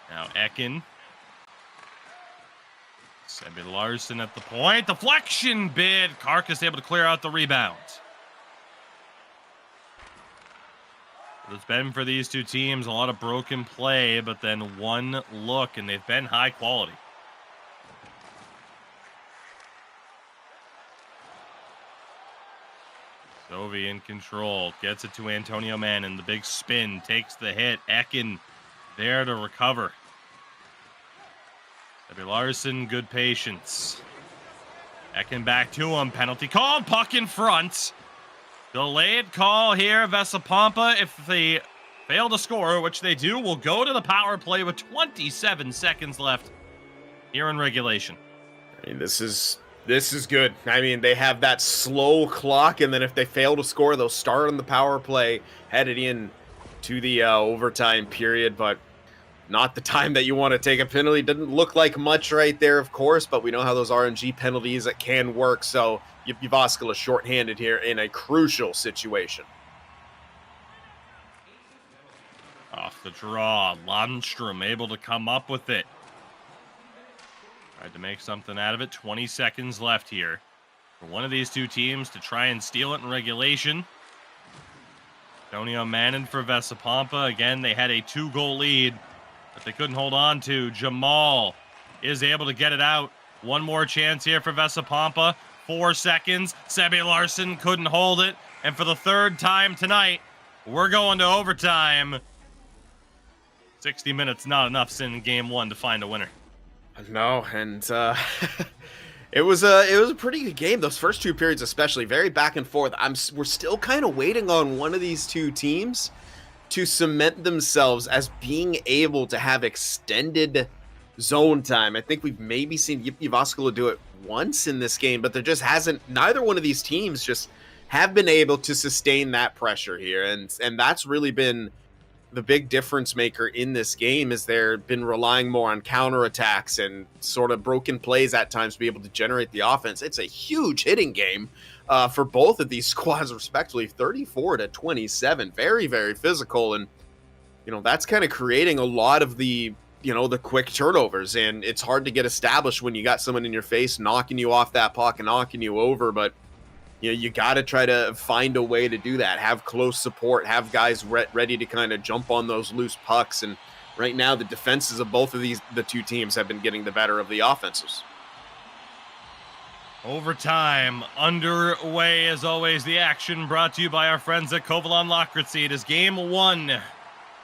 Now Ekin. Sebby Larson at the point. Deflection bid. Carcass able to clear out the rebound. It's been for these two teams a lot of broken play, but then one look, and they've been high quality. Dovi in control, gets it to Antonio Mannin. The big spin, takes the hit. Ekin there to recover. Debbie Larson, good patience. Ekin back to him, penalty called, puck in front. Delayed call here, Vessa Poma. If they fail to score, which they do, will go to the power play with 27 seconds left here in regulation. I mean, this is good. I mean, they have that slow clock, and then if they fail to score, they'll start on the power play, headed in to the overtime period, but not the time that you want to take a penalty. Didn't look like much right there, of course, but we know how those RNG penalties that can work, so Vascula shorthanded here in a crucial situation. Off the draw, Landstrom able to come up with it. Tried to make something out of it. 20 seconds left here for one of these two teams to try and steal it in regulation. Antonio Mannin for Vessa Poma. Again, they had a 2-goal lead, but they couldn't hold on to. Jamal is able to get it out. One more chance here for Vessa Poma. 4 seconds. Sebi Larson couldn't hold it. And for the third time tonight, we're going to overtime. 60 minutes, not enough in game one to find a winner. No, and it was a pretty good game. Those first 2 periods, especially, very back and forth. We're still kind of waiting on one of these two teams to cement themselves as being able to have extended zone time. I think we've maybe seen Yippy Vascula do it once in this game, but there just hasn't. Neither one of these teams just have been able to sustain that pressure here, and that's really been the big difference maker in this game. Is they've been relying more on counterattacks and sort of broken plays at times to be able to generate the offense. It's a huge hitting game for both of these squads, respectively. 34-27, very, very physical, and that's kind of creating a lot of the the quick turnovers, and it's hard to get established when you got someone in your face knocking you off that puck and knocking you over. But you got to try to find a way to do that. Have close support, have guys ready to kind of jump on those loose pucks. And right now, the defenses of both of the two teams have been getting the better of the offenses. Overtime underway, as always. The action brought to you by our friends at Kovalan Lakritsi. It is game 1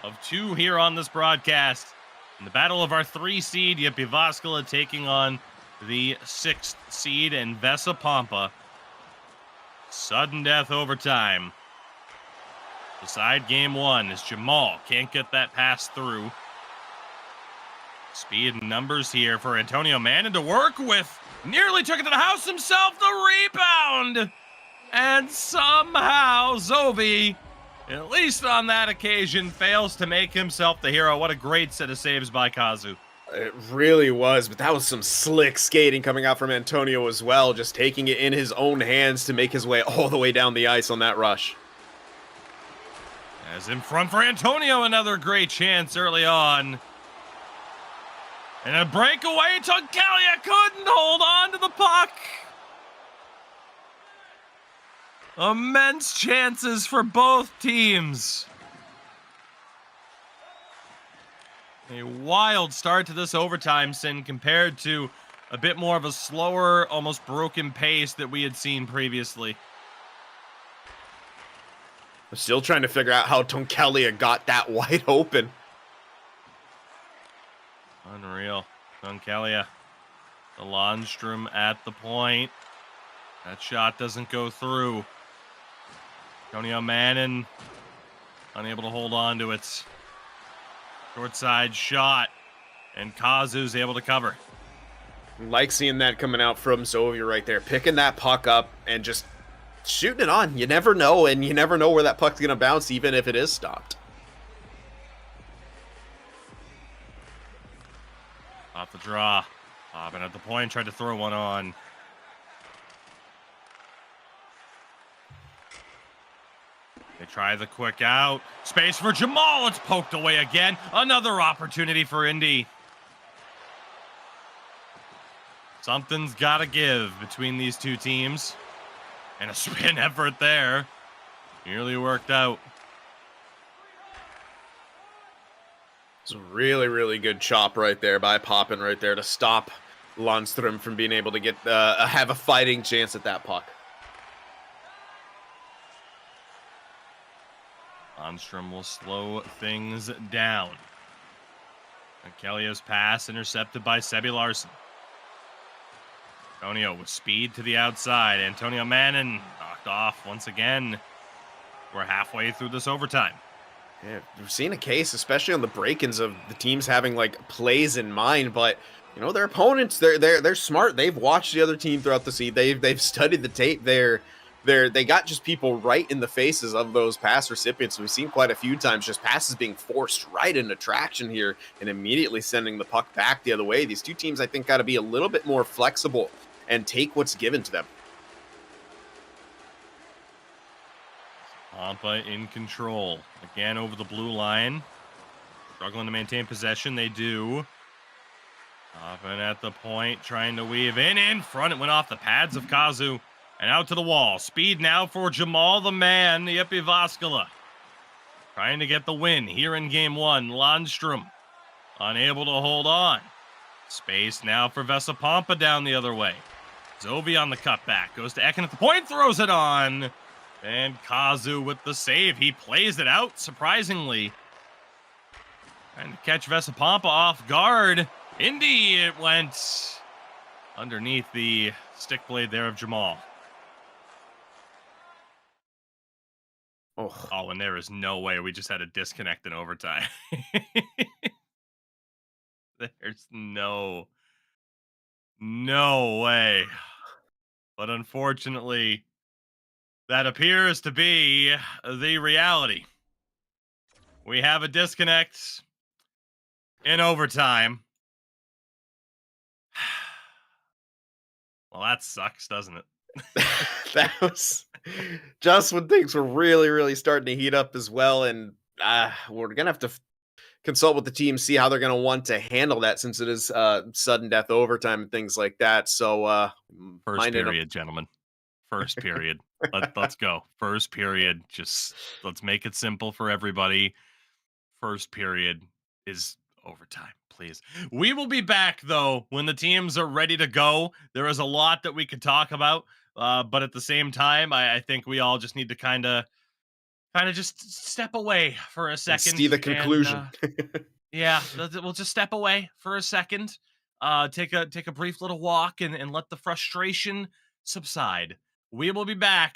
of 2 here on this broadcast. In the battle of our 3 seed, Yippy Vascula taking on the 6th seed and Vessa Poma. Sudden death overtime. Decide game 1 as Jamal can't get that pass through. Speed and numbers here for Antonio Mannin to work with. Nearly took it to the house himself. The rebound. And somehow Zovi, at least on that occasion, fails to make himself the hero. What a great set of saves by Kazu. It really was, but that was some slick skating coming out from Antonio as well, just taking it in his own hands to make his way all the way down the ice on that rush. As in front for Antonio, another great chance early on. And a breakaway, Tonkalia couldn't hold on to the puck. Immense chances for both teams. A wild start to this overtime, Sin, compared to a bit more of a slower, almost broken pace that we had seen previously. I'm still trying to figure out how Tonkalia got that wide open. Unreal. Tonkalia. The Landstrom at the point. That shot doesn't go through. Antonio Mannin unable to hold on to it. Short side shot, and Kazu's able to cover. Like seeing that coming out from Zovi right there, picking that puck up and just shooting it on. You never know, and you never know where that puck's going to bounce, even if it is stopped. Off the draw. Bobbin at the point, tried to throw one on. They try the quick out. Space for Jamal. It's poked away again. Another opportunity for Indy. Something's got to give between these two teams. And a spin effort there. Nearly worked out. It's a really, really good chop right there by Poppin right there to stop Landstrom from being able to get have a fighting chance at that puck. Onstrom will slow things down. And Kellio's pass intercepted by Sebi Larson. Antonio with speed to the outside. Antonio Mannin knocked off once again. We're halfway through this overtime. Yeah, we've seen a case, especially on the break-ins, of the teams having like plays in mind, but you know their opponents, they're smart. They've watched the other team throughout the season. They've studied the tape. They got just people right in the faces of those pass recipients. We've seen quite a few times just passes being forced right into traction here and immediately sending the puck back the other way. These two teams, I think, got to be a little bit more flexible and take what's given to them. Pompa in control. Again over the blue line. Struggling to maintain possession. They do. Often at the point, trying to weave in front. It went off the pads of Kazu and out to the wall. Speed now for Jamal the man, Yippy Vascula. Trying to get the win here in game one. Landstrom unable to hold on. Space now for Vessa Poma down the other way. Zovi on the cutback. Goes to Ekin at the point, throws it on. And Kazu with the save. He plays it out, surprisingly. Trying to catch Vessa Poma off guard. Indeed, it went underneath the stick blade there of Jamal. Oh, and there is no way we just had a disconnect in overtime. There's no way. But unfortunately, that appears to be the reality. We have a disconnect in overtime. Well, that sucks, doesn't it? That was just when things were really starting to heat up as well. And we're going to have to consult with the team, see how they're going to want to handle that, since it is sudden death overtime and things like that. So first period, gentlemen. First period. Let's go. First period. Just let's make it simple for everybody. First period is overtime, please. We will be back, though, when the teams are ready to go. There is a lot that we could talk about, but at the same time, I think we all just need to kind of just step away for a second. See the conclusion. Yeah, we'll just step away for a second. Take a brief little walk and let the frustration subside. We will be back.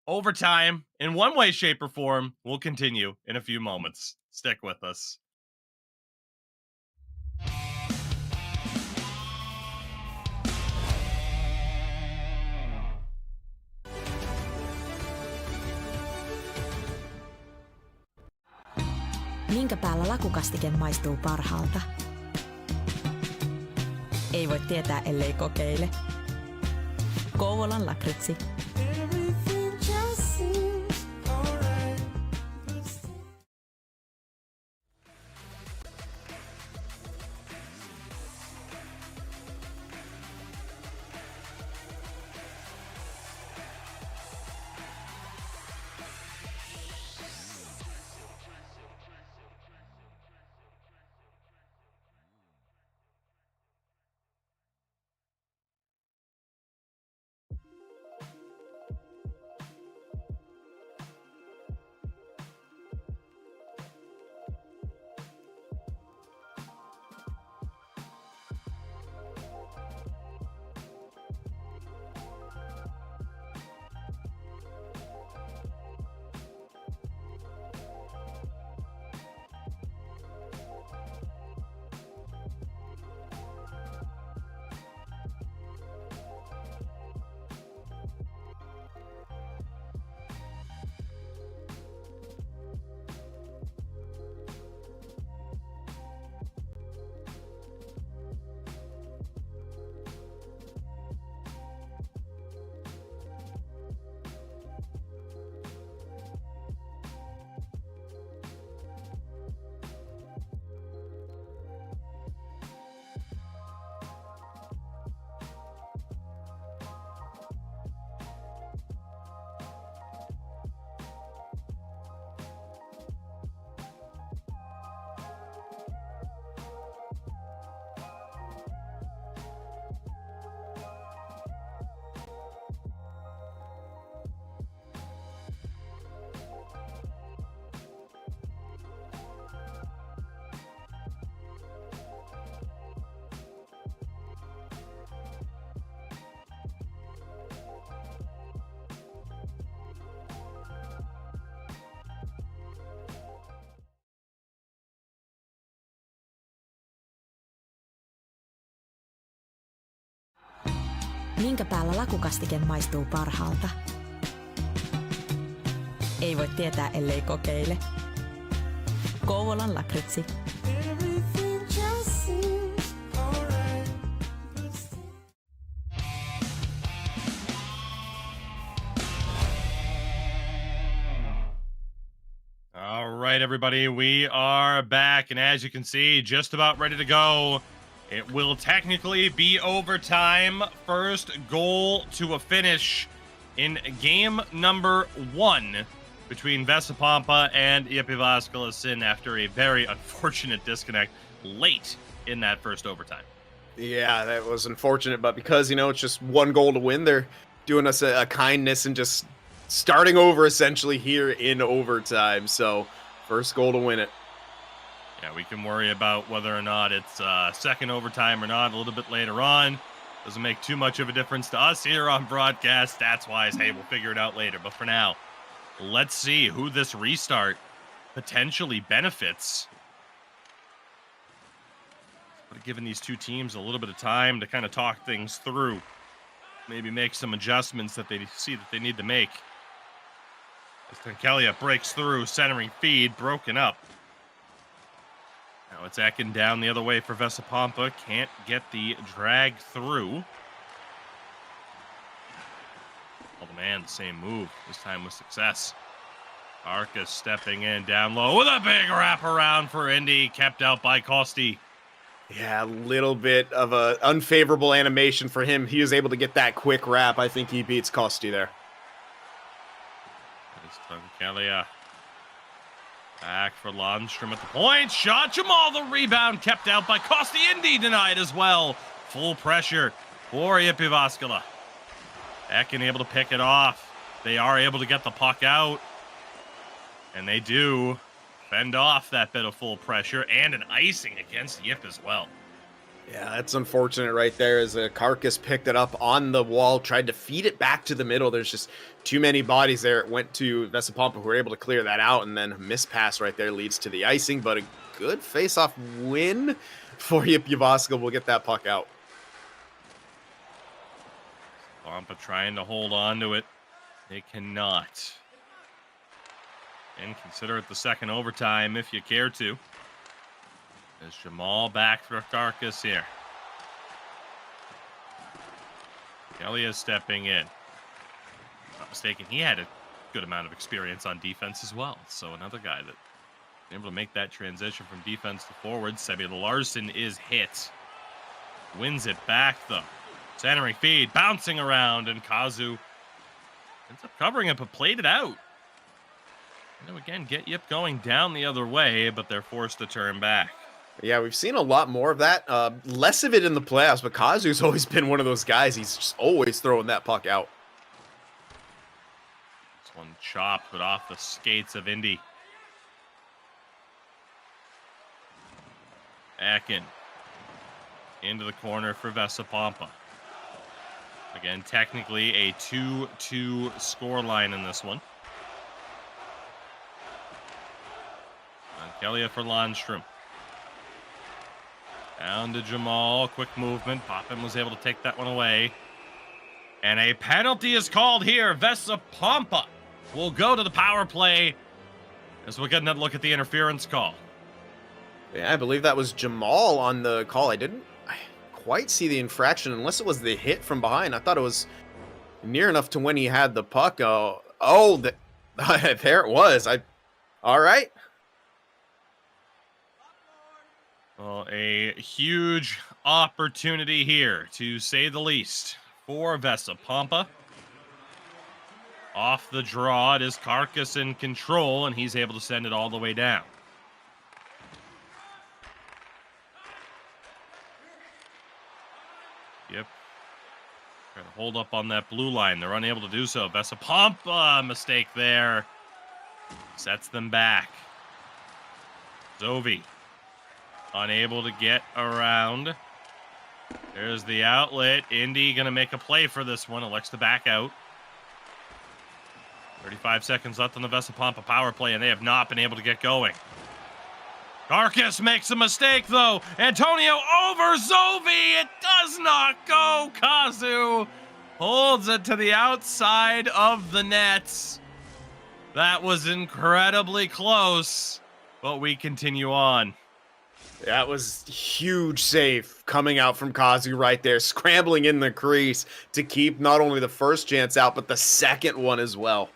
Overtime, in one way, shape, or form, will continue in a few moments. Stick with us. Minkä päällä lakukastike maistuu parhaalta? Ei voi tietää, ellei kokeile. Kouvolan lakritsi. Minkä päällä lakukastike maistuu parhaalta? Ei voi tietää, ellei kokeile. Kouvolan lakritsi. All right, everybody, we are back, and as you can see, just about ready to go. It will technically be overtime. First goal to a finish in game number 1 between Vessa Poma and Yippy Vascula after a very unfortunate disconnect late in that first overtime. Yeah, that was unfortunate, but because, you know, it's just 1 goal to win, they're doing us a kindness and just starting over essentially here in overtime. So, first goal to win it. Yeah, we can worry about whether or not it's second overtime or not a little bit later on. Doesn't make too much of a difference to us here on broadcast. Stats-wise, hey, we'll figure it out later. But for now, let's see who this restart potentially benefits. But giving these two teams a little bit of time to kind of talk things through. Maybe make some adjustments that they see that they need to make. As Tenkelia breaks through, centering feed, broken up. Now it's Ekin down the other way for Vessa Poma. Can't get the drag through. Oh, the man, same move. This time with success. Arcus stepping in down low with a big wraparound for Indy. Kept out by Kosti. Yeah, a little bit of a unfavorable animation for him. He was able to get that quick wrap. I think he beats Kosti there. Tenkelia. Back for Lundstrom at the point. Shot Jamal, the rebound kept out by Kosti. Indy denied as well. Full pressure for Yippy Vascula. Ekin able to pick it off. They are able to get the puck out. And they do fend off that bit of full pressure and an icing against Yip as well. Yeah, that's unfortunate right there as Carcass picked it up on the wall, tried to feed it back to the middle. There's just too many bodies there. It went to Vessa Poma, who were able to clear that out, and then a mispass right there leads to the icing, but a good face-off win for Yippy Vascula. We'll get that puck out. Pompa trying to hold on to it. They cannot. And consider it the second overtime if you care to. There's Jamal back for Carcass here. Kelly is stepping in. Not mistaken, he had a good amount of experience on defense as well. So another guy that able to make that transition from defense to forward. Sebi Larson is hit. Wins it back though. Centering feed, bouncing around, and Kazu ends up covering it, but played it out. And again, get Yip going down the other way, but they're forced to turn back. Yeah, we've seen a lot more of that. Less of it in the playoffs, but Kazu's always been one of those guys. He's just always throwing that puck out. This one chopped, but off the skates of Indy. Ekin into the corner for Vessa Poma. Again, technically a 2-2 scoreline in this one. Kelia for Lundstrom. Down to Jamal. Quick movement. Poppin was able to take that one away. And a penalty is called here. Vessa Poma will go to the power play as we'll get another look at the interference call. Yeah, I believe that was Jamal on the call. I didn't quite see the infraction unless it was the hit from behind. I thought it was near enough to when he had the puck. There it was. All right. Well, a huge opportunity here, to say the least, for Vessa Poma. Off the draw, it is Carcass in control, and he's able to send it all the way down. Yep. Trying to hold up on that blue line. They're unable to do so. Vessa Poma, mistake there. Sets them back. Zovi. Unable to get around. There's the outlet. Indy going to make a play for this one. Elects to back out. 35 seconds left on the Vessa Poma power play, and they have not been able to get going. Carcass makes a mistake, though. Antonio over Zovi. It does not go. Kazu Holds it to the outside of the nets. That was incredibly close, but we continue on. That was huge save coming out from Kazu right there, scrambling in the crease to keep not only the first chance out, but the second one as well.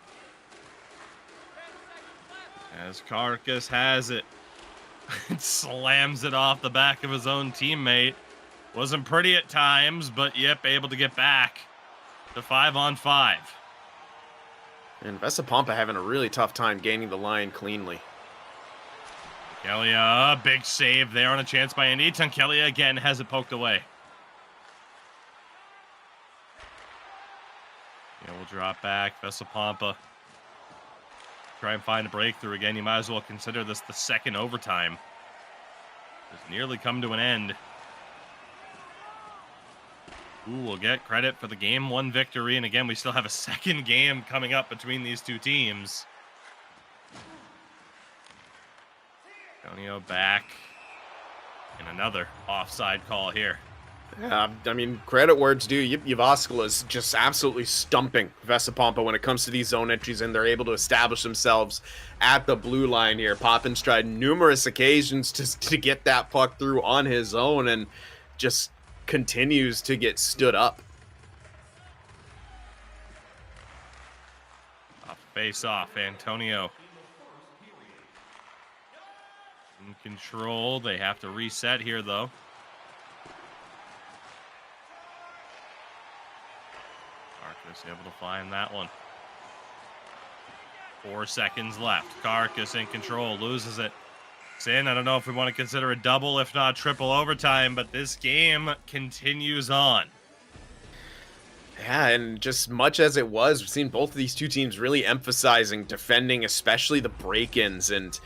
As Carcass has it, slams it off the back of his own teammate. Wasn't pretty at times, but yep, able to get back to 5-on-5. And Vessa Pompa having a really tough time gaining the line cleanly. Tunkelia, big save there on a chance by Indy. Tunkelia again has it poked away. Yeah, we'll drop back. Vessa Pompa. Try and find a breakthrough again. You might as well consider this the second overtime. It's nearly come to an end. Ooh, we'll get credit for the game 1 victory. And again, we still have a second game coming up between these two teams. Antonio back. And another offside call here. I mean, credit where it's due. Jyväskylä is just absolutely stumping Vessa Pompa when it comes to these zone entries, and they're able to establish themselves at the blue line here. Poppins tried numerous occasions to get that puck through on his own, and just continues to get stood up. Face off, Antonio. In control. They have to reset here, though. Carcass able to find that one. 4 seconds left. Carcass in control. Loses it. Sin, I don't know if we want to consider a double, if not triple overtime, but this game continues on. Yeah, and just much as it was, we've seen both of these two teams really emphasizing defending, especially the break-ins. And,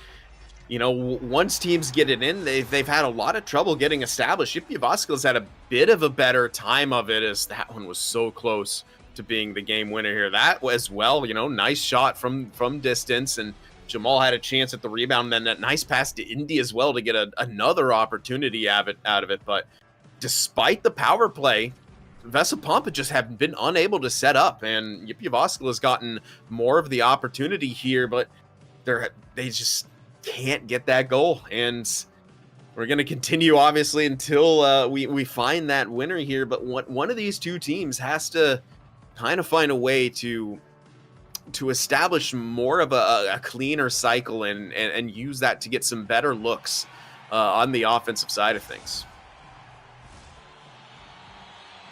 you know, once teams get it in, they've had a lot of trouble getting established. Jyväskylä's had a bit of a better time of it, as that one was so close to being the game winner here. That as well, you know, nice shot from distance, and Jamal had a chance at the rebound, and then that nice pass to Indy as well to get another opportunity out of it. But despite the power play, Vessa Pompa just have been unable to set up, and Jyväskylä's gotten more of the opportunity here, but they just can't get that goal. And we're going to continue, obviously, until we find that winner here. But one of these two teams has to kind of find a way to establish more of a cleaner cycle and use that to get some better looks on the offensive side of things.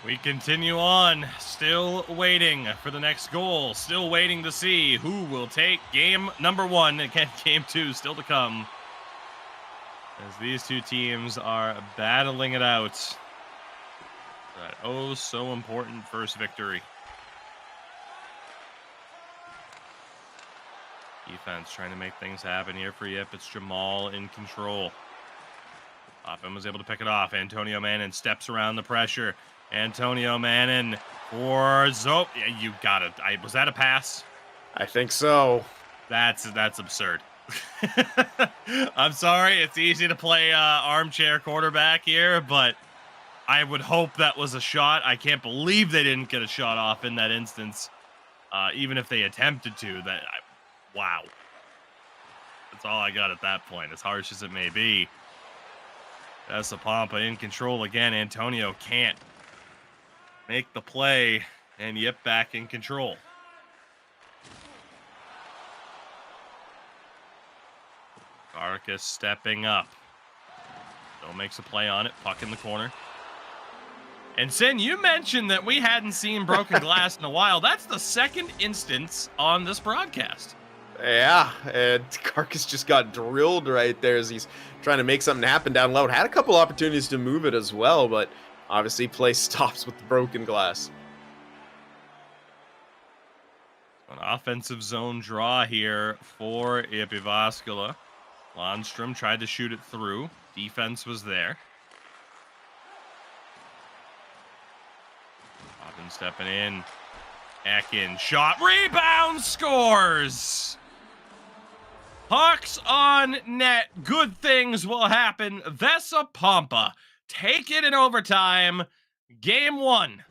We continue on, still waiting for the next goal, still waiting to see who will take game number 1. Again, game 2 still to come, as these two teams are battling it out. That oh so important first victory. Defense trying to make things happen here for Yip. It's Jamal in control. Poppin was able to pick it off. Antonio Mannin steps around the pressure. Antonio Mannin for Zope. Yeah, you got it. Was that a pass? I think so. That's absurd. I'm sorry. It's easy to play armchair quarterback here, but I would hope that was a shot. I can't believe they didn't get a shot off in that instance. Even if they attempted to. Wow. That's all I got at that point, as harsh as it may be. Vessa Pompa in control again. Antonio can't make the play, and Yip back in control. Carcass stepping up. Still makes a play on it. Puck in the corner. And Sin, you mentioned that we hadn't seen broken glass in a while. That's the second instance on this broadcast. Yeah, and Carcass just got drilled right there as he's trying to make something happen down low. Had a couple opportunities to move it as well, but obviously play stops with the broken glass. An offensive zone draw here for Jyväskylä. Lundstrom tried to shoot it through. Defense was there. Poppin stepping in. Ekin shot, rebound, scores! Hawks on net. Good things will happen. Vessa Pompa take it in overtime. Game 1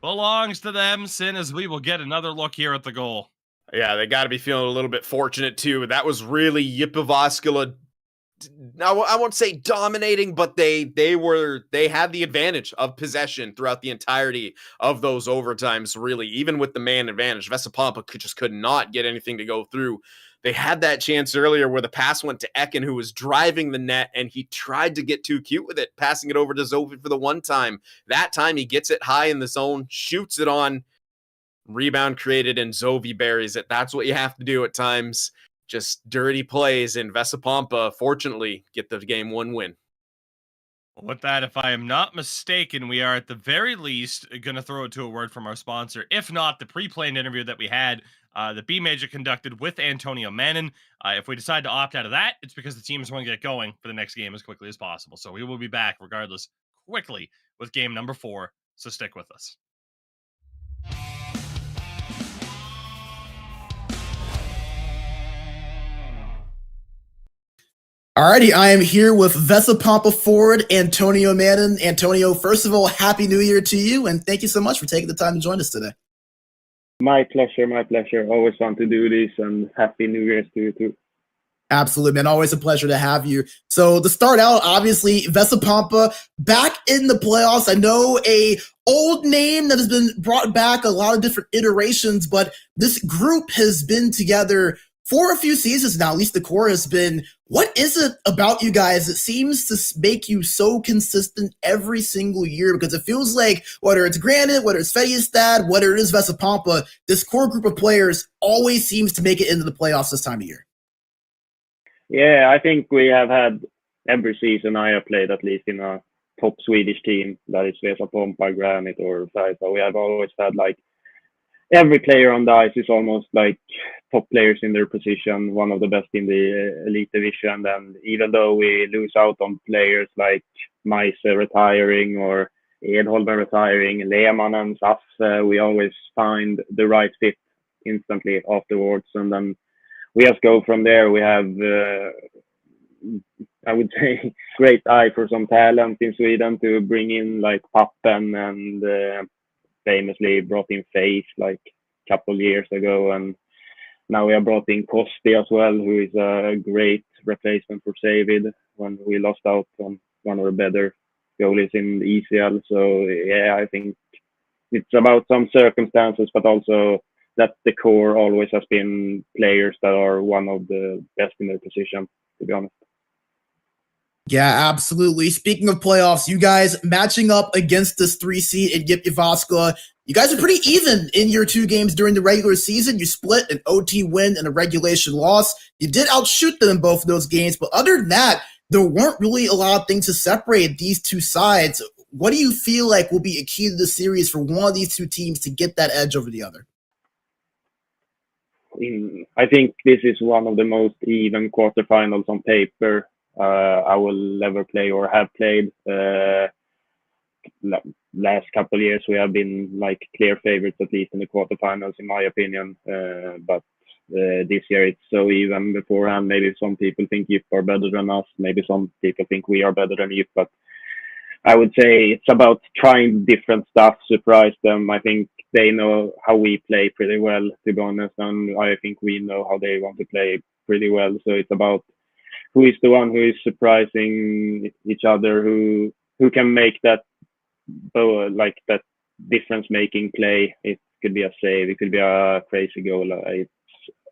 belongs to them, Sin, as we will get another look here at the goal. Yeah, they got to be feeling a little bit fortunate too. That was really Yippy Vascula. I won't say dominating, but they had the advantage of possession throughout the entirety of those overtimes. Really, even with the man advantage, Vessa Poma just could not get anything to go through. They had that chance earlier where the pass went to Ekin, who was driving the net, and he tried to get too cute with it, passing it over to Zovi for the one time. That time he gets it high in the zone, shoots it on. Rebound created, and Zovi buries it. That's what you have to do at times. Just dirty plays, and Vessa Poma, fortunately, get the game 1 win. With that, if I am not mistaken, we are at the very least going to throw it to a word from our sponsor. If not, the pre-planned interview that we had, the B Major conducted with Antonio Manin. If we decide to opt out of that, it's because the teams want to get going for the next game as quickly as possible. So we will be back, regardless, quickly with game number 4. So stick with us. Alrighty, I am here with Vessa Poma forward, Antonio Manin. Antonio, first of all, Happy New Year to you, and thank you so much for taking the time to join us today. My pleasure, my pleasure. Always fun to do this, and Happy New Year's to you too. Absolutely, man. Always a pleasure to have you. So to start out, obviously, Vessa Poma back in the playoffs. I know a old name that has been brought back a lot of different iterations, but this group has been together for a few seasons now. At least the core has been. What is it about you guys that seems to make you so consistent every single year? Because it feels like whether it's Granite, whether it's Feyestad, whether it is Vessa Poma, this core group of players always seems to make it into the playoffs this time of year. Yeah, I think we have had every season I have played at least in a top Swedish team, that is Vesa Pompa, Granite, or Vesa. We have always had like every player on the ice is almost like top players in their position, one of the best in the elite division. And even though we lose out on players like Meise retiring or Edholm retiring, Lehmann and Saff, we always find the right fit instantly afterwards. And then we just go from there. We have, I would say, great eye for some talent in Sweden to bring in like Pappen and famously brought in Face like a couple years ago, and now we have brought in Kosti as well, who is a great replacement for Savid when we lost out on one of the better goalies in the ECL. So yeah, I think it's about some circumstances, but also that the core always has been players that are one of the best in their position, to be honest. Yeah, absolutely. Speaking of playoffs, you guys matching up against this 3 seed in Yippy Vascula. You guys are pretty even in your 2 games during the regular season. You split an OT win and a regulation loss. You did outshoot them in both of those games, but other than that, there weren't really a lot of things to separate these 2 sides. What do you feel like will be a key to the series for one of these 2 teams to get that edge over the other? I think this is one of the most even quarterfinals on paper I will ever play or have played. Last couple of years we have been like clear favorites, at least in the quarterfinals, in my opinion. But this year it's so even beforehand. Maybe some people think JYP are better than us. Maybe some people think we are better than JYP. But I would say it's about trying different stuff, surprise them. I think they know how we play pretty well, to be honest, and I think we know how they want to play pretty well. So it's about who is the one who is surprising each other, who can make that like that difference making play. It could be a save, it could be a crazy goal. It's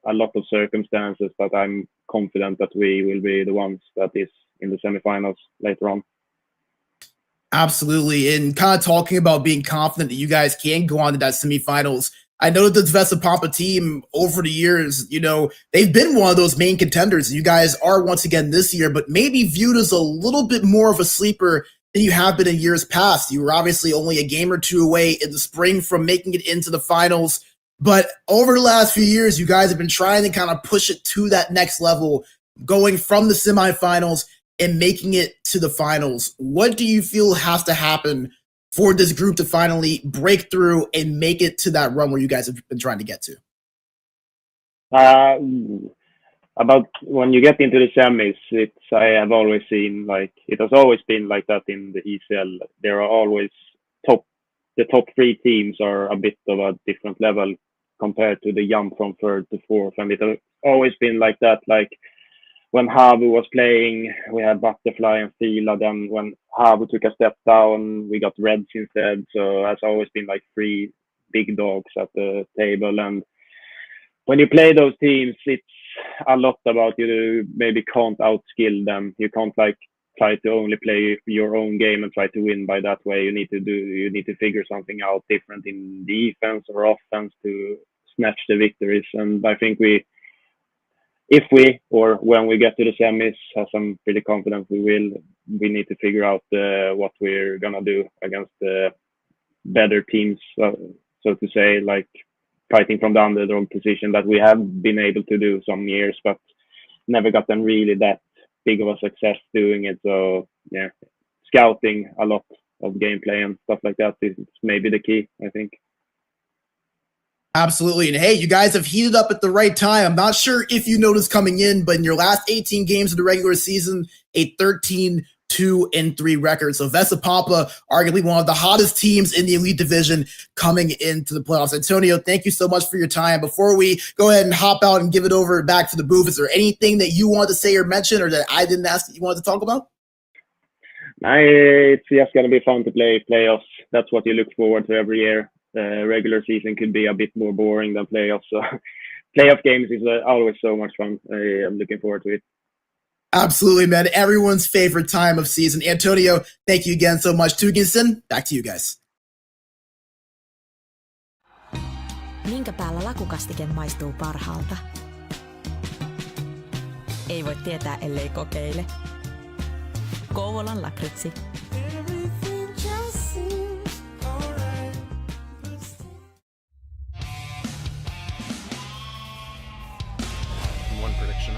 a lot of circumstances, but I'm confident that we will be the ones that is in the semifinals later on. Absolutely. And kind of talking about being confident that you guys can go on to that semifinals. I know that the Vessa Poma team over the years, you know, they've been one of those main contenders. You guys are once again this year, but maybe viewed as a little bit more of a sleeper than you have been in years past. You were obviously only a game or 2 away in the spring from making it into the finals. But over the last few years, you guys have been trying to kind of push it to that next level, going from the semifinals and making it to the finals. What do you feel has to happen for this group to finally break through and make it to that run where you guys have been trying to get to? About when you get into the semis, I have always seen like it has always been like that in the ECL. There are always top the top 3 teams are a bit of a different level compared to the jump from 3rd to 4th. And it has always been like that. Like when Havu was playing, we had Butterfly and Fila. Then when Havu took a step down, we got Reds instead. So it has always been like 3 big dogs at the table. And when you play those teams, it's a lot about you maybe can't outskill them. You can't like try to only play your own game and try to win by that way. You need to figure something out different in defense or offense to snatch the victories. And I think if we or when we get to the semis, as I'm pretty confident we need to figure out what we're gonna do against the better teams, so to say, like fighting from the underdog position that we have been able to do some years, but never gotten really that big of a success doing it. So yeah, scouting a lot of gameplay and stuff like that is maybe the key, I think. Absolutely. And hey, you guys have heated up at the right time. I'm not sure if you noticed coming in, but in your last 18 games of the regular season, a 13-2-3 record. So Vessa Poma, arguably one of the hottest teams in the Elite Division coming into the playoffs. Antonio, thank you so much for your time. Before we go ahead and hop out and give it over back to the booth, is there anything that you want to say or mention or that I didn't ask that you wanted to talk about? It's just going to be fun to play playoffs. That's what you look forward to every year. Regular season could be a bit more boring than playoffs. So playoff games is always so much fun. I'm looking forward to it. Absolutely, man. Everyone's favorite time of season. Antonio, thank you again so much. Tuginson, back to you guys. Minkä päällä lakukastike maistuu parhaalta? Ei voi tietää, ellei kokeile. Kouvolan lakritsi. One prediction.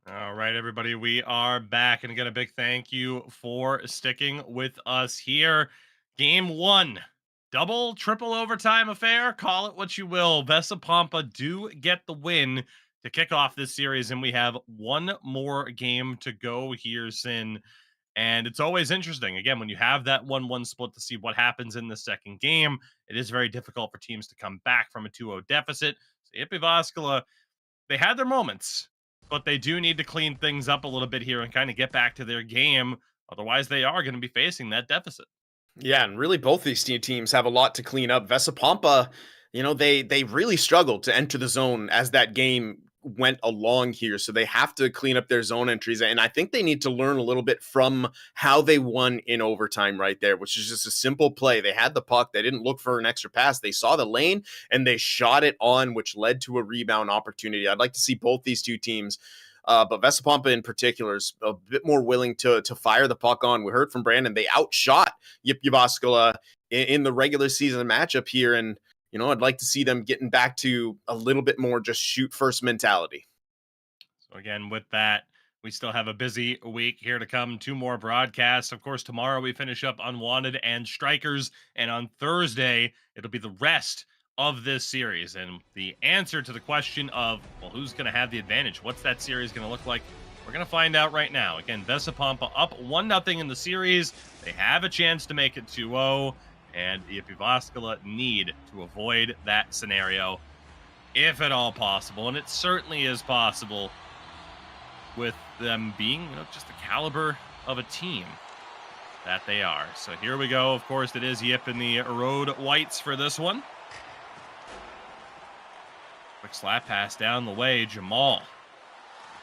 All right, everybody, we are back, and again, a big thank you for sticking with us here. Game 1, double, triple overtime affair, call it what you will. Vessa Pompa do get the win to kick off this series, and we have one more game to go here, Sin. And it's always interesting, again, when you have that 1-1 split to see what happens in the second game. It is very difficult for teams to come back from a 2-0 deficit. So Yippy Vascula, they had their moments, but they do need to clean things up a little bit here and kind of get back to their game. Otherwise, they are going to be facing that deficit. Yeah, and really both these teams have a lot to clean up. Vessa Poma, they really struggled to enter the zone as that game went along here. So they have to clean up their zone entries. And I think they need to learn a little bit from how they won in overtime right there, which is just a simple play. They had the puck. They didn't look for an extra pass. They saw the lane and they shot it on, which led to a rebound opportunity. I'd like to see both these two teams, but Vessa Poma in particular is a bit more willing to fire the puck on. We heard from Brandon, they outshot Yippy Vascula in the regular season matchup here. And I'd like to see them getting back to a little bit more just shoot first mentality. So again, with that, we still have a busy week here to come. 2 more broadcasts. Of course, tomorrow we finish up Unwanted and Straikers. And on Thursday, it'll be the rest of this series. And the answer to the question of, well, who's going to have the advantage? What's that series going to look like? We're going to find out right now. Again, Vessa Pompa up 1-0 in the series. They have a chance to make it 2-0. And Yippy Vascula need to avoid that scenario, if at all possible. And it certainly is possible with them being, just the caliber of a team that they are. So here we go. Of course, it is Yip in the road whites for this one. Quick slap pass down the way. Jamal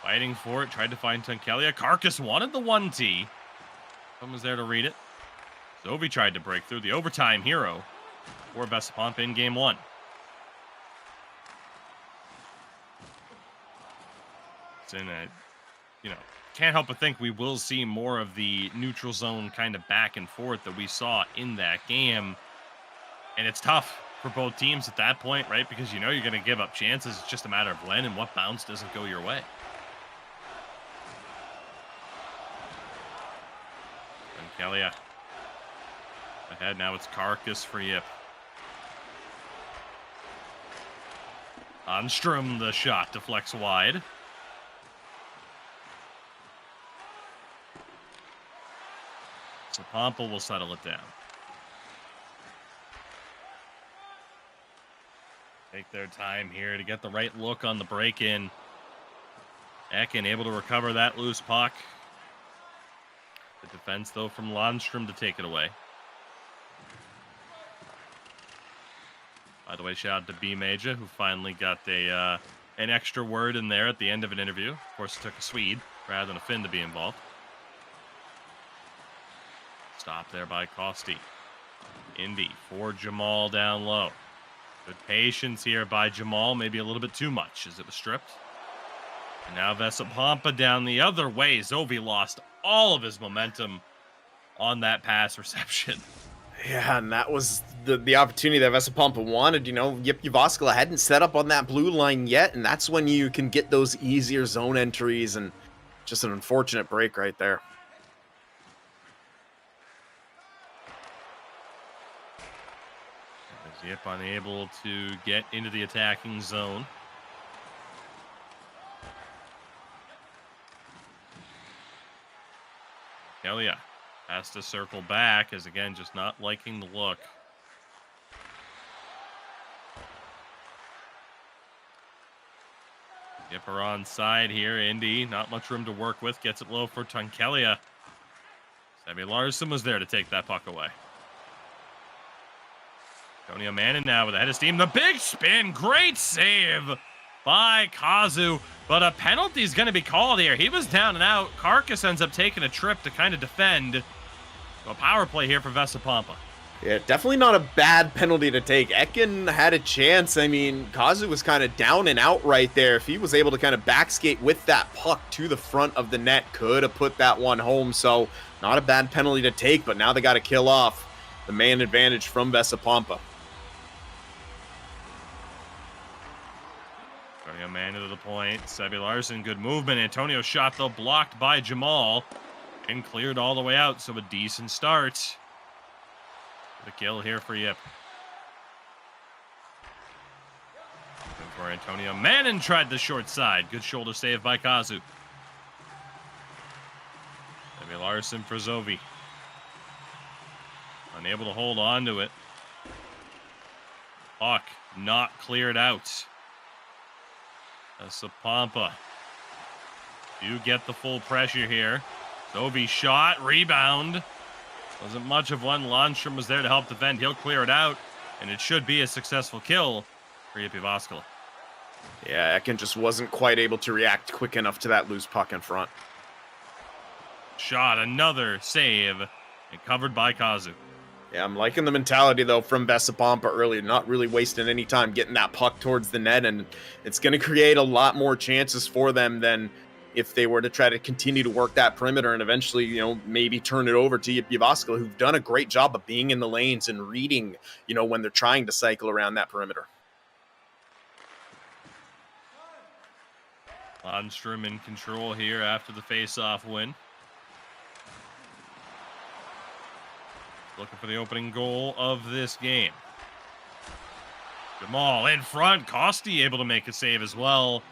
fighting for it. Tried to find Tunkelia. Carcass wanted the 1T. Someone's there to read it. Zovi tried to break through, the overtime hero for Vessa Pompa in game 1. It's in a, can't help but think we will see more of the neutral zone kind of back and forth that we saw in that game. And it's tough for both teams at that point, right? Because you're going to give up chances. It's just a matter of when and what bounce doesn't go your way. Tunkelia ahead, now it's Carcass for Yip. Onstrom, the shot deflects wide. So Pompa will settle it down. Take their time here to get the right look on the break-in. Ekin able to recover that loose puck. The defense, though, from Landstrom to take it away. By the way, shout out to B Major, who finally got an extra word in there at the end of an interview. Of course, it took a Swede rather than a Finn to be involved. Stop there by Kosti. Indy for Jamal down low. Good patience here by Jamal, maybe a little bit too much as it was stripped. And now Vessa Poma down the other way. Zovi lost all of his momentum on that pass reception. Yeah, and that was the opportunity that Vessa Poma wanted. You know, Yippy Vascula hadn't set up on that blue line yet, and that's when you can get those easier zone entries, and just an unfortunate break right there. Yip unable to get into the attacking zone. Kelia has to circle back, as again, just not liking the look. Yipper on side here. Indy, not much room to work with. Gets it low for Tunkelia. Sammy Larson was there to take that puck away. Antonio Mannon now with a head of steam. The big spin. Great save by Kazu. But a penalty is going to be called here. He was down and out. Carcass ends up taking a trip to kind of defend. So a power play here for Vessa Poma. Yeah, definitely not a bad penalty to take. Ekin had a chance. I mean, Kazu was kind of down and out right there. If he was able to kind of backskate with that puck to the front of the net, could have put that one home. So not a bad penalty to take, but now they got to kill off the man advantage from Vessa Poma. Antonio Mannon to the point. Sebi Larson, good movement. Antonio shot, though, blocked by Jamal and cleared all the way out. So a decent start. The kill here for Yip. For Antonio Mannon tried the short side. Good shoulder save by Kazu. Sebi Larson for Zovi. Unable to hold on to it. Puck not cleared out. Vessa Poma. You get the full pressure here. Zovi shot, rebound. Wasn't much of one. Landstrom was there to help defend. He'll clear it out, and it should be a successful kill for Yippy Vascula. Yeah, Ekin just wasn't quite able to react quick enough to that loose puck in front. Shot, another save, and covered by Kazu. Yeah, I'm liking the mentality, though, from Vessa Poma earlier, not really wasting any time getting that puck towards the net, and it's going to create a lot more chances for them than if they were to try to continue to work that perimeter and eventually, you know, maybe turn it over to Yippy Vascula, who've done a great job of being in the lanes and reading, you know, when they're trying to cycle around that perimeter. Landstrom in control here after the face-off win. Looking for the opening goal of this game. Jamal in front. Kosti able to make a save as well.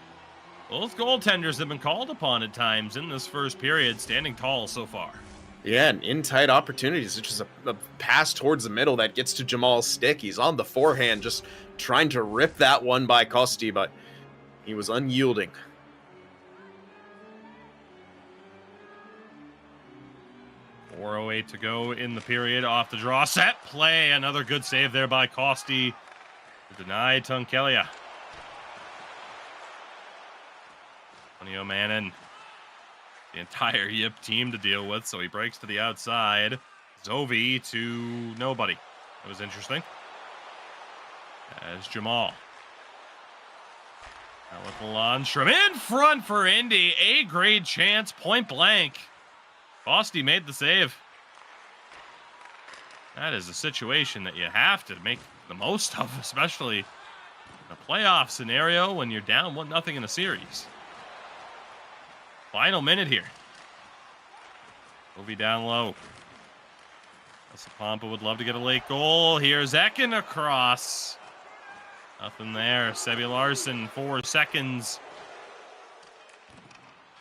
Both goaltenders have been called upon at times in this first period, standing tall so far. Yeah, and in tight opportunities. It's just a pass towards the middle that gets to Jamal's stick. He's on the forehand, just trying to rip that one by Kosti, but he was unyielding. .408 to go in the period. Off the draw. Set play. Another good save there by Kosti to deny Tunkelia. Antonio Mannon. The entire Yip team to deal with, so he breaks to the outside. Zovi to nobody. That was interesting. As Jamal. Now with Landstrom in front for Indy. A-grade chance, point blank. Kosti made the save. That is a situation that you have to make the most of, especially in a playoff scenario when you're down 1-0 in a series. Final minute here. Movie down low. Vessa Poma would love to get a late goal. Here's Ekin across. Nothing there. Sebi Larson, 4 seconds.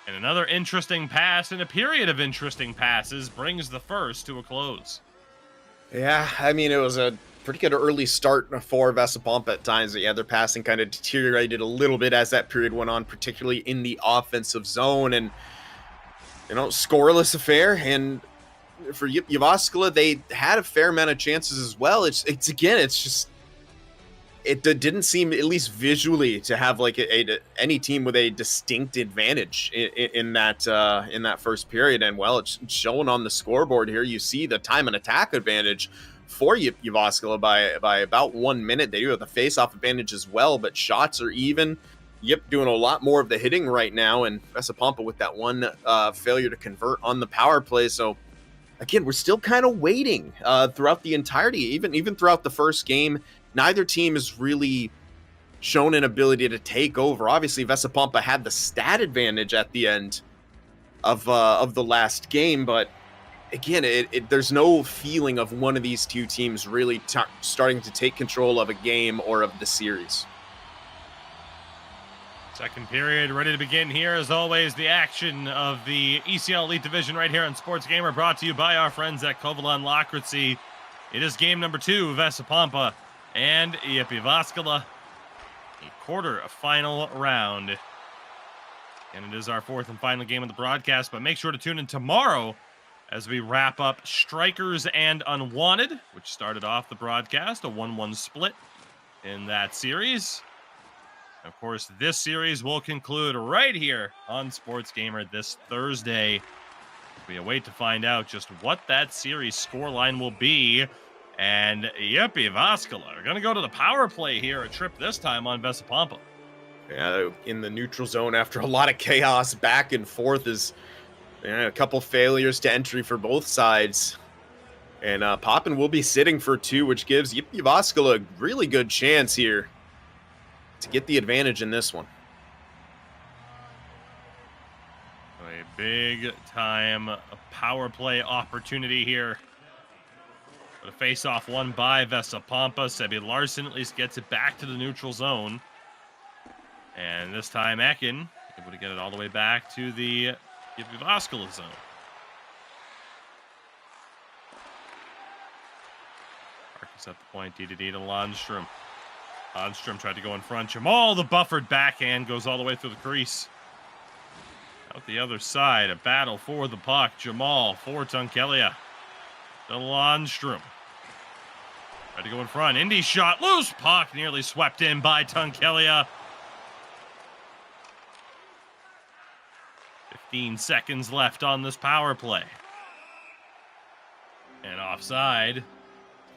And another interesting pass and a period of interesting passes brings the first to a close. Yeah, I mean, it was a pretty good early start for Vessa Pompa at times. Yeah, their passing kind of deteriorated a little bit as that period went on, particularly in the offensive zone. And, scoreless affair. And for Jyväskylä, they had a fair amount of chances as well. It's just it didn't seem, at least visually, to have like any team with a distinct advantage in that first period. And well, it's shown on the scoreboard here. You see the time and attack advantage for Jyväskylä by about 1 minute. They do have the face-off advantage as well, but shots are even. Yip doing a lot more of the hitting right now, and Vessa Pompa with that one failure to convert on the power play. So again, we're still kind of waiting throughout the entirety, even throughout the first game. Neither team has really shown an ability to take over. Obviously, Vessa Pompa had the stat advantage at the end of the last game, but again, there's no feeling of one of these two teams really starting to take control of a game or of the series. Second period ready to begin here. As always, the action of the ECL Elite Division right here on SportsGamer, brought to you by our friends at Kovalan Lakritsi. It is game number 2, Vessa Pompa and Yippy Vascula, a quarter-final round. And it is our 4th and final game of the broadcast, but make sure to tune in tomorrow as we wrap up Straikers and Unwanted, which started off the broadcast, a 1-1 split in that series. Of course, this series will conclude right here on SportsGamer this Thursday. We await to find out just what that series scoreline will be. And Yippy Vascula are going to go to the power play here, a trip this time on Vessa Pompa. Yeah, in the neutral zone after a lot of chaos back and forth, is a couple failures to entry for both sides. And Poppin will be sitting for 2, which gives Yippy Vascula a really good chance here to get the advantage in this one. A big time power play opportunity here. But a face-off won by Vessa Pompa. Sebi Larson at least gets it back to the neutral zone. And this time Ekin able to get it all the way back to the Yippy Vascula zone. Marcus at the point, D2D to Landstrom. Landstrom tried to go in front. Jamal, the buffered backhand, goes all the way through the crease. Out the other side, a battle for the puck. Jamal for Tunkelia. To Landstrom. Tried to go in front. Indy shot. Loose puck. Nearly swept in by Tunkelia. 15 seconds left on this power play. And offside.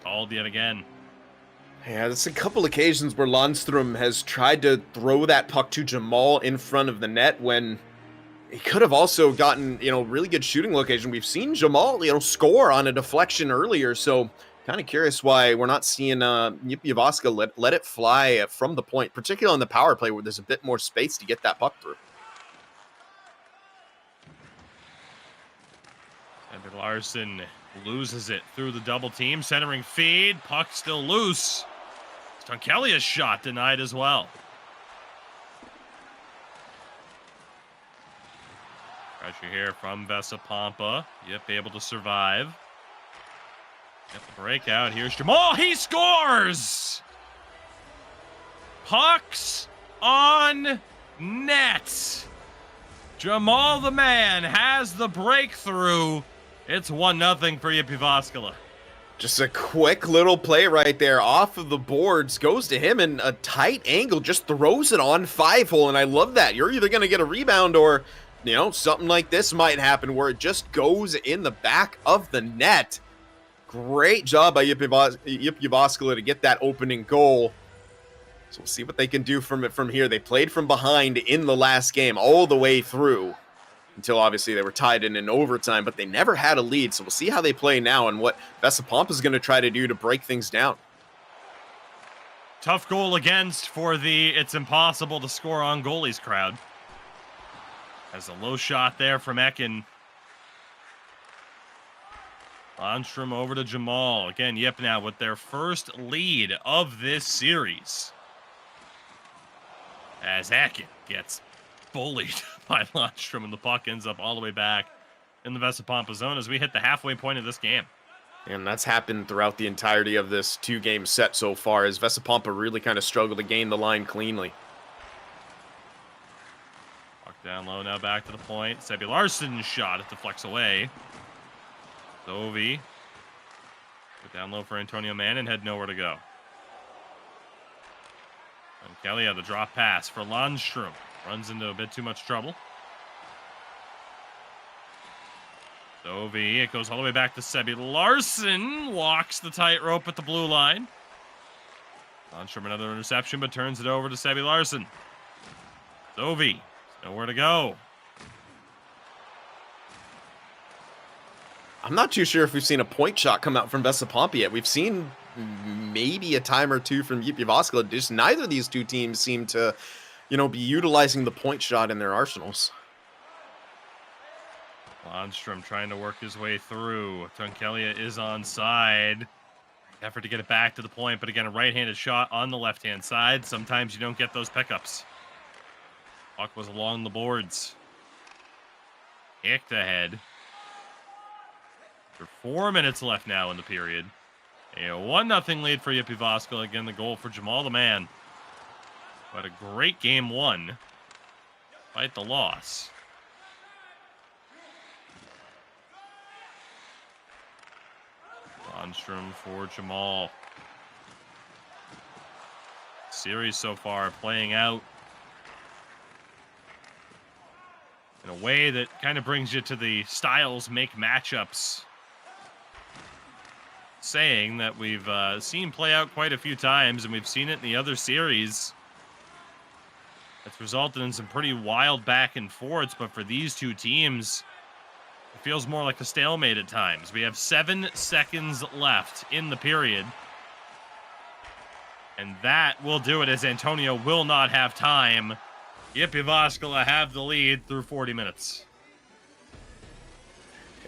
Called yet again. Yeah, there's a couple occasions where Landstrom has tried to throw that puck to Jamal in front of the net when he could have also gotten, really good shooting location. We've seen Jamal, score on a deflection earlier, so kind of curious why we're not seeing Yippy Vascula let it fly from the point, particularly on the power play where there's a bit more space to get that puck through. And Larson loses it through the double team, centering feed, puck still loose. Tunkelia's shot denied as well. Pressure here from Vessa Pompa. Yep, able to survive. Get the breakout. Here's Jamal. He scores! Pucks on net. Jamal the man has the breakthrough. It's 1-0 for Yippy Vascula. Just a quick little play right there off of the boards, goes to him in a tight angle, just throws it on 5-hole, and I love that. You're either going to get a rebound or, something like this might happen where it just goes in the back of the net. Great job by Yippy Vascula to get that opening goal. So we'll see what they can do from here. They played from behind in the last game all the way through, until obviously they were tied in overtime, but they never had a lead. So we'll see how they play now and what Vessa Pompa is going to try to do to break things down. Tough goal against for the it's impossible to score on goalies crowd. Has a low shot there from Ekin. Landstrom over to Jamal. Again, Yip now with their first lead of this series. As Ekin gets bullied by Lundstrom, and the puck ends up all the way back in the Vessa Pompa zone as we hit the halfway point of this game. And that's happened throughout the entirety of this 2-game set so far, as Vessa Pompa really kind of struggled to gain the line cleanly. Puck down low now, back to the point. Sebi Larsson's shot, it deflects away. Zovi. Put down low for Antonio Mann and had nowhere to go. And Kelly had the drop pass for Lundstrom. Runs into a bit too much trouble. Zovi, it goes all the way back to Sebi Larsson. Walks the tightrope at the blue line. Lundstrom another interception, but turns it over to Sebi Larsson. Zovi, nowhere to go. I'm not too sure if we've seen a point shot come out from Vessa Pompa yet. We've seen maybe a time or two from Yippy Vascula. Just neither of these two teams seem to, be utilizing the point shot in their arsenals. Lundstrom trying to work his way through. Tunkelia is onside. Effort to get it back to the point, but again, a right-handed shot on the left-hand side. Sometimes you don't get those pickups. Puck was along the boards. Kicked ahead. For 4 minutes left now in the period. A 1-0 lead for Yippy Vascula. Again, the goal for Jamal the Man. But a great game one. Despite the loss. Lundstrom for Jamal. Series so far playing out in a way that kind of brings you to the styles make matchups saying that we've seen play out quite a few times, and we've seen it in the other series. It's resulted in some pretty wild back and forths, but for these two teams, it feels more like a stalemate at times. We have 7 seconds left in the period, and that will do it, as Antonio will not have time. Yippy Vascula have the lead through 40 minutes.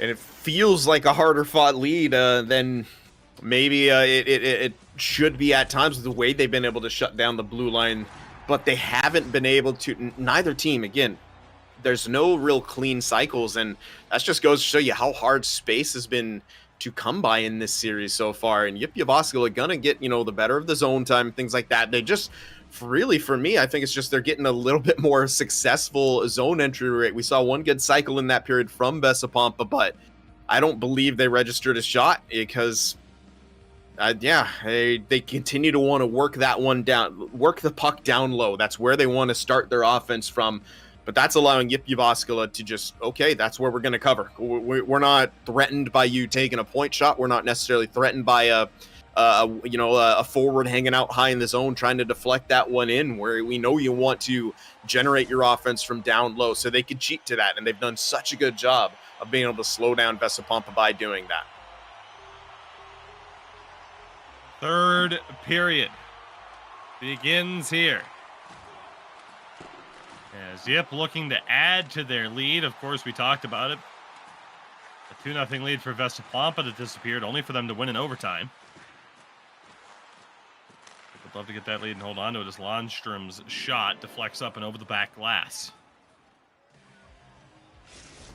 And it feels like a harder fought lead than maybe it should be at times, with the way they've been able to shut down the blue line, but they haven't been able to. Neither team, again, there's no real clean cycles, and that just goes to show you how hard space has been to come by in this series so far. And Yippy Vascula are gonna get, the better of the zone time, things like that. They just really, for me, I think it's just they're getting a little bit more successful zone entry rate. We saw one good cycle in that period from Vessa Pompa, but I don't believe they registered a shot because they continue to want to work that one down, work the puck down low. That's where they want to start their offense from. But that's allowing Yippy Vascula to just, okay, that's where we're going to cover. We're not threatened by you taking a point shot. We're not necessarily threatened by a forward hanging out high in the zone trying to deflect that one in, where we know you want to generate your offense from down low. So they could cheat to that, and they've done such a good job of being able to slow down Vessa Pompa by doing that. Third period begins here. As Yip looking to add to their lead. Of course, we talked about it. A 2-0 lead for Vessa Pompa that disappeared, only for them to win in overtime. Would love to get that lead and hold on to it as Lundstrom's shot deflects up and over the back glass.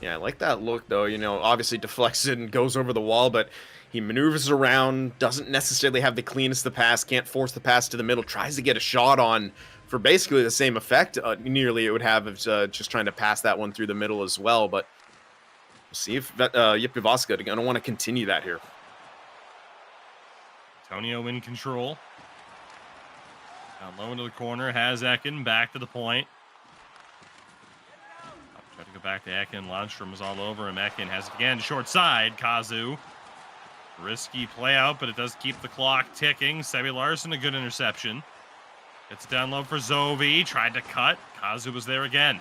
Yeah, I like that look, though. Obviously deflects it and goes over the wall, but he maneuvers around, doesn't necessarily have the cleanest of the pass, can't force the pass to the middle, tries to get a shot on for basically the same effect nearly it would have if just trying to pass that one through the middle as well. But we'll see if Yippy Vascula are going to want to continue that here. Antonio in control. Down low into the corner, has Ekin back to the point. Try to go back to Ekin. Lundstrom is all over him. Ekin has it again, short side. Kazu. Risky play out, but it does keep the clock ticking. Sebi Larsson, a good interception. Gets it down low for Zovi. Tried to cut. Kazu was there again.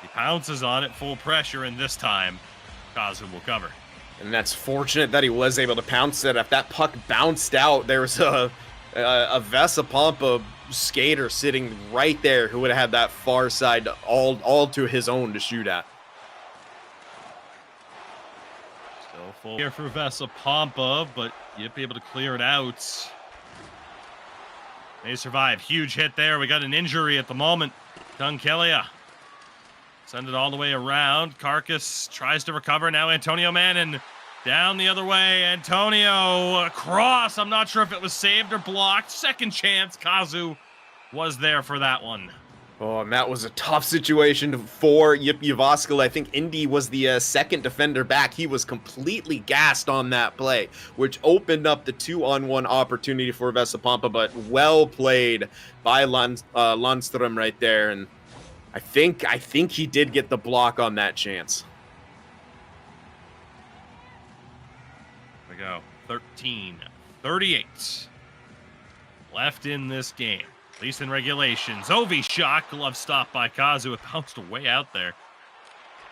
He pounces on it, full pressure, and this time, Kazu will cover. And that's fortunate that he was able to pounce it. If that puck bounced out, there was a Vessa Pompa skater sitting right there who would have had that far side all to his own to shoot at. Still full here for Vessa Pompa, but you'd be able to clear it out. They survive. Huge hit there. We got an injury at the moment. Tunkelia. Send it all the way around. Carcass tries to recover. Now Antonio Mannon down the other way. Antonio across. I'm not sure if it was saved or blocked. Second chance. Kazu was there for that one. Oh, and that was a tough situation for Yippy Vascula. I think Indy was the second defender back. He was completely gassed on that play, which opened up the 2-on-1 opportunity for Vessa Poma, but well played by Landström right there. And I think he did get the block on that chance. There we go. 13-38 left in this game. At least in regulation. Zovi shot. Glove stop by Kazu. It bounced way out there.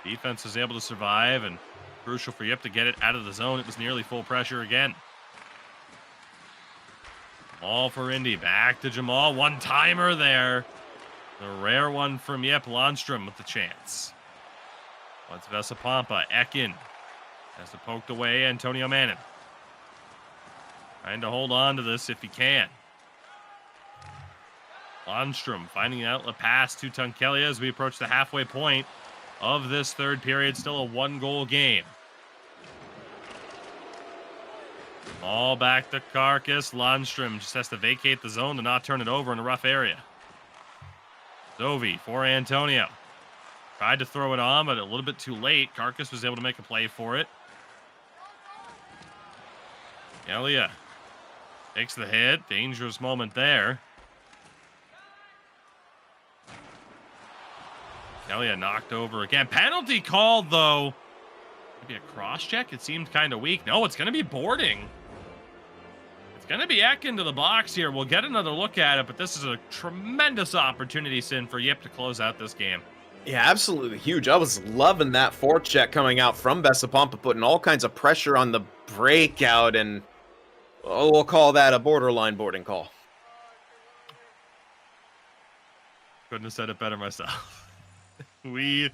Defense was able to survive, and crucial for Yip to get it out of the zone. It was nearly full pressure again. All for Indy. Back to Jamal. One-timer there. The rare one from Yip. Landström with the chance. Once Vessa Poma. Ekin has to poked away. Antonio Mannon. Trying to hold on to this if he can. Landström finding an outlet pass to Tunkelia as we approach the halfway point of this third period. Still a 1-goal game. All back to Carcass. Landström just has to vacate the zone to not turn it over in a rough area. Zovi for Antonio. Tried to throw it on, but a little bit too late. Carcass was able to make a play for it. Elia takes the hit. Dangerous moment there. Elia knocked over again. Penalty called, though. Maybe a cross-check? It seemed kind of weak. No, it's going to be boarding. It's going to be Eck into the box here. We'll get another look at it, but this is a tremendous opportunity, Sin, for Yip to close out this game. Yeah, absolutely huge. I was loving that forecheck coming out from Vessa Poma, putting all kinds of pressure on the breakout, and we'll call that a borderline boarding call. Couldn't have said it better myself. We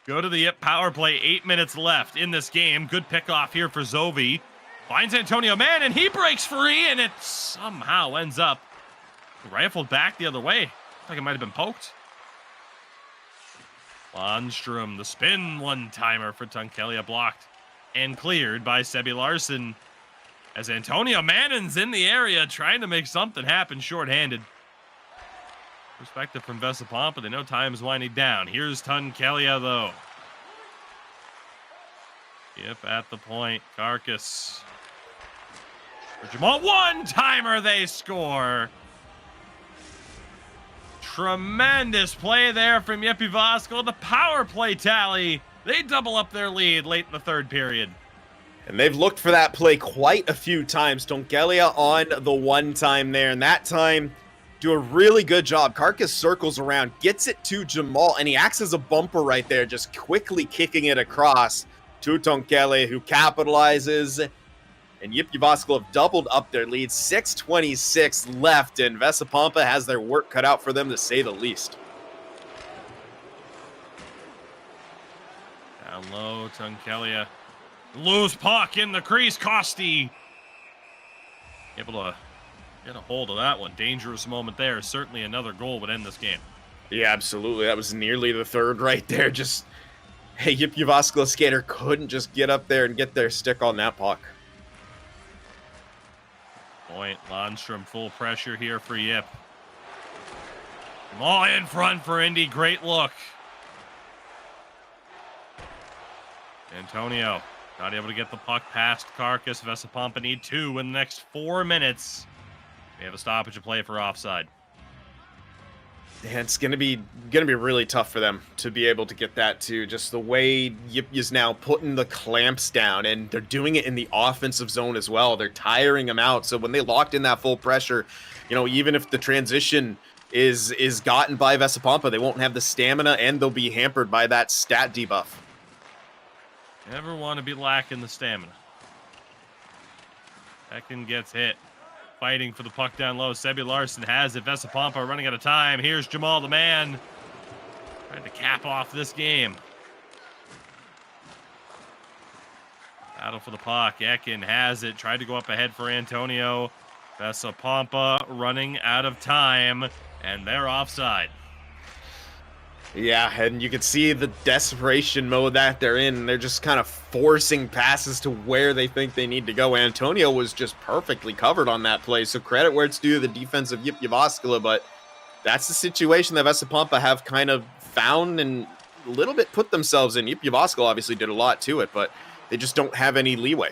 go to the Yip power play. 8 minutes left in this game. Good pickoff here for Zovi. Finds Antonio Mann, and he breaks free, and it somehow ends up rifled back the other way. Looks like it might have been poked. Landström, the spin one-timer for Tunkelia, blocked and cleared by Sebi Larson. As Antonio Mannon's in the area trying to make something happen shorthanded. Perspective from Vessa Poma, they know time is winding down. Here's Tunkelia, though. Yip at the point. Carcass. For Jamal, one-timer, they score. Tremendous play there from Yippy Vascula. The power play tally. They double up their lead late in the third period. And they've looked for that play quite a few times. Tunkelia on the one time there, and that time do a really good job. Carcass circles around, gets it to Jamal, and he acts as a bumper right there, just quickly kicking it across to Tunkelia, who capitalizes. And Yippy Vascula have doubled up their lead. 6:26 left, and Vessa Poma has their work cut out for them, to say the least. Down low, Tunkelia. Loose puck in the crease. Costi able to get a hold of that one. Dangerous moment there. Certainly another goal would end this game. Yeah, absolutely. That was nearly the third right there. Just, hey, Yippy Vascula skater couldn't just get up there and get their stick on that puck. Point. Landström full pressure here for Yip. All in front for Indy. Great look. Antonio not able to get the puck past Carcass. Vessa Poma need 2 in the next 4 minutes. We have a stoppage of play for offside. Yeah, it's gonna be really tough for them to be able to get that too. Just the way Yip is now putting the clamps down, and they're doing it in the offensive zone as well. They're tiring them out. So when they locked in that full pressure, you know, even if the transition is gotten by Vessa Poma, they won't have the stamina, and they'll be hampered by that stat debuff. Never want to be lacking the stamina. Ekin gets hit. Fighting for the puck down low. Sebi Larson has it. Vessa Poma running out of time. Here's Jamal the man. Trying to cap off this game. Battle for the puck. Ekin has it. Tried to go up ahead for Antonio. Vessa Poma running out of time. And they're offside. Yeah, and you can see the desperation mode that they're in. They're just kind of forcing passes to where they think they need to go. Antonio was just perfectly covered on that play, so credit where it's due to the defense of Yippy Vascula, but that's the situation that Vessa Pompa have kind of found and a little bit put themselves in. Yippy Vascula obviously did a lot to it, but they just don't have any leeway.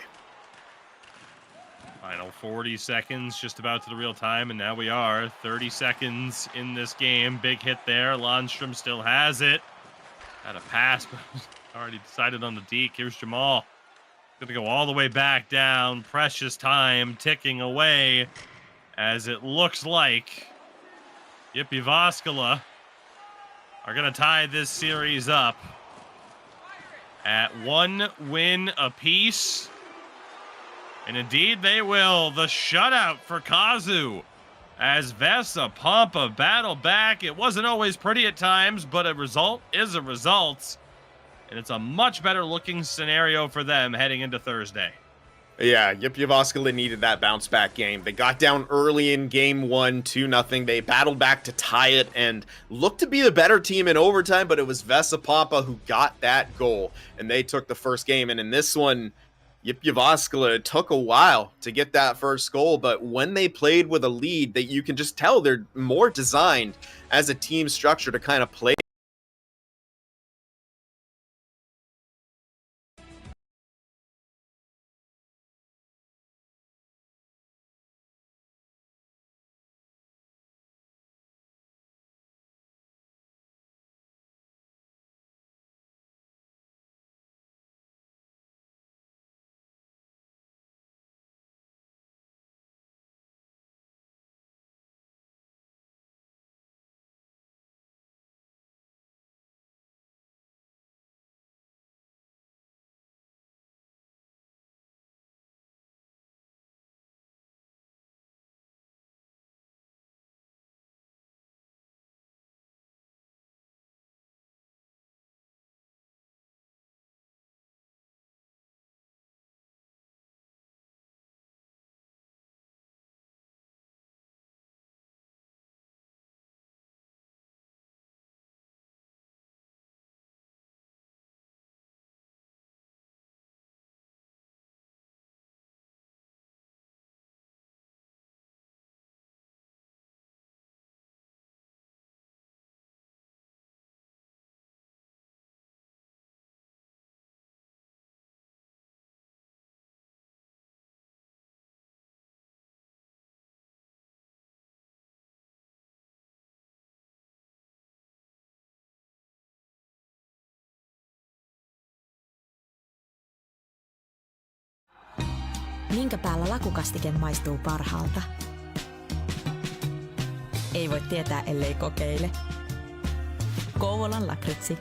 Final 40 seconds, just about to the real time, and now we are 30 seconds in this game. Big hit there. Lundstrom still has it. Had a pass, but already decided on the deke. Here's Jamal. Gonna go all the way back down. Precious time ticking away as it looks like Yippy Vascula are gonna tie this series up at 1 win apiece. And indeed they will. The shutout for Kazu as Vessa Pompa battle back. It wasn't always pretty at times, but a result is a result. And it's a much better looking scenario for them heading into Thursday. Yeah, Yippy Vascula needed that bounce back game. They got down early in game 1, 2-0. They battled back to tie it and looked to be the better team in overtime, but it was Vessa Pompa who got that goal, and they took the first game. And in this one, Yippy Vascula, it took a while to get that first goal, but when they played with a lead, that you can just tell they're more designed as a team structure to kind of play. Minkä päällä lakukastike maistuu parhaalta? Ei voi tietää, ellei kokeile. Kouvolan lakritsi.